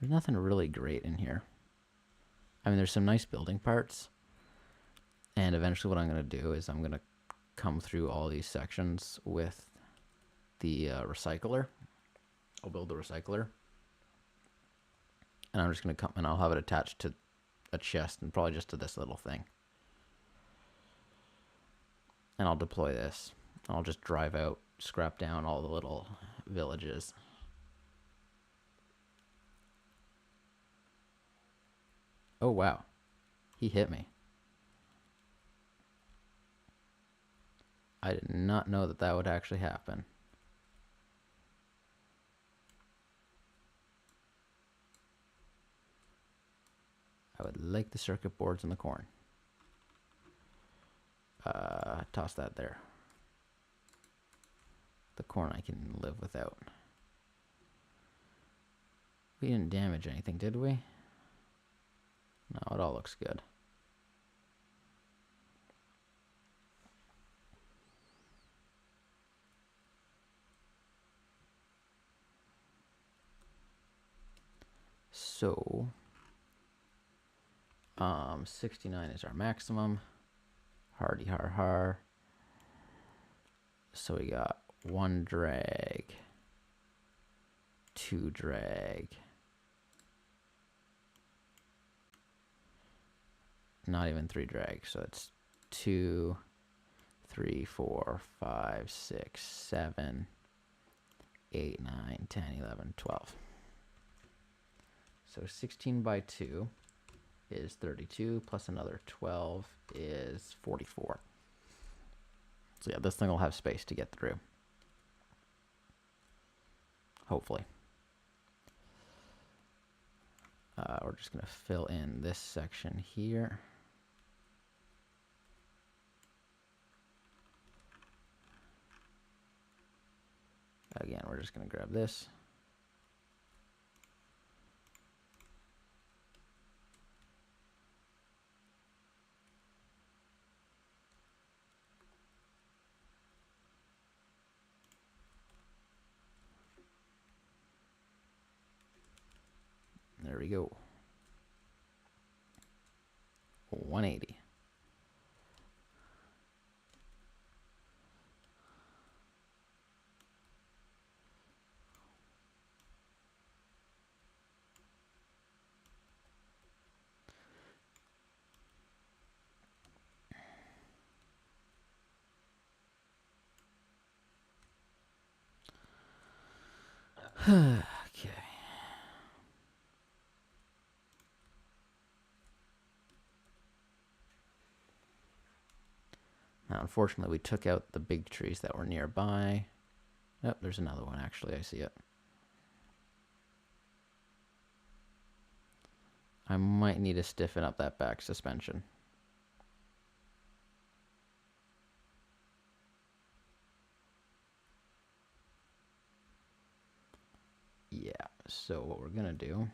There's nothing really great in here. I mean, there's some nice building parts. And eventually what I'm going to do is I'm going to come through all these sections with the recycler. I'll build the recycler. And I'm just going to come and I'll have it attached to a chest and probably just to this little thing. And I'll deploy this. I'll just drive out, scrap down all the little villages. Oh, wow. He hit me. I did not know that that would actually happen. I would like the circuit boards in the corn. Toss that there. The corn I can live without. We didn't damage anything, did we? No, it all looks good. So, 69 is our maximum. Hardy har har. So we got 1 drag, 2 drag. Not even 3 drag, so it's 2, 3, 4, 5, 6, 7, 8, 9, 10, 11, 12. So 16 by 2 is 32, plus another 12 is 44. So yeah, this thing will have space to get through. Hopefully. We're just going to fill in this section here. Again, we're just going to grab this. There we go. 180. Okay. Now, unfortunately, we took out the big trees that were nearby. Oh, there's another one, actually. I see it. I might need to stiffen up that back suspension. Yeah, so what we're going to do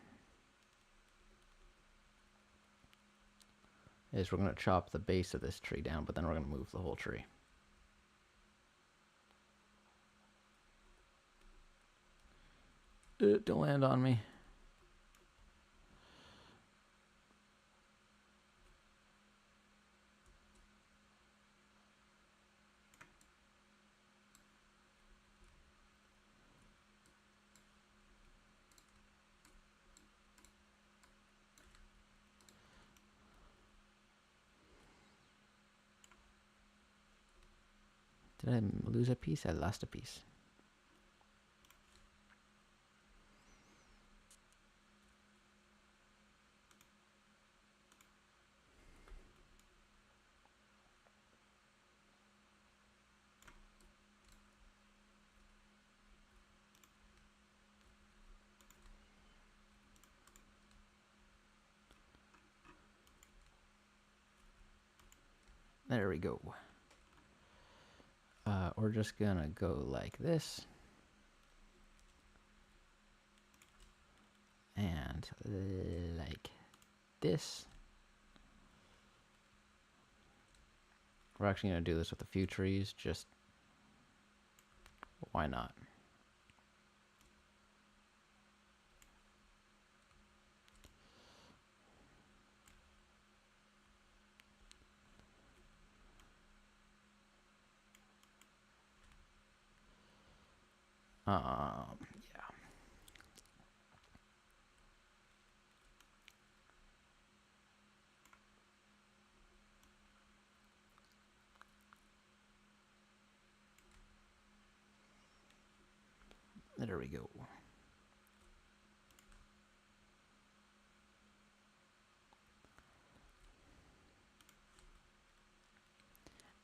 is we're going to chop the base of this tree down, but then we're going to move the whole tree. Don't land on me. Did I lose a piece? I lost a piece. There we go. We're just gonna go like this. And like this. We're actually gonna do this with a few trees, just why not? Yeah. There we go.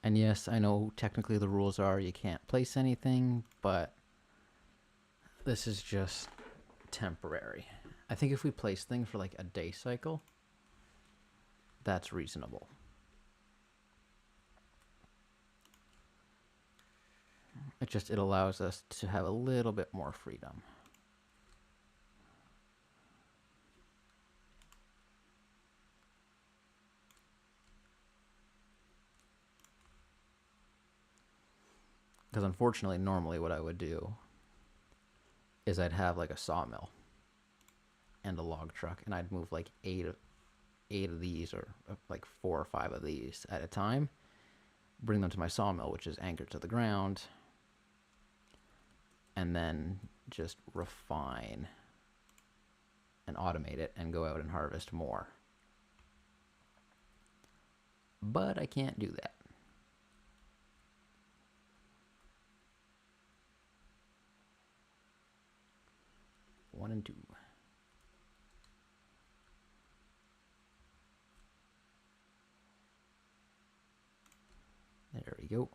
And yes, I know technically the rules are you can't place anything, but this is just temporary. I think if we place things for like a day cycle, that's reasonable. It allows us to have a little bit more freedom. Because unfortunately, normally what I would do is I'd have like a sawmill and a log truck, and I'd move like eight of these, or like 4 or 5 of these at a time, bring them to my sawmill, which is anchored to the ground, and then just refine and automate it and go out and harvest more. But I can't do that. One and two. There we go.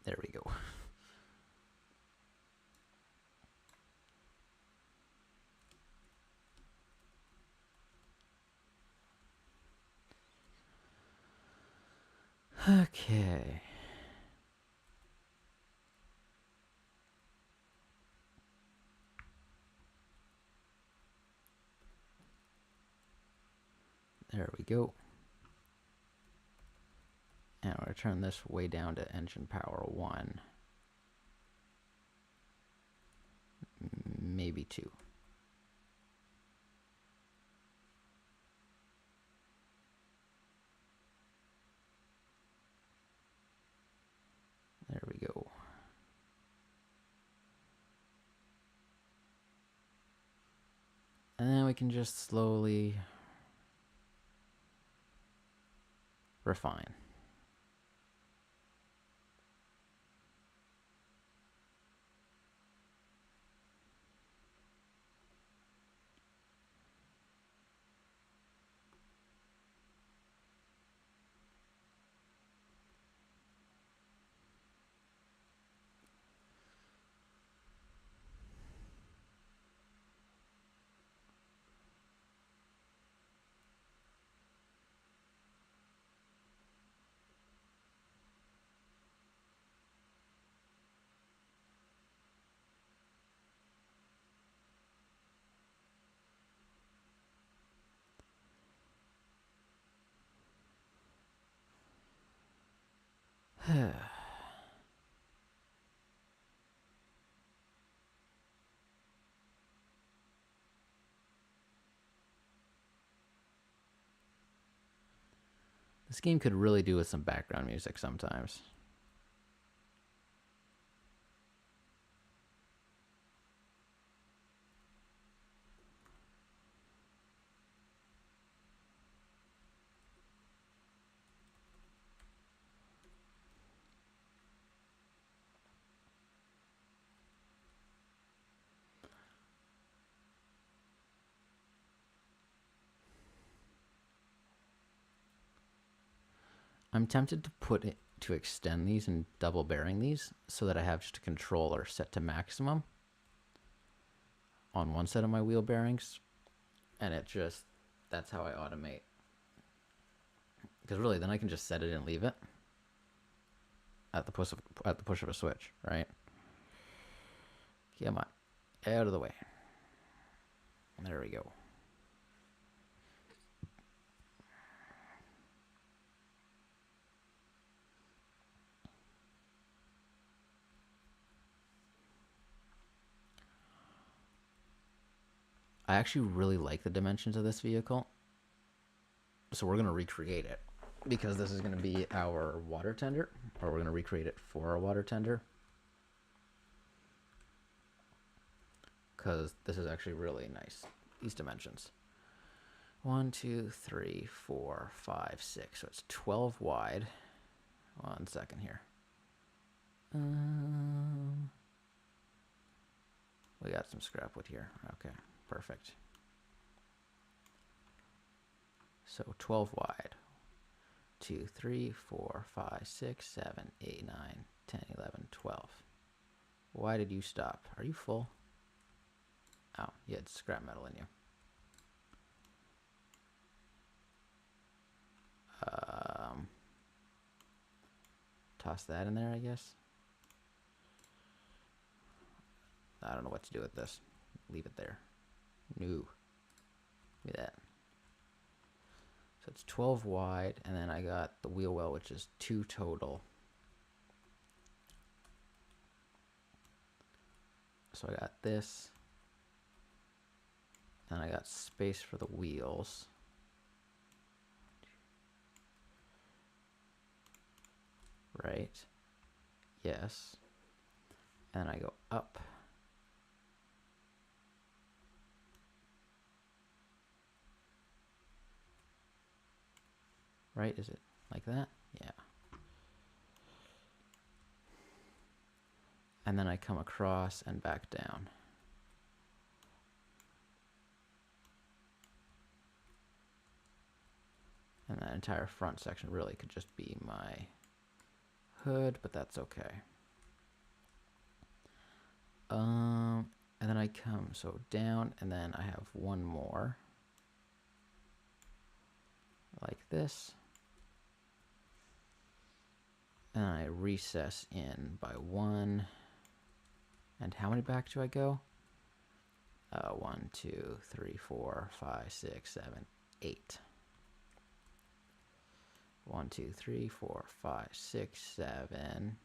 There we go. Okay. There we go. And we're going to turn this way down to engine power 1. Maybe 2. There we go. then we can just slowly refine. This game could really do with some background music sometimes. I'm tempted to put it to extend these and double bearing these so that I have just a controller set to maximum on one set of my wheel bearings, and it just, that's how I automate. Because really, then I can just set it and leave it at the push of a switch, right? Come on, out of the way. There we go. I actually really like the dimensions of this vehicle, so we're going to recreate it because this is going to be our water tender, or we're going to recreate it for our water tender, because this is actually really nice, these dimensions. 1, 2, 3, 4, 5, 6. So it's 12 wide. 1 second here. We got some scrap wood here. Okay, perfect. So 12 wide. 2, 3, 4, 5, 6, 7, 8, 9, 10, 11, 12. Why did you stop? Are you full? Oh, you had scrap metal in you. Toss that in there, I guess. I don't know what to do with this. Leave it there. No. Look at that. So it's 12 wide, and then I got the wheel well, which is 2 total. So I got this. And I got space for the wheels. Right. Yes. And I go up. Right? Is it like that? Yeah. And then I come across and back down. And that entire front section really could just be my hood, but that's okay. And then I come so down, and then I have one more like this, and I recess in by 1. And how many back do I go? 1, 2, 3, 4, 5, 6, 7, 8. 1, 2, 3, 4, 5, 6, 7,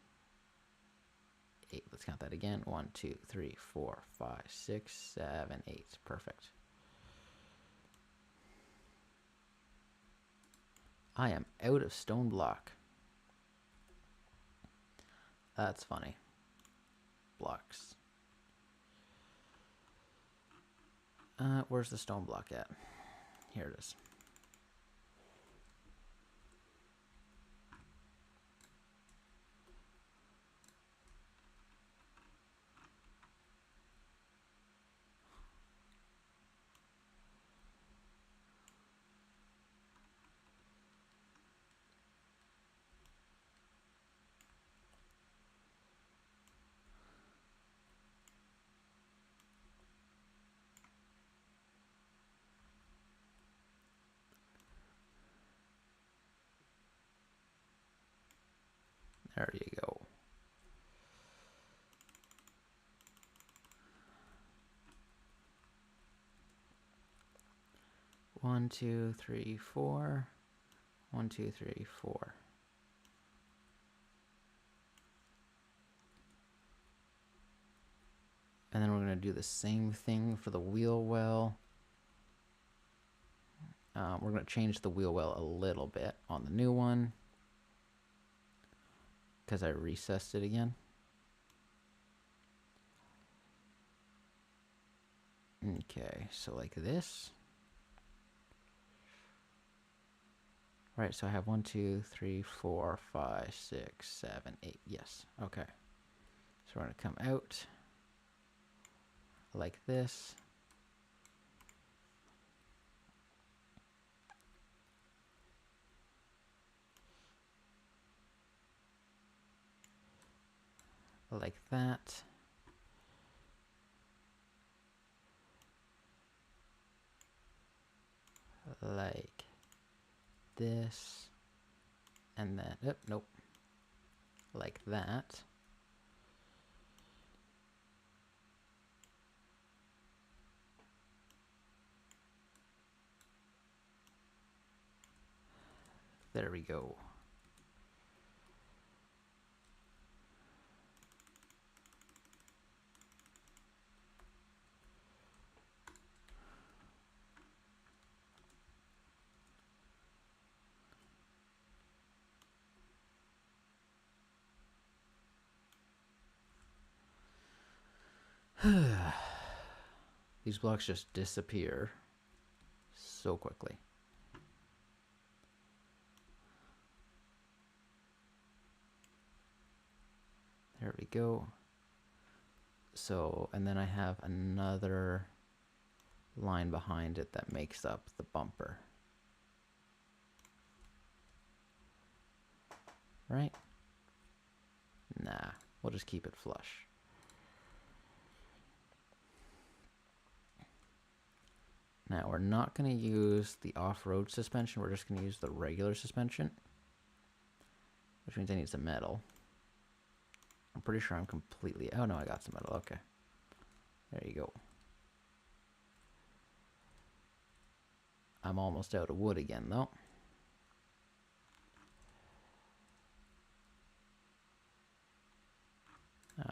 8. Let's count that again. 1, 2, 3, 4, 5, 6, 7, 8. Perfect. I am out of stone block. That's funny. Blocks. Where's the stone block at? Here it is. There you go. One, two, three, four. 1, 2, 3, 4. And then we're going to do the same thing for the wheel well. We're going to change the wheel well a little bit on the new one, because I recessed it again. Okay, so like this. Right, so I have 1, 2, 3, 4, 5, 6, 7, 8. Yes, okay. So we're going to come out like this. Like that. Like this. And then, oh, nope. Like that. There we go. These blocks just disappear so quickly. There we go. So, and then I have another line behind it that makes up the bumper. Right? Nah, we'll just keep it flush. Now, we're not going to use the off-road suspension. We're just going to use the regular suspension, which means I need some metal. I'm pretty sure I'm completely... Oh, no, I got some metal. Okay. There you go. I'm almost out of wood again, though.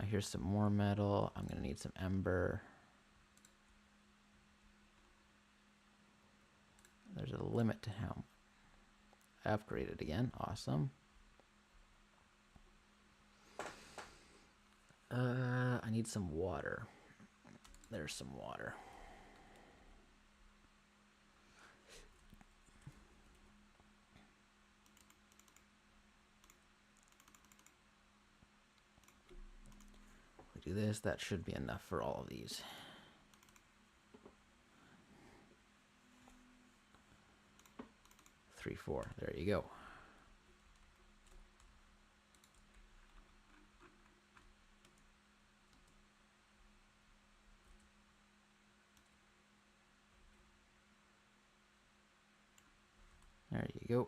Here's some more metal. I'm going to need some ember. There's a limit to how... I upgraded again. Awesome. I need some water. There's some water. If we do this, that should be enough for all of these. Three, four. There you go. There you go.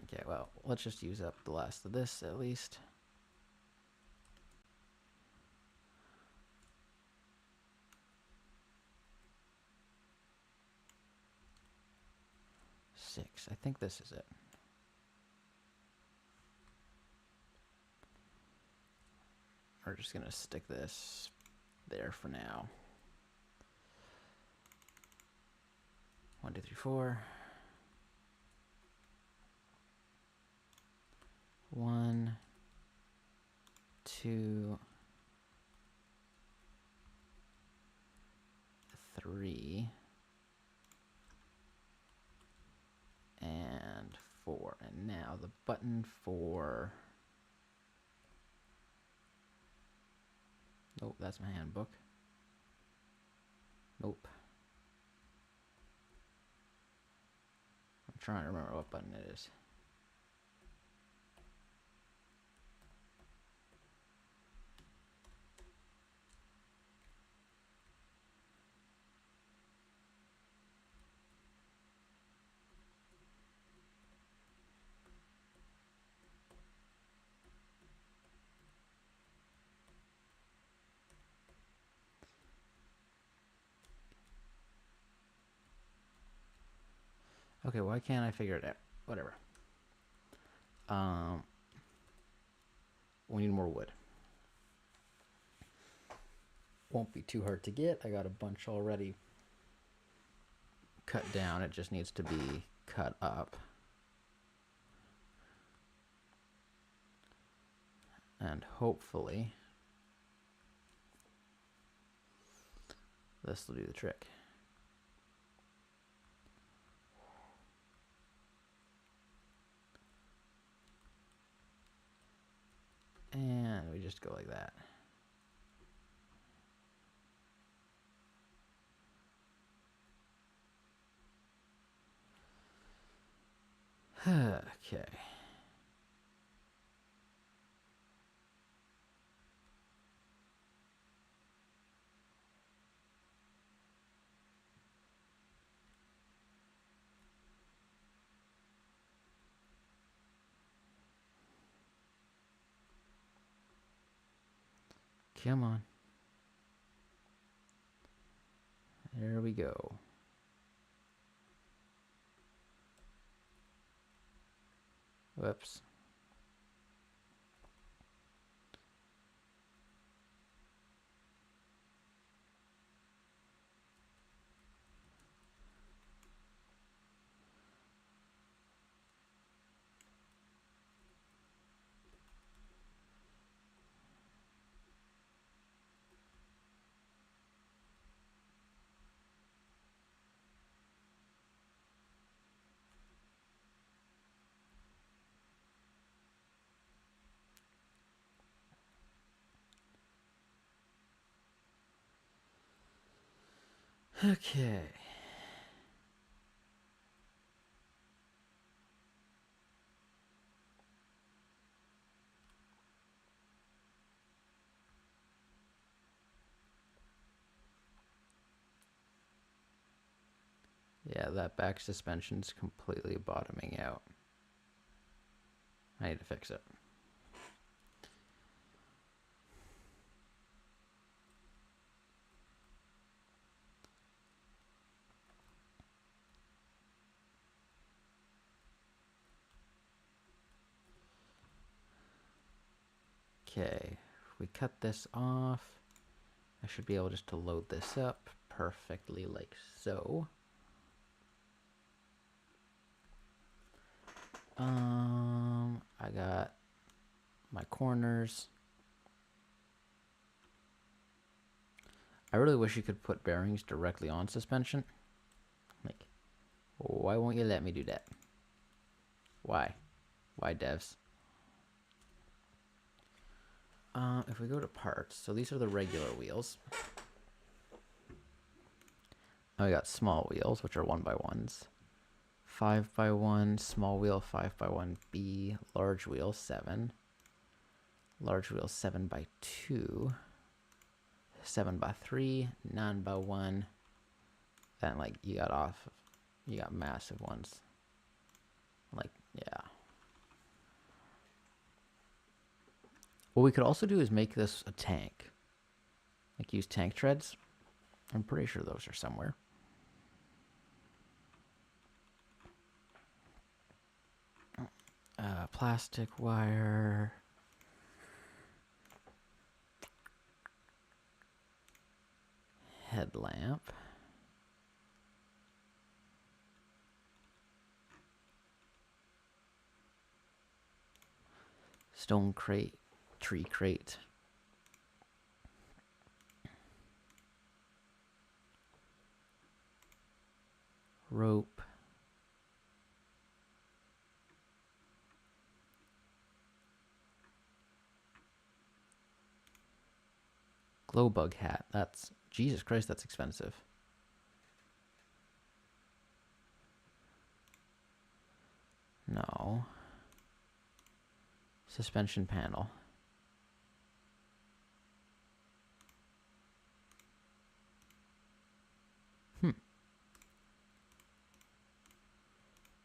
Okay, well, let's just use up the last of this at least. Six. I think this is it. We're just gonna stick this there for now. 1, 2, 3, 4. 1, 2, 3, and 4. And now the button for... Nope, that's my handbook. Nope. I'm trying to remember what button it is. Okay, why can't I figure it out? Whatever. We need more wood. Won't be too hard to get. I got a bunch already cut down. It just needs to be cut up. And hopefully this will do the trick. And we just go like that. Okay. Come on. There we go. Whoops. Okay. Yeah, that back suspension's completely bottoming out. I need to fix it. Okay, if we cut this off, I should be able just to load this up perfectly like so. I got my corners. I really wish you could put bearings directly on suspension. Like, why won't you let me do that? Why? Why, devs? If we go to parts, so these are the regular wheels. Now we got small wheels, which are 1x1s. 5x1, small wheel 5x1B, large wheel 7. Large wheel 7x2. 7x3, 9x1. Then like you got massive ones. Like, yeah. What we could also do is make this a tank. Like use tank treads. I'm pretty sure those are somewhere. Plastic wire. Headlamp. Stone crate, tree crate. Rope. Glow bug hat. That's, Jesus Christ, that's expensive. No. Suspension panel.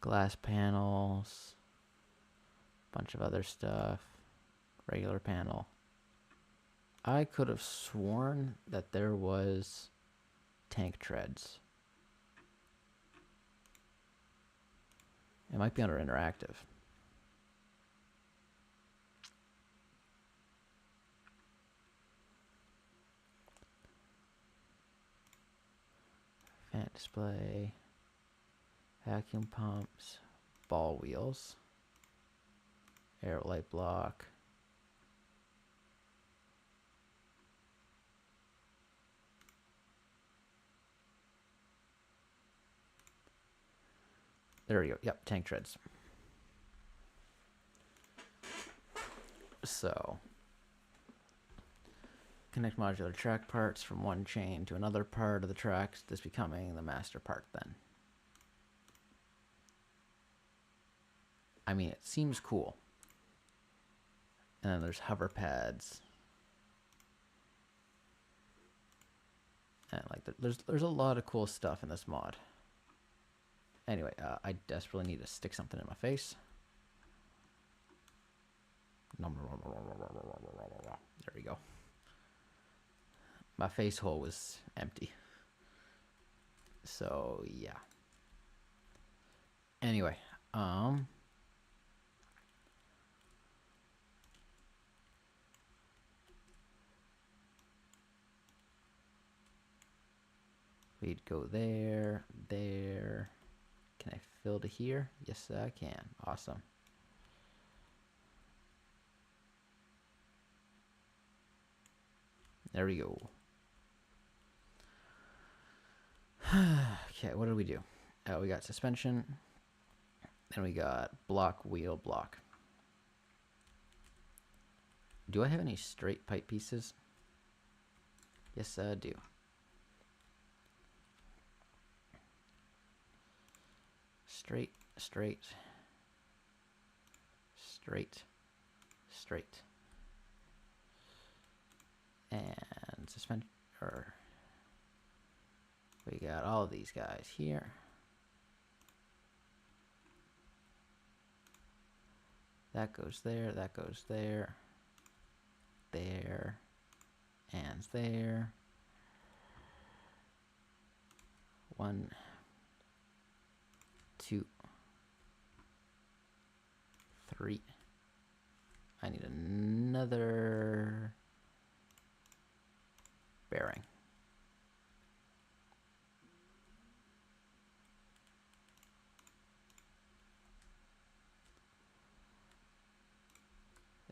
Glass panels. Bunch of other stuff. Regular panel. I could have sworn that there was tank treads. It might be under interactive. Fan display. Vacuum pumps. Ball wheels. Aerolite block. There we go. Yep, tank treads. So, connect modular track parts from one chain to another part of the tracks, this becoming the master part then. I mean, it seems cool. And then there's hover pads. And like there's a lot of cool stuff in this mod. Anyway, I desperately need to stick something in my face. There we go. My face hole was empty. So, yeah. Anyway, we'd go there, there. Can I fill to here? Yes, I can. Awesome. There we go. Okay, what did we do? We got suspension. Then we got block, wheel, block. Do I have any straight pipe pieces? Yes, I do. Straight, straight, straight, straight. And suspend, or we got all of these guys here. That goes there, that goes there, there, and there. 1, 2, 3. I need another bearing.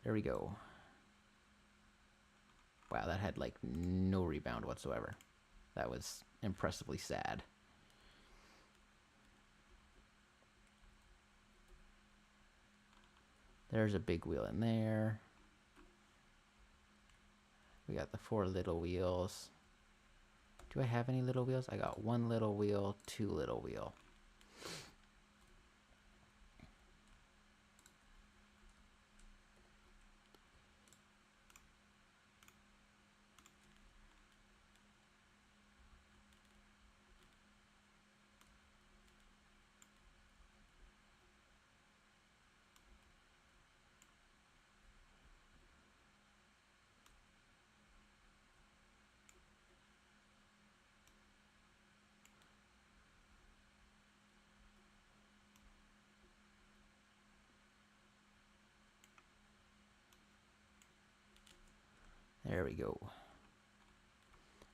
There we go. Wow, that had like no rebound whatsoever. That was impressively sad. There's a big wheel in there. We got the 4 little wheels. Do I have any little wheels? I got 1 little wheel, 2 little wheel. There we go.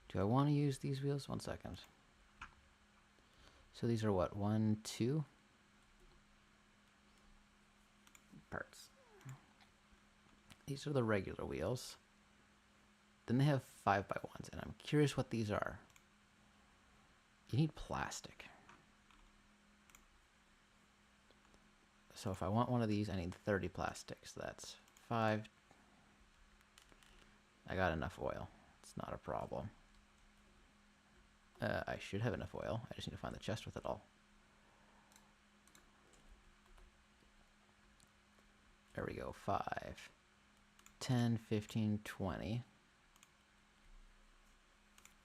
Do I want to use these wheels? 1 second. So these are what? 1, 2 parts. These are the regular wheels. Then they have 5x1s, and I'm curious what these are. You need plastic. So if I want one of these, I need 30 plastics. That's 5. I got enough oil. It's not a problem. I should have enough oil. I just need to find the chest with it all. There we go. 5, 10, 15, 20.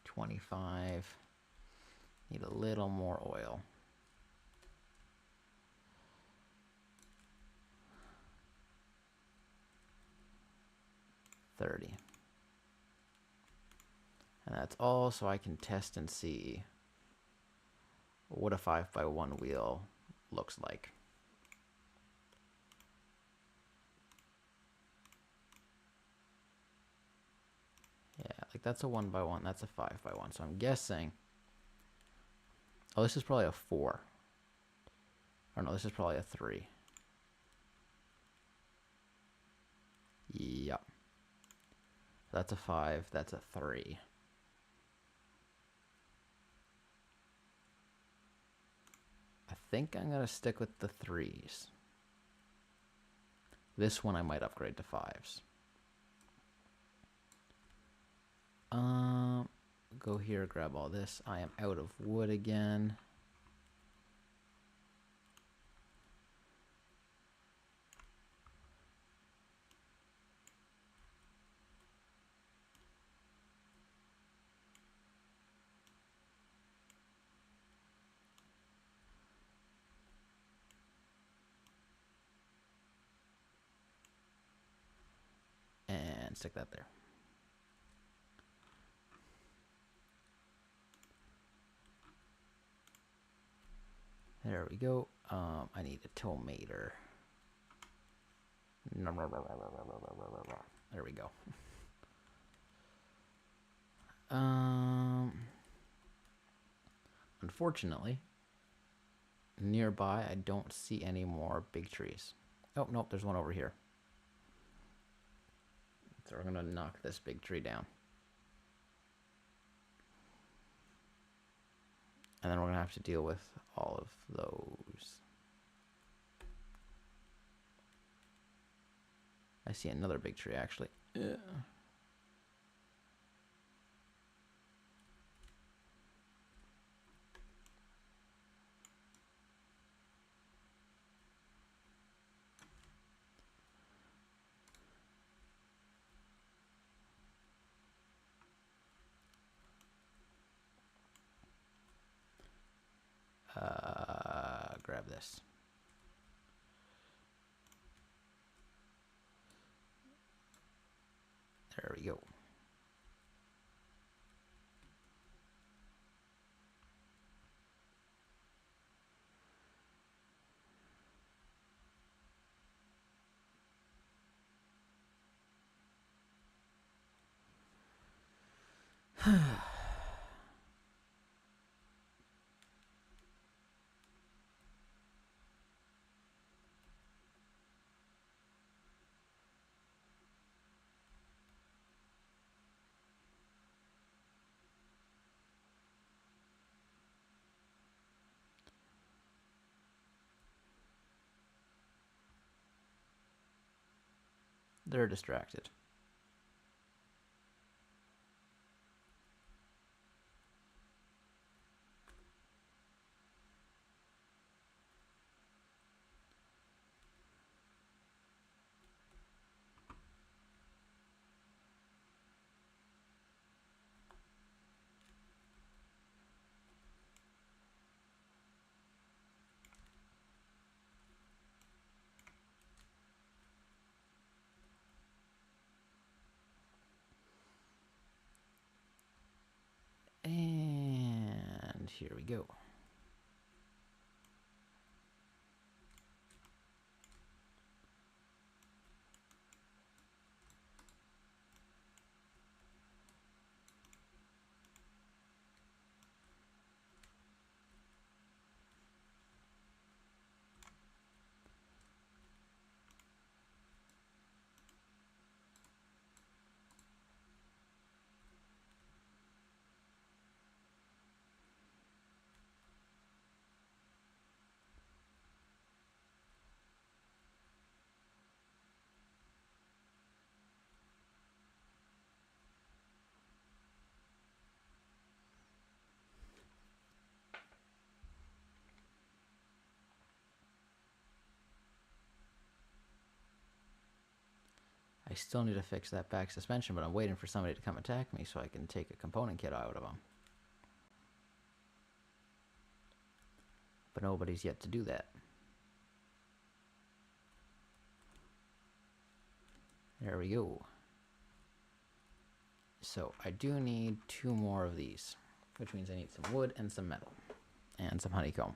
25. Need a little more oil. 30. And that's all, so I can test and see what a 5x1 wheel looks like. Yeah, like that's a 1x1, that's a 5x1. So I'm guessing, oh, this is probably a 4. Or no, this is probably a 3. Yep. That's a 5, that's a 3. I think I'm going to stick with the 3s. This one I might upgrade to 5s. Go here, grab all this. I am out of wood again. And stick that there. There we go. I need a tomato. There we go. Unfortunately, nearby I don't see any more big trees. Oh, nope, there's one over here. So we're gonna knock this big tree down. And then we're gonna have to deal with all of those. I see another big tree actually. Yeah. Grab this. There we go. They're distracted. And here we go. I still need to fix that back suspension, but I'm waiting for somebody to come attack me so I can take a component kit out of them. But nobody's yet to do that. There we go. So I do need 2 more of these, which means I need some wood and some metal and some honeycomb.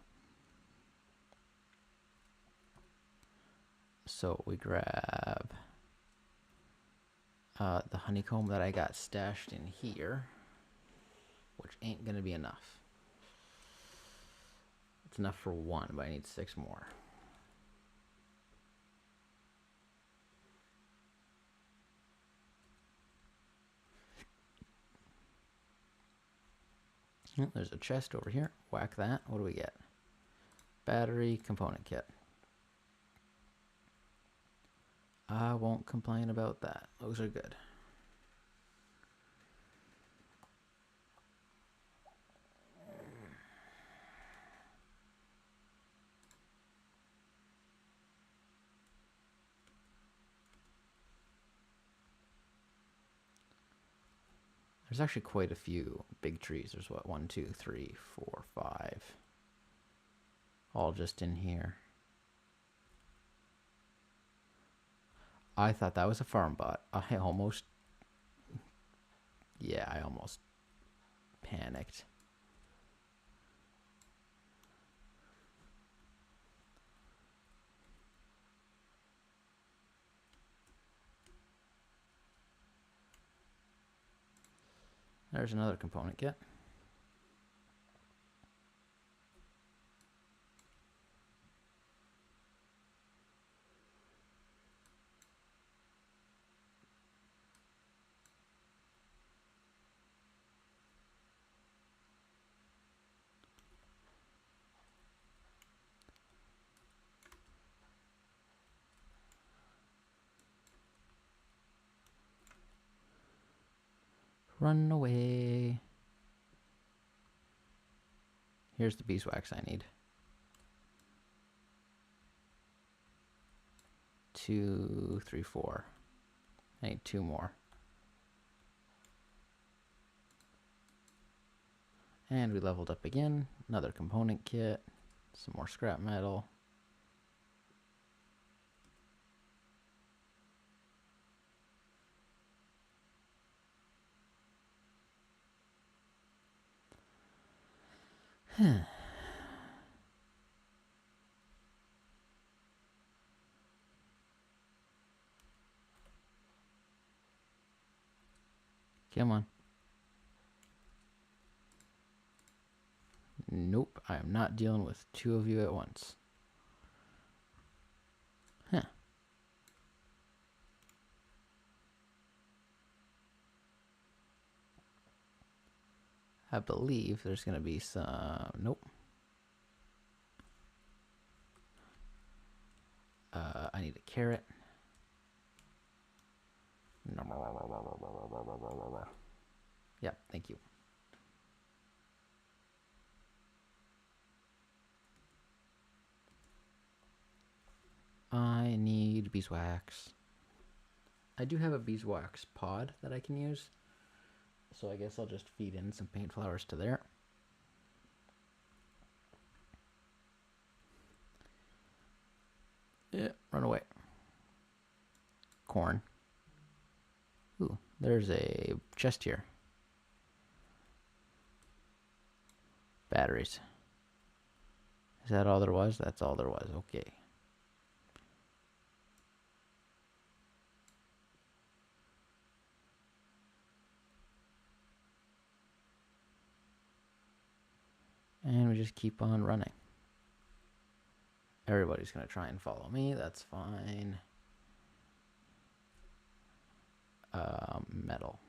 So we grab the honeycomb that I got stashed in here, which ain't gonna be enough. It's enough for 1, but I need 6 more. Oh, there's a chest over here. Whack that. What do we get? Battery component kit. I won't complain about that. Those are good. There's actually quite a few big trees. There's what, 1, 2, 3, 4, 5. All just in here. I thought that was a farm bot. I almost panicked. There's another component kit. Run away. Here's the beeswax I need. 2, 3, 4. I need 2 more. And we leveled up again. Another component kit. Some more scrap metal. Come on. Nope, I am not dealing with 2 of you at once. Huh. I believe there's going to be some... Nope. I need a carrot. Yeah, thank you. I need beeswax. I do have a beeswax pod that I can use. So I guess I'll just feed in some paint flowers to there. Yeah, run away. Corn. Ooh, there's a chest here. Batteries. Is that all there was? That's all there was. Okay. And we just keep on running. Everybody's going to try and follow me. That's fine. Metal.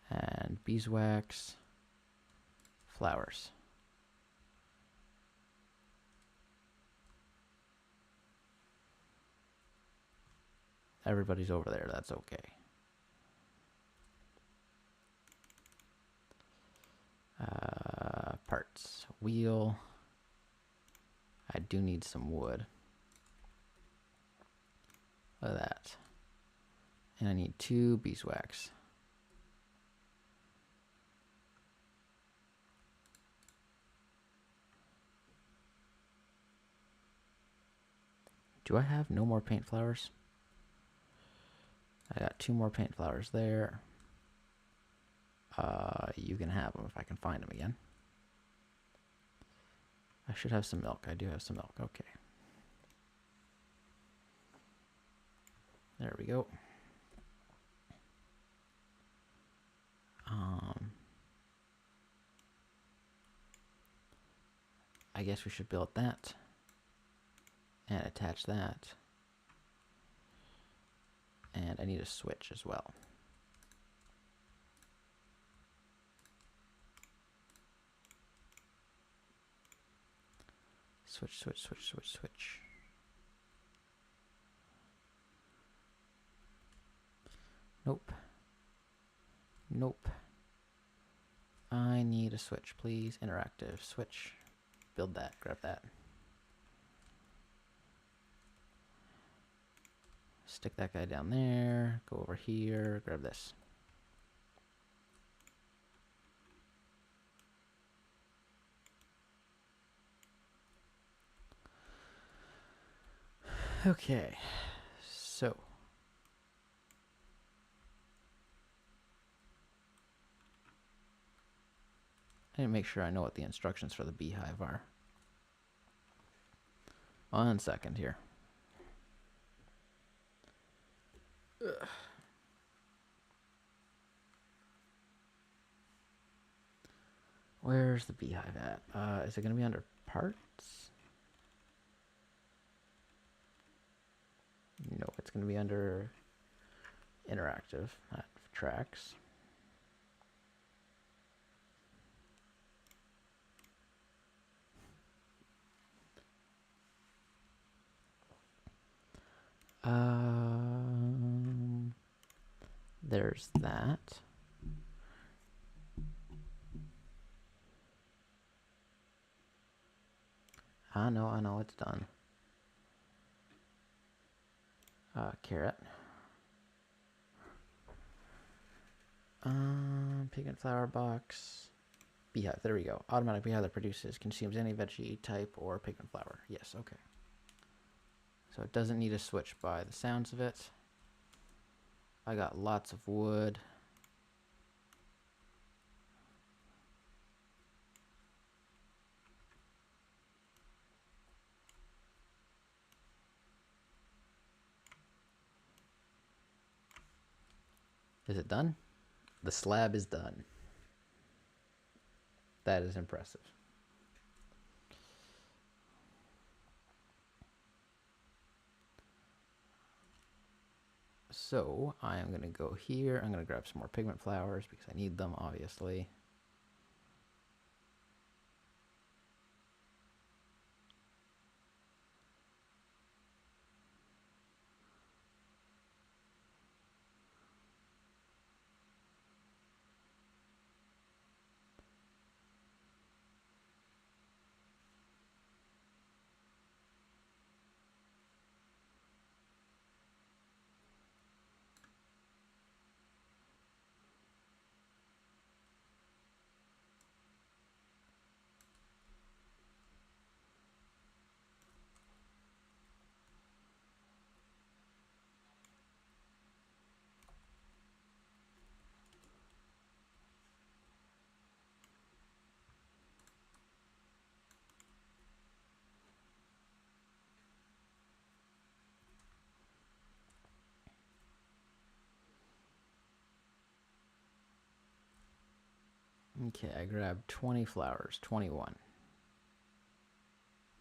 And beeswax. Flowers. Everybody's over there. That's okay. Parts. Wheel. I do need some wood. Look at that. And I need 2 beeswax. Do I have no more paint flowers? I got 2 more paint flowers there. You can have them if I can find them again. I should have some milk. I do have some milk. Okay. There we go. I guess we should build that and attach that. And I need a switch as well. Switch, switch, switch, switch, switch. Nope. Nope. I need a switch, please. Interactive switch. Build that. Grab that. Stick that guy down there. Go over here. Grab this. Okay. So. I need to make sure I know what the instructions for the beehive are. 1 second here. Ugh. Where's the beehive at? Is it going to be under parts? No, it's going to be under interactive, not tracks. There's that. I know, it's done. Carrot. Pig and flower box. Beehive, there we go. Automatic beehive that produces, consumes any veggie type or pig and flower. Yes, okay. So it doesn't need a switch by the sounds of it. I got lots of wood. Is it done? The slab is done. That is impressive. So I am going to go here. I'm going to grab some more pigment flowers because I need them, obviously. Okay, I grabbed 20 flowers, 21.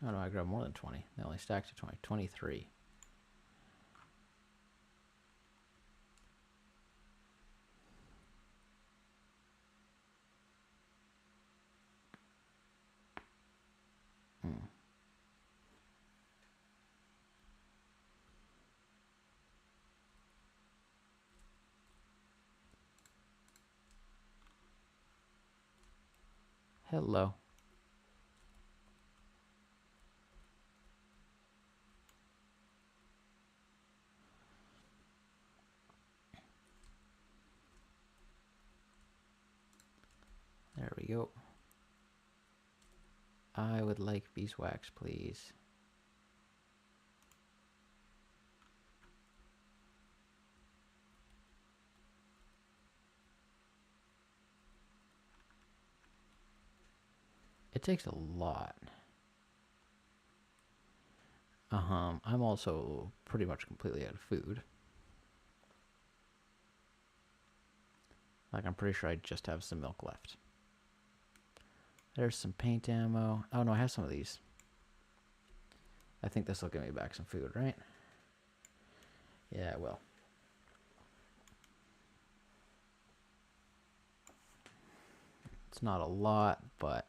Oh no, I grabbed more than 20. They only stacked to 20, 23. Hello. go. I would like beeswax, please. It takes a lot. I'm also pretty much completely out of food. Like, I'm pretty sure I just have some milk left. There's some paint ammo. Oh, no, I have some of these. I think this will give me back some food, right? Yeah, it will. It's not a lot, but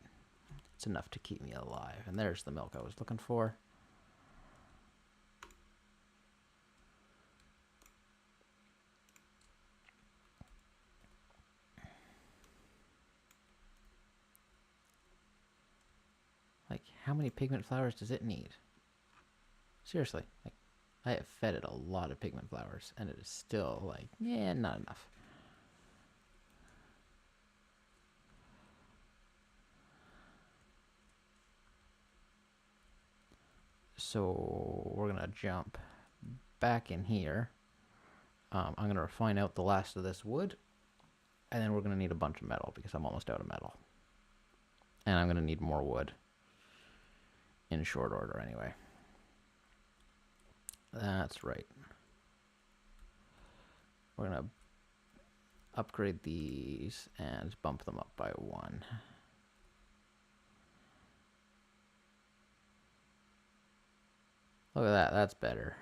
it's enough to keep me alive. And there's the milk I was looking for. Like, how many pigment flowers does it need? Seriously, like, I have fed it a lot of pigment flowers, and it is still like, yeah, not enough. So we're gonna jump back in here. I'm gonna refine out the last of this wood, and then we're gonna need a bunch of metal because I'm almost out of metal. And I'm gonna need more wood in short order anyway. That's right. We're gonna upgrade these and bump them up by 1. Look at that, that's better.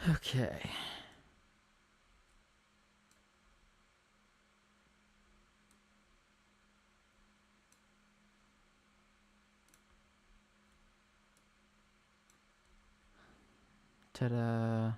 Okay. Ta-da.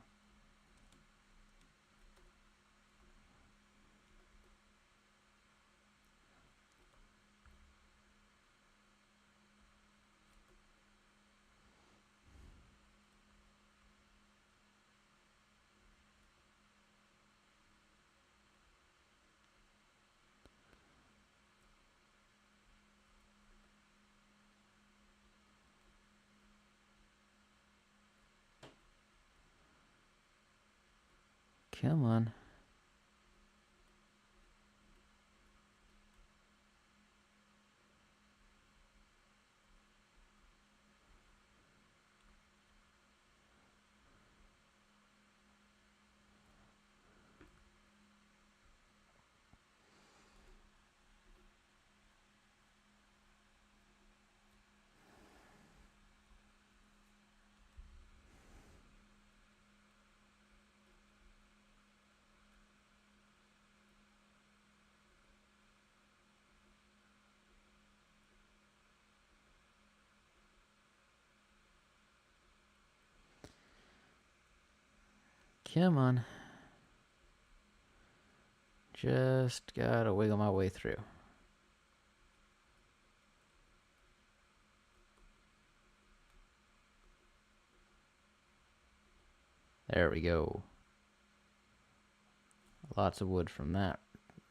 Come on. Come on. Just gotta wiggle my way through. There we go. Lots of wood from that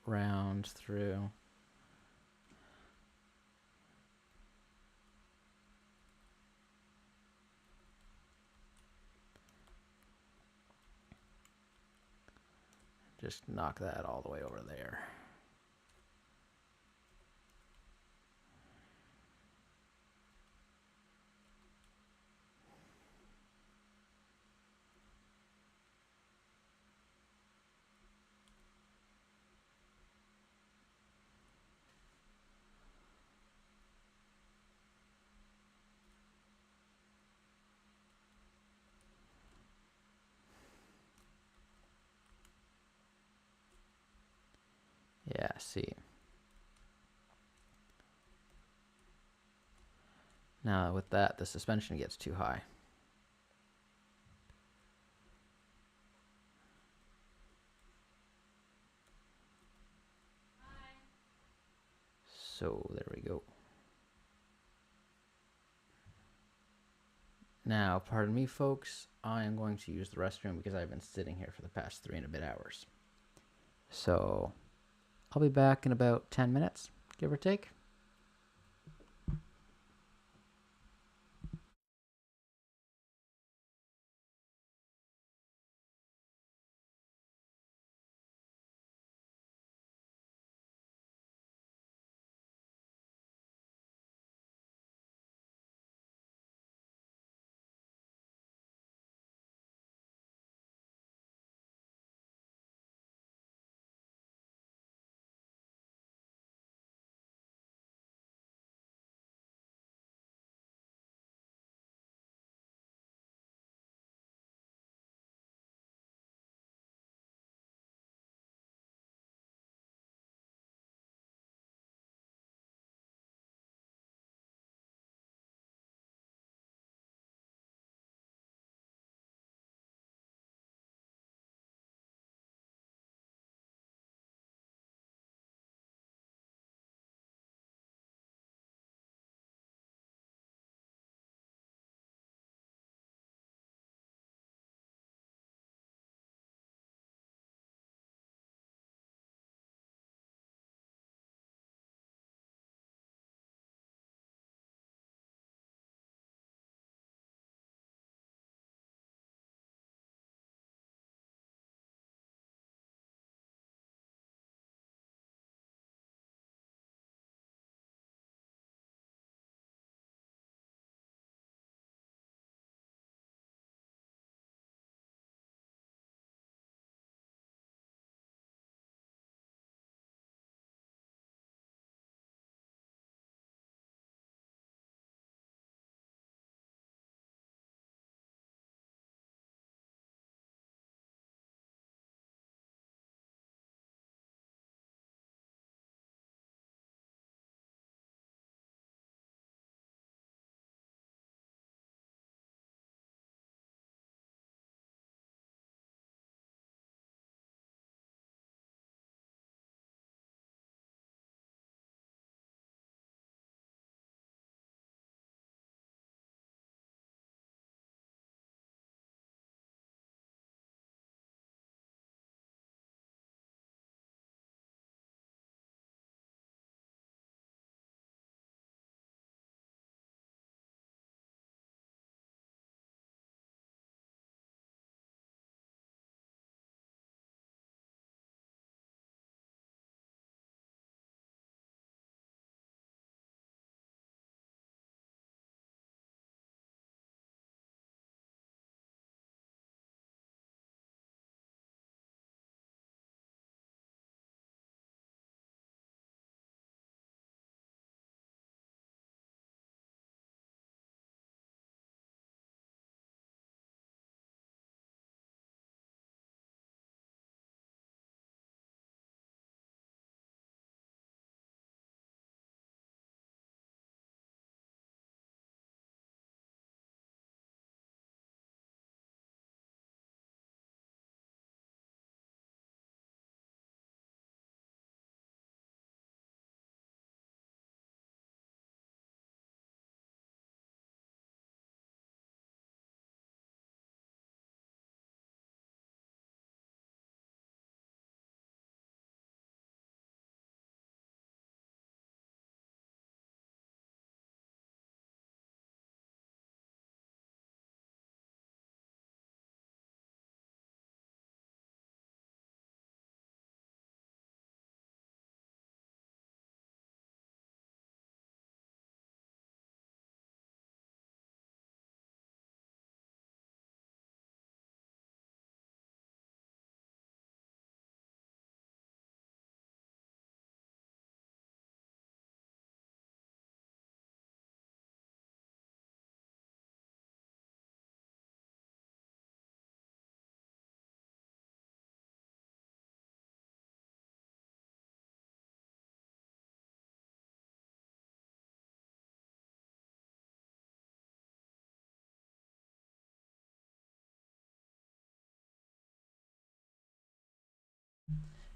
round through. Just knock that all the way over there. Yeah, see. Now with that, the suspension gets too high. So there we go. Now, pardon me, folks. I am going to use the restroom because I've been sitting here for the past 3 and a bit hours. So, I'll be back in about 10 minutes, give or take.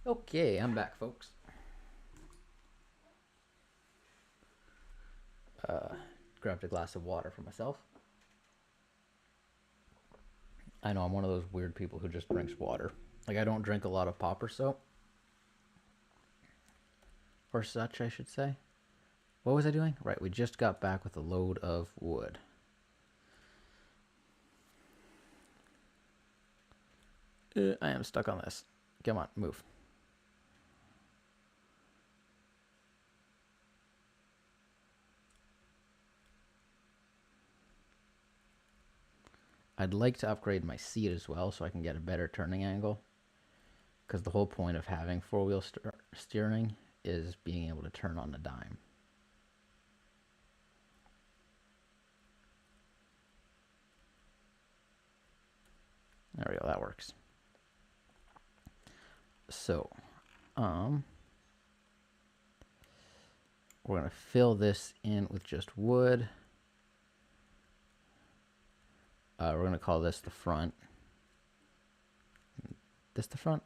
Okay, I'm back, folks. Grabbed a glass of water for myself. I know I'm one of those weird people who just drinks water. Like, I don't drink a lot of popper soap. Or such, I should say. What was I doing? Right, we just got back with a load of wood. I am stuck on this. Come on, move. I'd like to upgrade my seat as well so I can get a better turning angle. Because the whole point of having four-wheel steering is being able to turn on a dime. There we go, that works. So, we're going to fill this in with just wood. We're going to call this the front. This the front?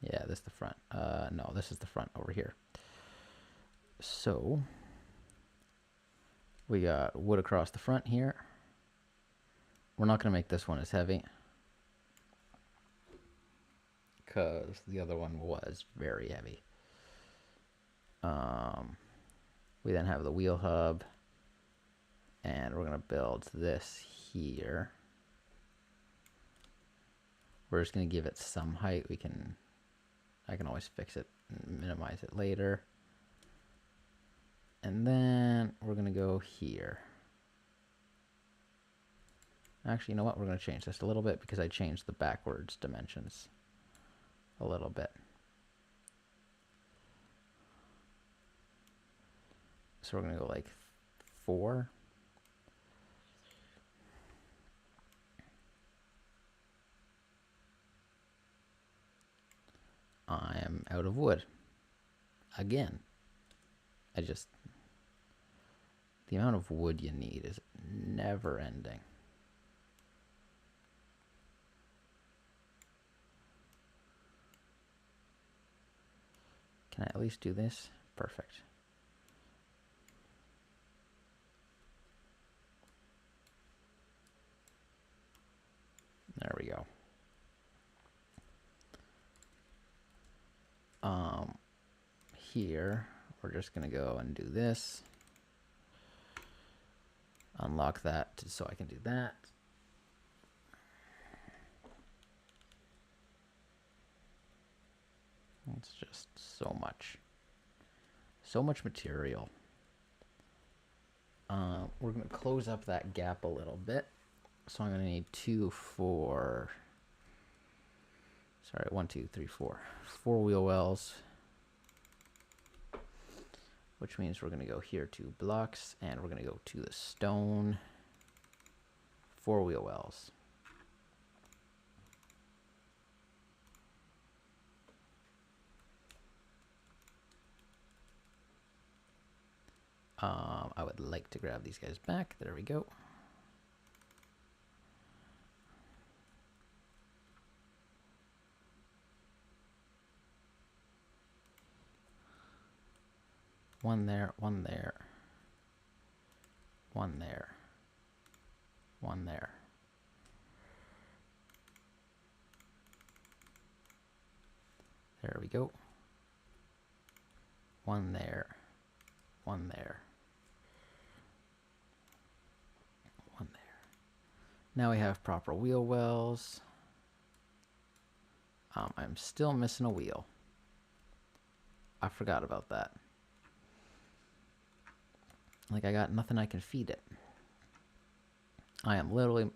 Yeah, this is the front. No, this is the front over here. So, we got wood across the front here. We're not going to make this one as heavy, because the other one was very heavy. We then have the wheel hub, and we're going to build this here. We're just going to give it some height. I can always fix it and minimize it later. And then we're going to go here. Actually, you know what? We're going to change this a little bit because I changed the backwards dimensions a little bit. So we're going to go like 4. I am out of wood. Again. The amount of wood you need is never ending. Can I at least do this? Perfect. There we go. Here, we're just going to go and do this. Unlock that so I can do that. It's just so much material. We're going to close up that gap a little bit. So I'm going to need 1, 2, 3, 4. 4 wheel wells. Which means we're going to go here to blocks, and we're going to go to the stone. 4 wheel wells. I would like to grab these guys back. There we go. One there, one there, one there, one there. There we go. One there, one there, one there. Now we have proper wheel wells. I'm still missing a wheel. I forgot about that. Like, I got nothing I can feed it. I am literally,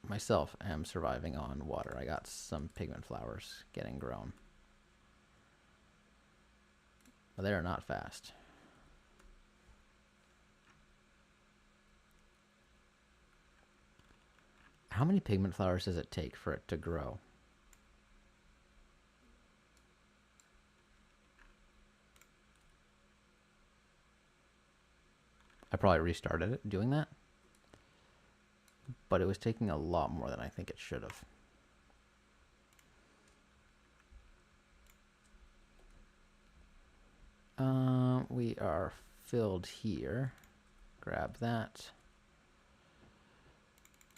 myself, am surviving on water. I got some pigment flowers getting grown. But they are not fast. How many pigment flowers does it take for it to grow? I probably restarted it doing that. But it was taking a lot more than I think it should have. We are filled here. Grab that.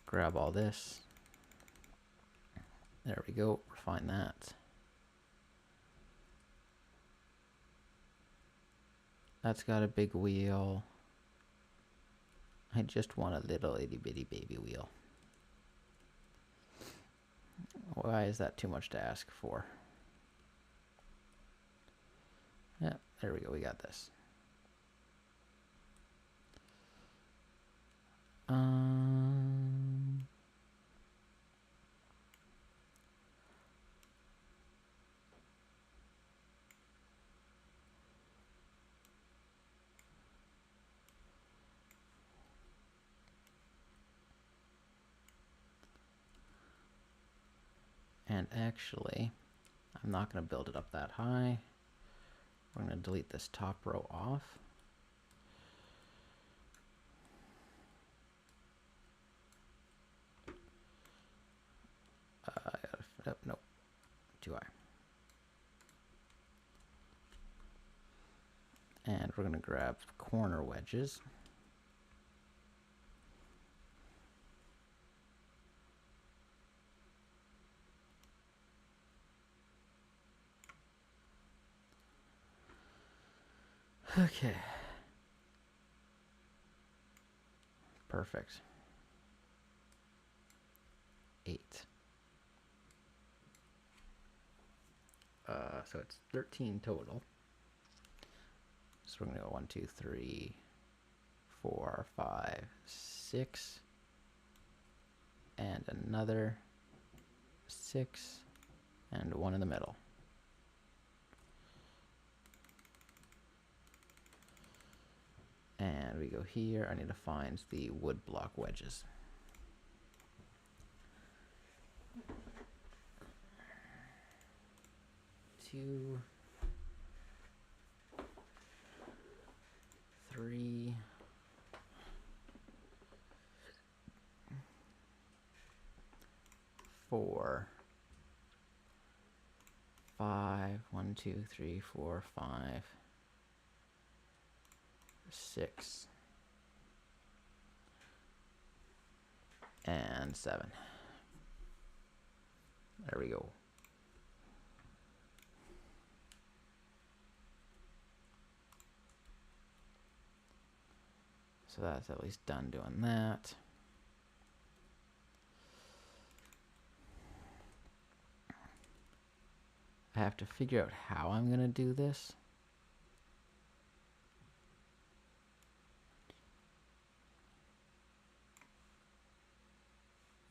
grab all this. There we go, refine that. That's got a big wheel. I just want a little itty bitty baby wheel. Why is that too much to ask for? Yeah, there we go, we got this. And actually, I'm not going to build it up that high. We're going to delete this top row off. Nope, too high. And we're going to grab corner wedges. Okay. Perfect. 8. So it's 13 total. So we're going to go 1, 2, 3, 4, 5, 6. And another 6. And 1 in the middle. And we go here. I need to find the wood block wedges. Two, 3, 4, 5. 1, 2, 3, 4, 5, 6, and 7. There we go. So that's at least done doing that. I have to figure out how I'm going to do this.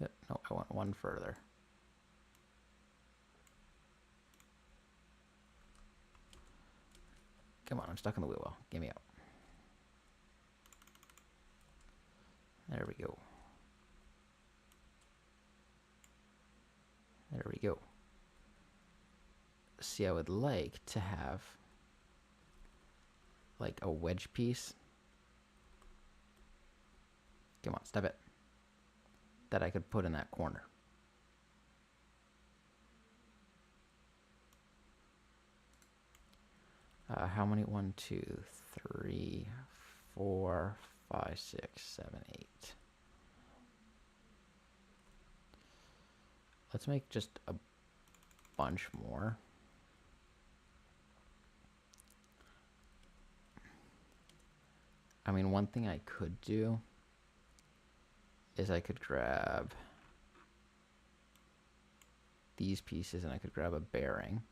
Yep, no, I want one further. Come on, I'm stuck in the wheel well. Get me out. There we go. There we go. See, I would like to have like a wedge piece. Come on, step it. That I could put in that corner. How many? 1, 2, 3, 4, 5, 6, 7, 8. Let's make just a bunch more. I mean, one thing I could do is I could grab these pieces and I could grab a bearing.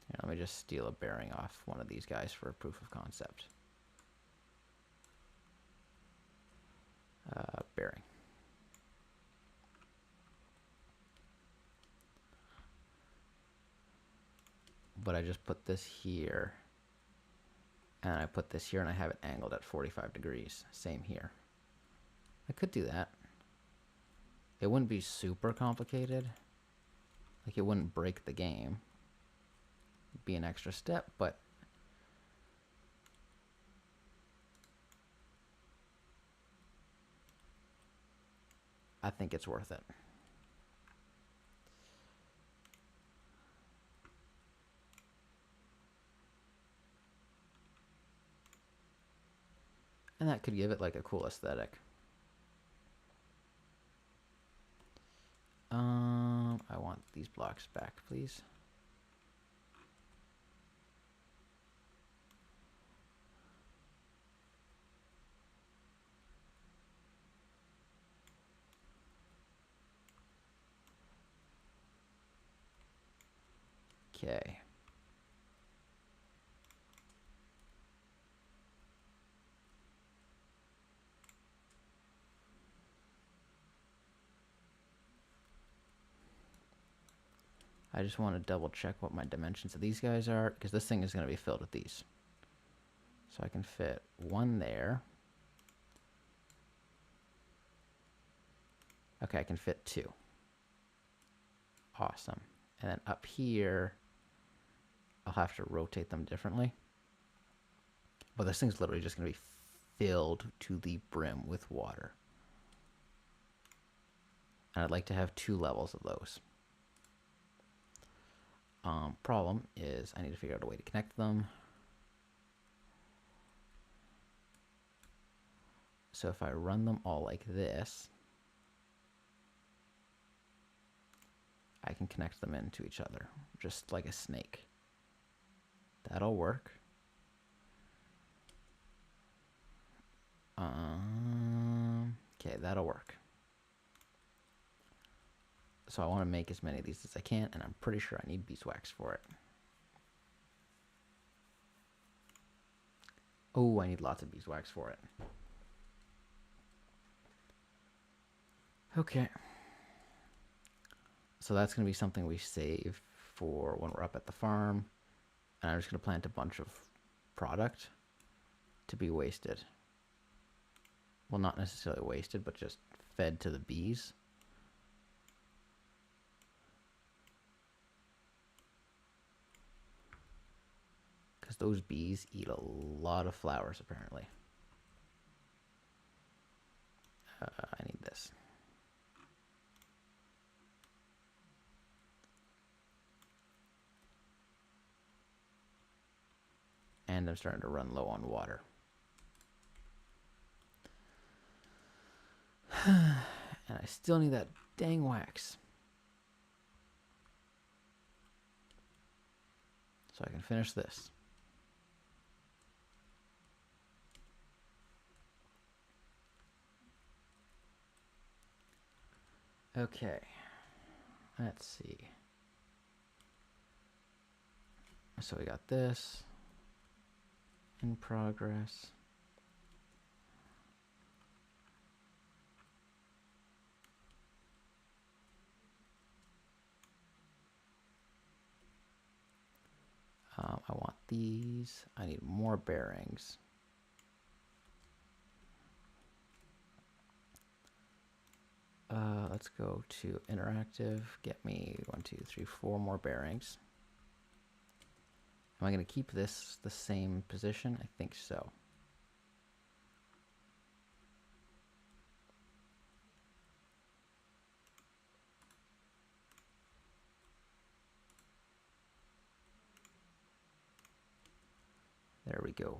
Here, let me just steal a bearing off one of these guys for a proof of concept. Bearing. But I just put this here, and I put this here, and I have it angled at 45 degrees. Same here. I could do that. It wouldn't be super complicated. Like, it wouldn't break the game. It'd be an extra step, but I think it's worth it. And that could give it like a cool aesthetic. these blocks back, please. Okay. I just want to double check what my dimensions of these guys are, because this thing is going to be filled with these. So I can fit one there. Okay, I can fit two. Awesome. And then up here, I'll have to rotate them differently. But this thing's literally just going to be filled to the brim with water. And I'd like to have 2 levels of those. Problem is I need to figure out a way to connect them. So if I run them all like this, I can connect them into each other, just like a snake. That'll work. Okay, that'll work. So I want to make as many of these as I can, and I'm pretty sure I need beeswax for it. Oh, I need lots of beeswax for it. Okay. So that's going to be something we save for when we're up at the farm. And I'm just going to plant a bunch of product to be wasted. Well, not necessarily wasted, but just fed to the bees. Because those bees eat a lot of flowers, apparently. I need this. And I'm starting to run low on water. And I still need that dang wax. So I can finish this. Okay. Let's see. So we got this in progress. I want these. I need more bearings. Let's go to interactive. Get me 1, 2, 3, 4 more bearings. Am I going to keep this the same position? I think so. There we go.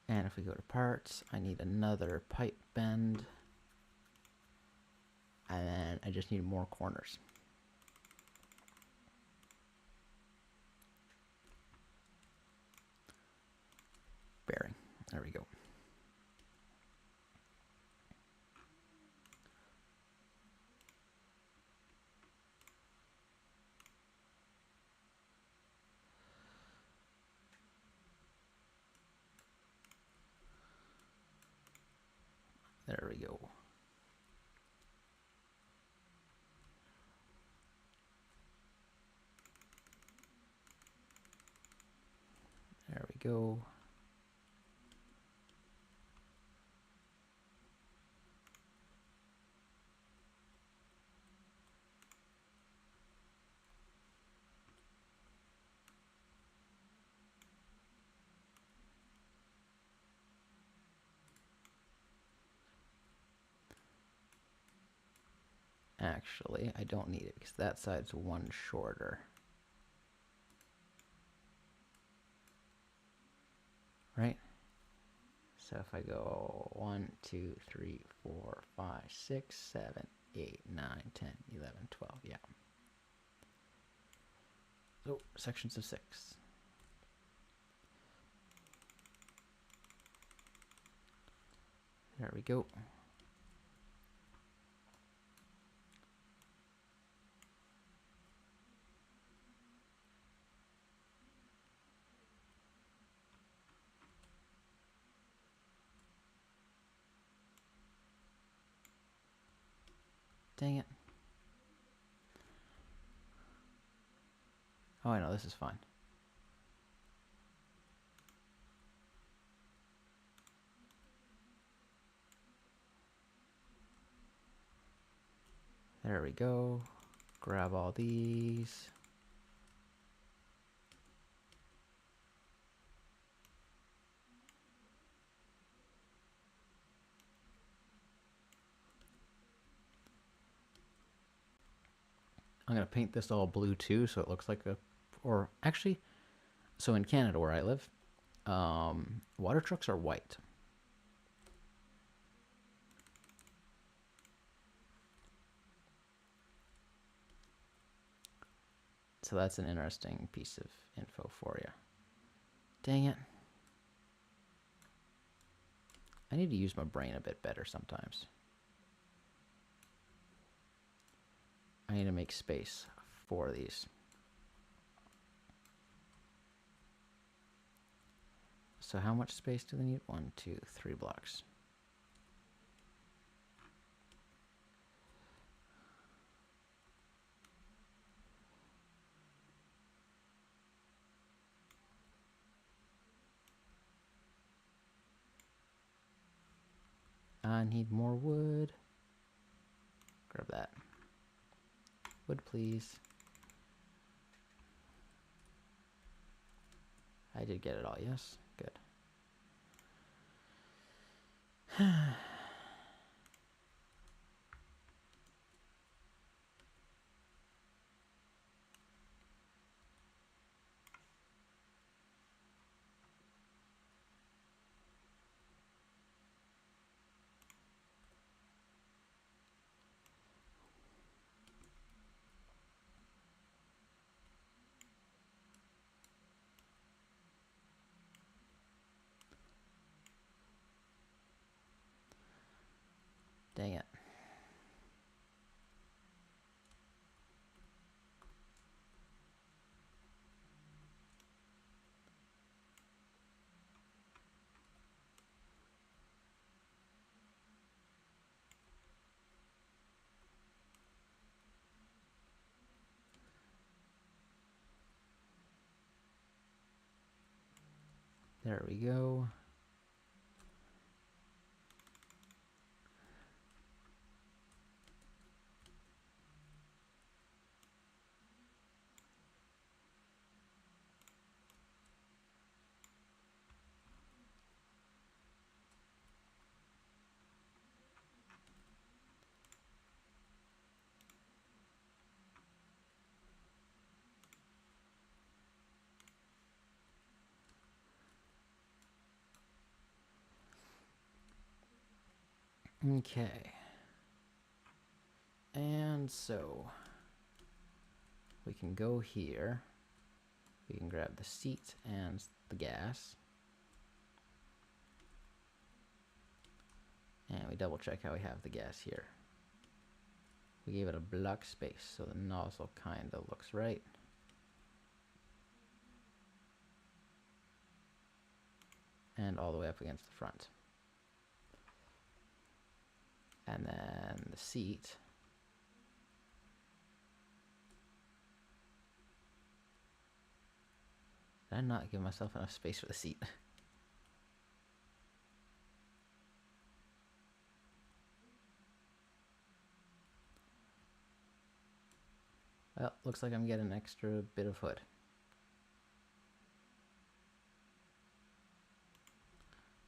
And if we go to parts, I need another pipe bend. And then I just need more corners. Bearing. There we go. There we go. There we go. Actually, I don't need it because that side's one shorter. Right? So if I go 1, 2, 3, 4, 5, 6, 7, 8, 9, 10, 11, 12, yeah. So sections of 6. There we go. Dang it. Oh, I know, this is fine. There we go. Grab all these. I'm going to paint this all blue too, so it looks like a, or actually, so in Canada where I live, water trucks are white. So that's an interesting piece of info for you. Dang it. I need to use my brain a bit better sometimes. I need to make space for these. So how much space do they need? 1, 2, 3 blocks. I need more wood. Grab that. Wood, please. I did get it all, yes? Good. Dang it. There we go. Okay. And so we can go here. We can grab the seat and the gas. And we double check how we have the gas here. We gave it a block space, so the nozzle kind of looks right. And all the way up against the front. And then the seat. Did I not give myself enough space for the seat? Well, looks like I'm getting an extra bit of hood.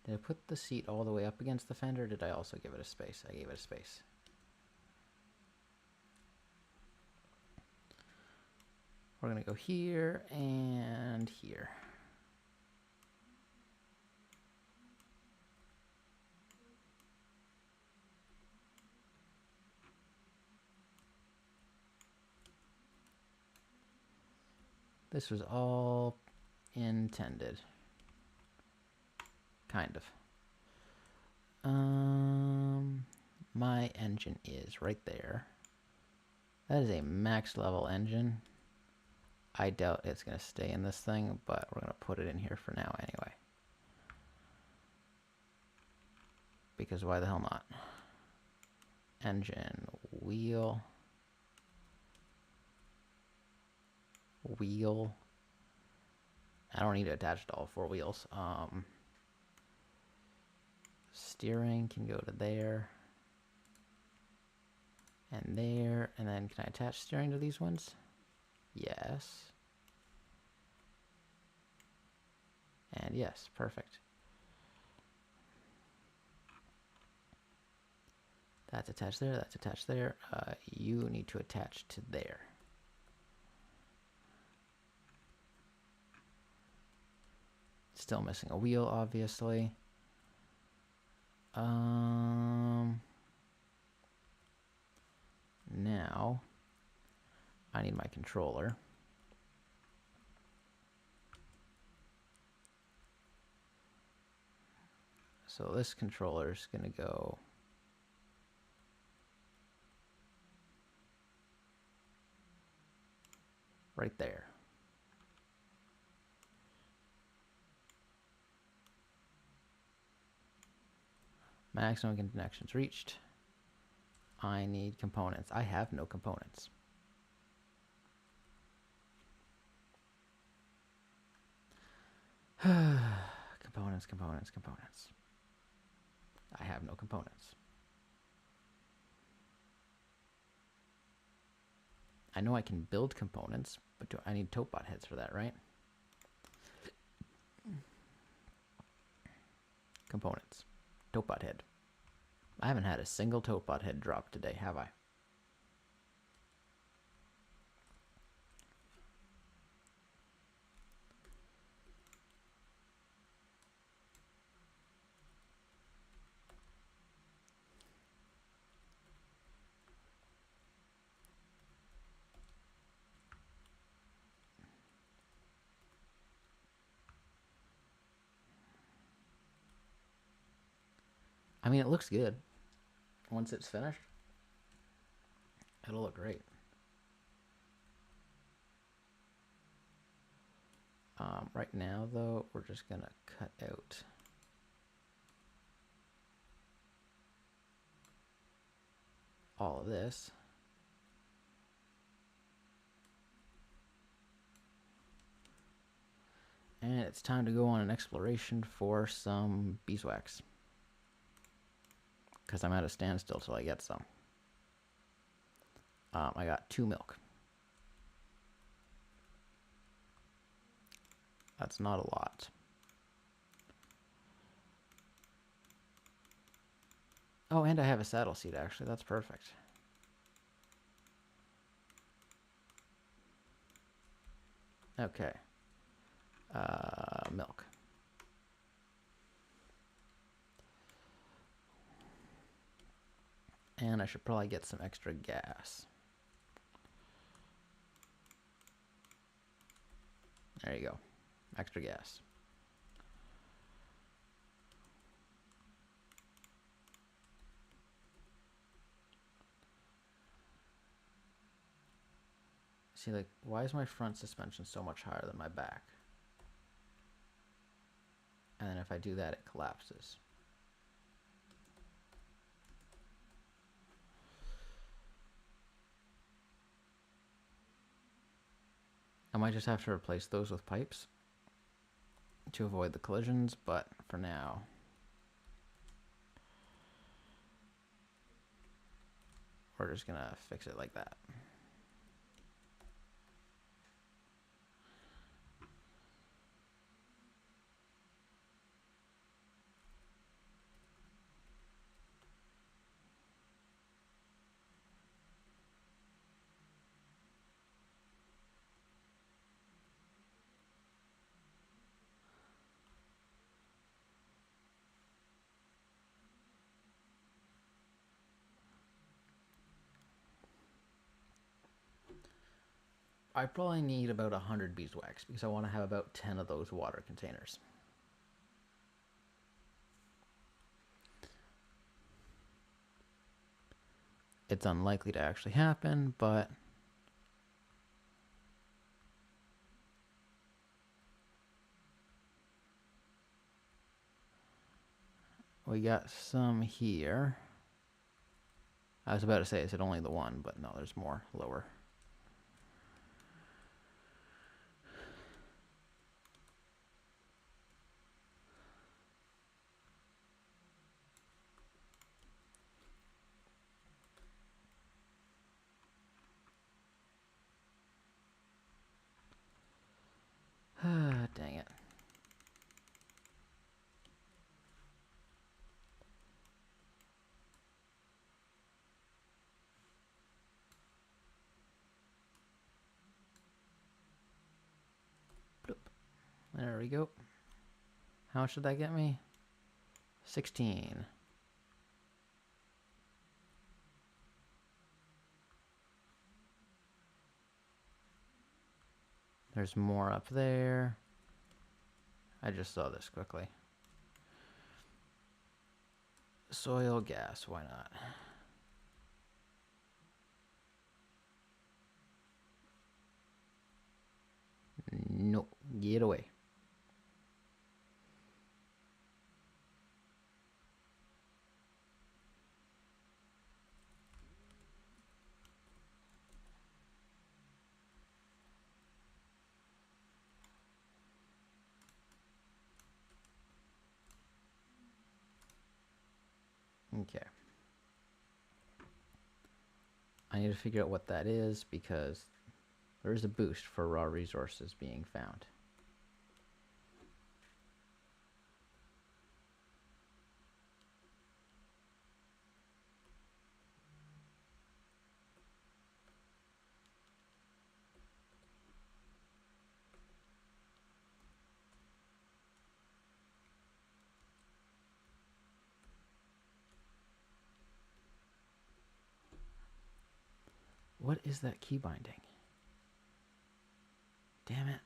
Did I put the seat all the way up against the fender, or did I also give it a space? I gave it a space. We're going to go here and here. This was all intended. Kind of. My engine is right there. That is a max level engine. I doubt it's going to stay in this thing, but we're going to put it in here for now anyway. Because why the hell not? Engine, wheel. Wheel. I don't need to attach it to all four wheels. Steering can go to there. And there. And then can I attach steering to these ones? Yes. And yes, perfect. That's attached there, that's attached there. You need to attach to there. Still missing a wheel, obviously. Now, I need my controller. So this controller is going to go right there. Maximum connections reached. I need components. I have no components. Components, components, components. I have no components. I know I can build components, but I need topbot heads for that, right? Components. Topbot head. I haven't had a single topbot head drop today, have I? I mean, it looks good. Once it's finished, it'll look great. Right now, though, we're just going to cut out all of this. And it's time to go on an exploration for some beeswax. Because I'm at a standstill till I get some. I got 2 milk. That's not a lot. Oh, and I have a saddle seat, actually. That's perfect. Okay. Milk. And I should probably get some extra gas. There you go. Extra gas. See, like, why is my front suspension so much higher than my back? And then if I do that, it collapses. I might just have to replace those with pipes to avoid the collisions, but for now, we're just gonna fix it like that. I probably need about 100 beeswax because I want to have about 10 of those water containers. It's unlikely to actually happen, but we got some here. I was about to say, is it only the one? But no, there's more lower. Dang it. Bloop. There we go. How much did that get me? 16. There's more up there. I just saw this quickly. Soil gas, why not? No, get away. Okay. I need to figure out what that is because there is a boost for raw resources being found. What is that key binding? Damn it.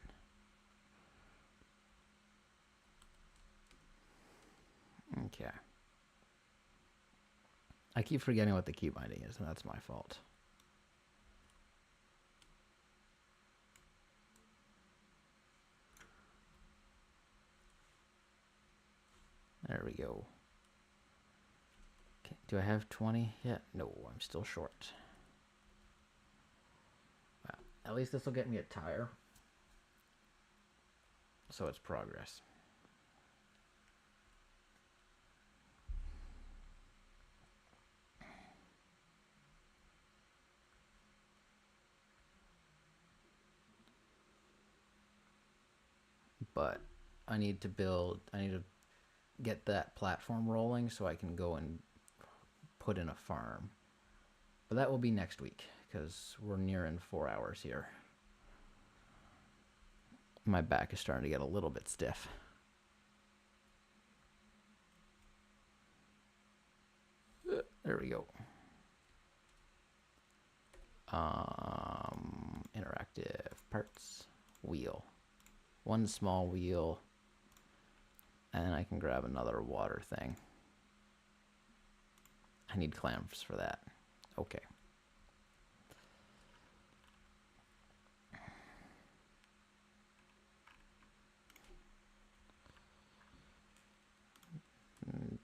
Okay. I keep forgetting what the key binding is, and that's my fault. There we go. Okay. Do I have 20 yet? No, I'm still short. Well, at least this will get me a tire. So it's progress. But I need to get that platform rolling so I can go and put in a farm. But that will be next week because we're nearing 4 hours here. My back is starting to get a little bit stiff. There we go. Interactive parts, wheel. One small wheel, and I can grab another water thing. I need clamps for that. Okay.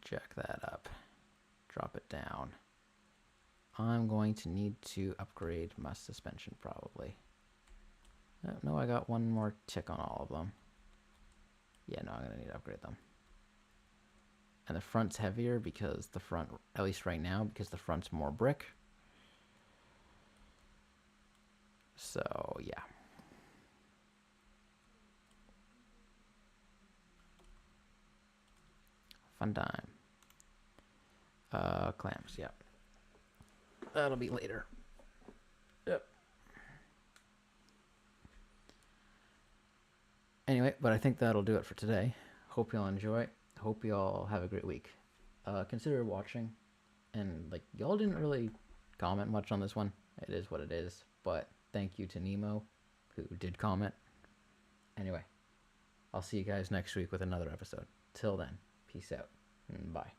Jack that up. Drop it down. I'm going to need to upgrade my suspension probably. No, I got one more tick on all of them. Yeah, no, I'm going to need to upgrade them. And the front's heavier because the front, at least right now, because the front's more brick. So, yeah. Fun time. Clamps, yeah. That'll be later. Yep. Anyway, but I think that'll do it for today. Hope y'all enjoy. Hope y'all have a great week. Consider watching. And, like, y'all didn't really comment much on this one. It is what it is. But thank you to Nemo. who did comment. Anyway, I'll see you guys next week with another episode. Till then, peace out and bye.